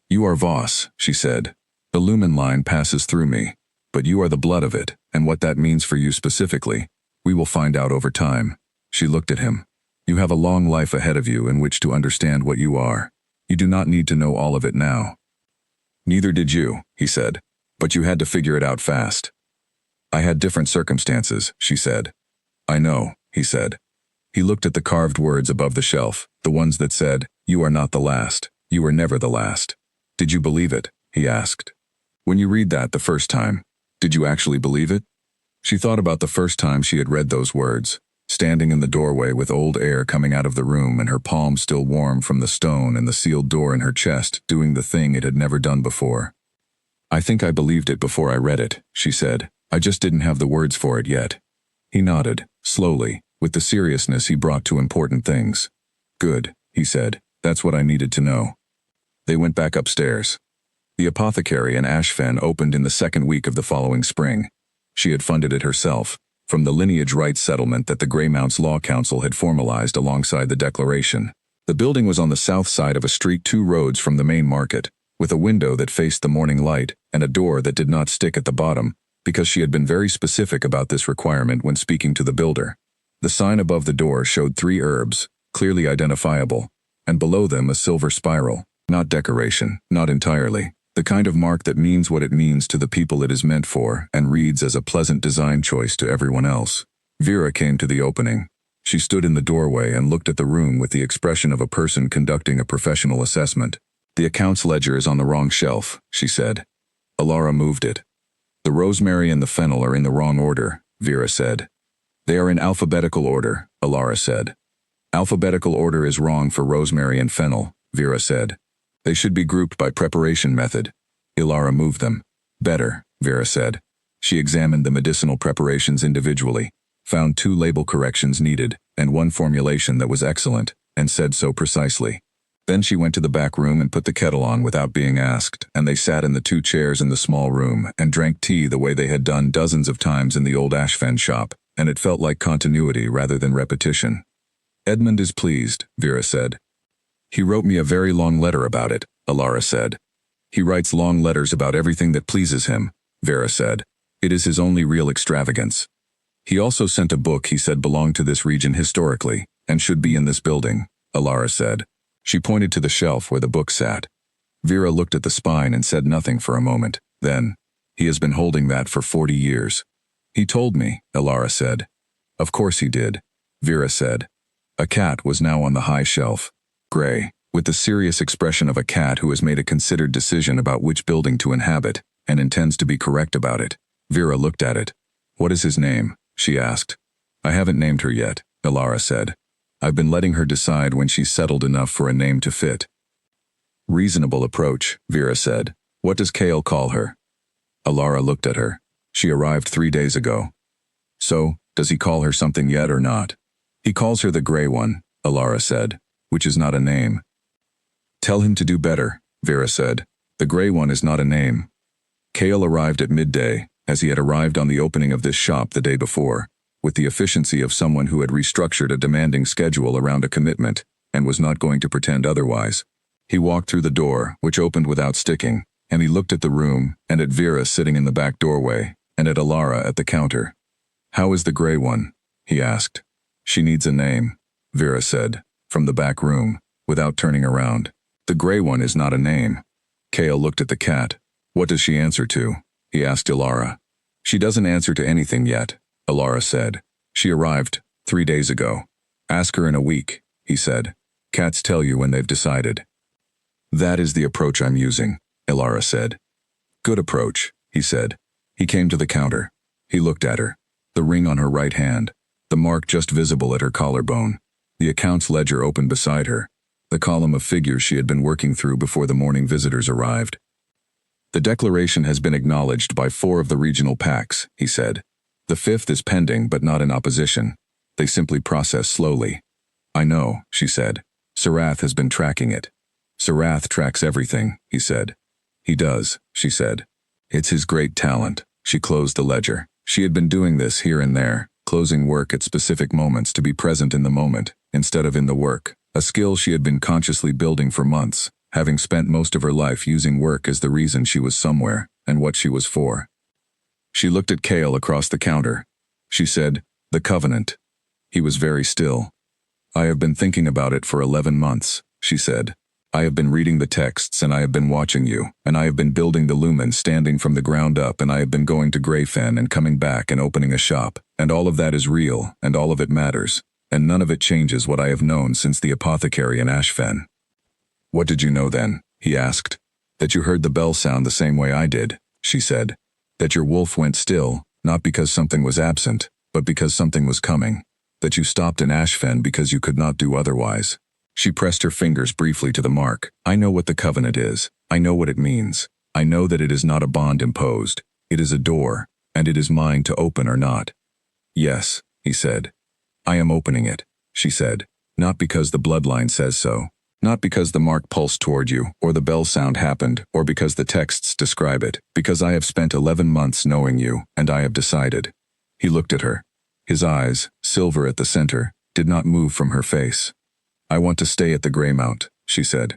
You are Voss, she said. The Lumen line passes through me, but you are the blood of it, and what that means for you specifically, we will find out over time. She looked at him. You have a long life ahead of you in which to understand what you are. You do not need to know all of it now. Neither did you, he said, but you had to figure it out fast. I had different circumstances, she said. I know, he said. He looked at the carved words above the shelf, the ones that said, You are not the last. You were never the last. Did you believe it? He asked. When you read that the first time, did you actually believe it? She thought about the first time she had read those words, standing in the doorway with old air coming out of the room and her palm still warm from the stone and the sealed door in her chest, doing the thing it had never done before. I think I believed it before I read it, she said. I just didn't have the words for it yet. He nodded, slowly, with the seriousness he brought to important things. Good, he said. That's what I needed to know. They went back upstairs. The apothecary in Ashfen opened in the second week of the following spring. She had funded it herself, from the lineage rights settlement that the Greymount's Law Council had formalized alongside the declaration. The building was on the south side of a street 2 roads from the main market, with a window that faced the morning light and a door that did not stick at the bottom, because she had been very specific about this requirement when speaking to the builder. The sign above the door showed 3 herbs, clearly identifiable, and below them a silver spiral. Not decoration, not entirely. The kind of mark that means what it means to the people it is meant for and reads as a pleasant design choice to everyone else. Vera came to the opening. She stood in the doorway and looked at the room with the expression of a person conducting a professional assessment. The accounts ledger is on the wrong shelf, she said. Alara moved it. The rosemary and the fennel are in the wrong order, Vera said. They are in alphabetical order, Alara said. Alphabetical order is wrong for rosemary and fennel, Vera said. They should be grouped by preparation method. Alara moved them. Better, Vera said. She examined the medicinal preparations individually, found 2 label corrections needed, and 1 formulation that was excellent, and said so precisely. Then she went to the back room and put the kettle on without being asked, and they sat in the 2 chairs in the small room and drank tea the way they had done dozens of times in the old Ashfen shop, and it felt like continuity rather than repetition. Edmund is pleased, Vera said. He wrote me a very long letter about it, Alara said. He writes long letters about everything that pleases him, Vera said. It is his only real extravagance. He also sent a book he said belonged to this region historically, and should be in this building, Alara said. She pointed to the shelf where the book sat. Vera looked at the spine and said nothing for a moment. Then, he has been holding that for 40 years. He told me, Elara said. Of course he did, Vera said. A cat was now on the high shelf. Gray, with the serious expression of a cat who has made a considered decision about which building to inhabit, and intends to be correct about it. Vera looked at it. What is his name? She asked. I haven't named her yet, Elara said. I've been letting her decide when she's settled enough for a name to fit. Reasonable approach, Vera said. What does Kale call her? Elara looked at her. She arrived 3 days ago. So, does he call her something yet or not? He calls her the Gray One, Elara said, which is not a name. Tell him to do better, Vera said. The Gray One is not a name. Kale arrived at midday, as he had arrived on the opening of this shop the day before, with the efficiency of someone who had restructured a demanding schedule around a commitment, and was not going to pretend otherwise. He walked through the door, which opened without sticking, and he looked at the room, and at Vera sitting in the back doorway, and at Elara at the counter. How is the Gray One? He asked. She needs a name, Vera said, from the back room, without turning around. The Gray One is not a name. Kale looked at the cat. What does she answer to? He asked Elara. She doesn't answer to anything yet, Elara said. She arrived 3 days ago. Ask her in a week, he said. Cats tell you when they've decided. That is the approach I'm using, Elara said. Good approach, he said. He came to the counter. He looked at her. The ring on her right hand. The mark just visible at her collarbone. The accounts ledger open beside her. The column of figures she had been working through before the morning visitors arrived. The declaration has been acknowledged by 4 of the regional packs, he said. The 5th is pending but not in opposition. They simply process slowly. I know, she said. Sarath has been tracking it. Sarath tracks everything, he said. He does, she said. It's his great talent. She closed the ledger. She had been doing this here and there, closing work at specific moments to be present in the moment, instead of in the work, a skill she had been consciously building for months, having spent most of her life using work as the reason she was somewhere, and what she was for. She looked at Kale across the counter. She said, The Covenant. He was very still. I have been thinking about it for 11 months, she said. I have been reading the texts and I have been watching you, and I have been building the lumen standing from the ground up, and I have been going to Greyfen and coming back and opening a shop, and all of that is real, and all of it matters, and none of it changes what I have known since the apothecary in Ashfen. What did you know then? He asked. That you heard the bell sound the same way I did, she said. That your wolf went still, not because something was absent, but because something was coming. That you stopped in Ashfen because you could not do otherwise. She pressed her fingers briefly to the mark. I know what the covenant is. I know what it means. I know that it is not a bond imposed. It is a door, and it is mine to open or not. Yes, he said. I am opening it, she said. Not because the bloodline says so. Not because the mark pulsed toward you, or the bell sound happened, or because the texts describe it. Because I have spent 11 months knowing you, and I have decided. He looked at her. His eyes, silver at the center, did not move from her face. I want to stay at the Greymount, she said.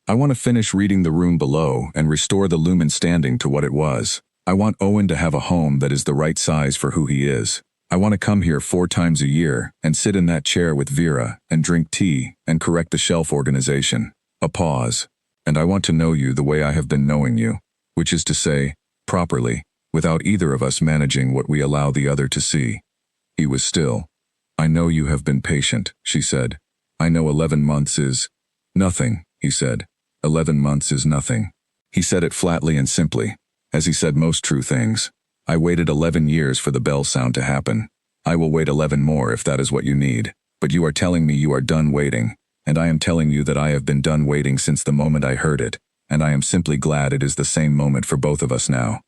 I want to finish reading the room below and restore the lumen standing to what it was. I want Owen to have a home that is the right size for who he is. I want to come here 4 times a year and sit in that chair with Vera and drink tea and correct the shelf organization. A pause. And I want to know you the way I have been knowing you, which is to say, properly, without either of us managing what we allow the other to see. He was still. I know you have been patient, she said. I know 11 months is nothing, he said. 11 months is nothing. He said it flatly and simply, as he said most true things. I waited 11 years for the bell sound to happen. I will wait 11 more if that is what you need. But you are telling me you are done waiting, and I am telling you that I have been done waiting since the moment I heard it, and I am simply glad it is the same moment for both of us now.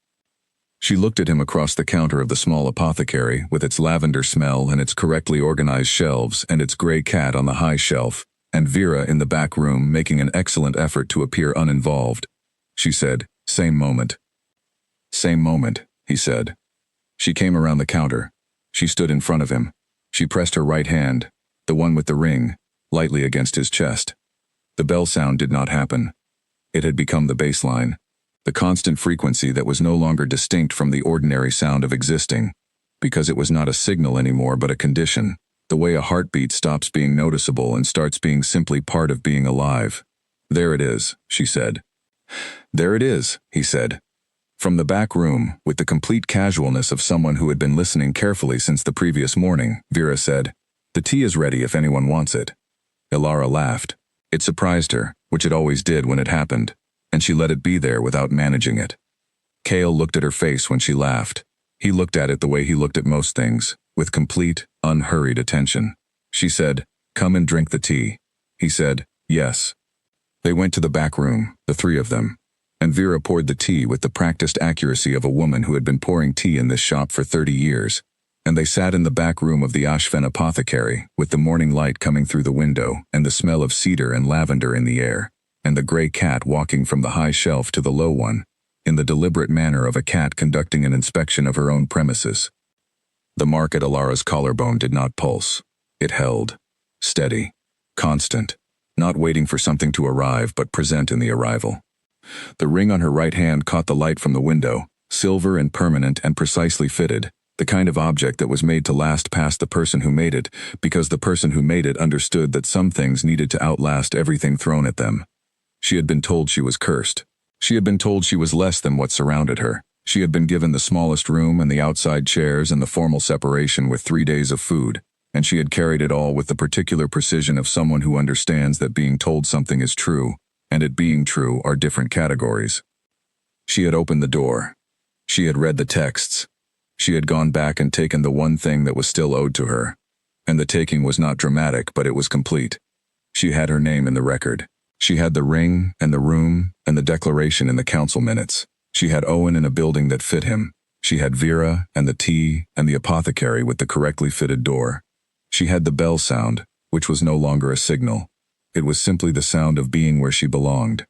She looked at him across the counter of the small apothecary, with its lavender smell and its correctly organized shelves and its gray cat on the high shelf, and Vera in the back room making an excellent effort to appear uninvolved. She said, Same moment. Same moment, he said. She came around the counter. She stood in front of him. She pressed her right hand, the one with the ring, lightly against his chest. The bell sound did not happen. It had become the baseline. The constant frequency that was no longer distinct from the ordinary sound of existing, because it was not a signal anymore but a condition, the way a heartbeat stops being noticeable and starts being simply part of being alive. There it is, she said. There it is, he said. From the back room, with the complete casualness of someone who had been listening carefully since the previous morning, Vera said, "The tea is ready if anyone wants it." Ilara laughed. It surprised her, which it always did when it happened, and she let it be there without managing it. Kale looked at her face when she laughed. He looked at it the way he looked at most things, with complete, unhurried attention. She said, "Come and drink the tea." He said, "Yes." They went to the back room, the three of them, and Vera poured the tea with the practiced accuracy of a woman who had been pouring tea in this shop for 30 years, and they sat in the back room of the Ashven apothecary, with the morning light coming through the window and the smell of cedar and lavender in the air, and the gray cat walking from the high shelf to the low one, in the deliberate manner of a cat conducting an inspection of her own premises. The mark at Ilara's collarbone did not pulse. It held, steady, constant, not waiting for something to arrive but present in the arrival. The ring on her right hand caught the light from the window, silver and permanent and precisely fitted, the kind of object that was made to last past the person who made it, because the person who made it understood that some things needed to outlast everything thrown at them. She had been told she was cursed. She had been told she was less than what surrounded her. She had been given the smallest room and the outside chairs and the formal separation with 3 days of food, and she had carried it all with the particular precision of someone who understands that being told something is true, and it being true are different categories. She had opened the door. She had read the texts. She had gone back and taken the one thing that was still owed to her. And the taking was not dramatic, but it was complete. She had her name in the record. She had the ring, and the room, and the declaration in the council minutes. She had Owen in a building that fit him. She had Vera, and the tea, and the apothecary with the correctly fitted door. She had the bell sound, which was no longer a signal. It was simply the sound of being where she belonged.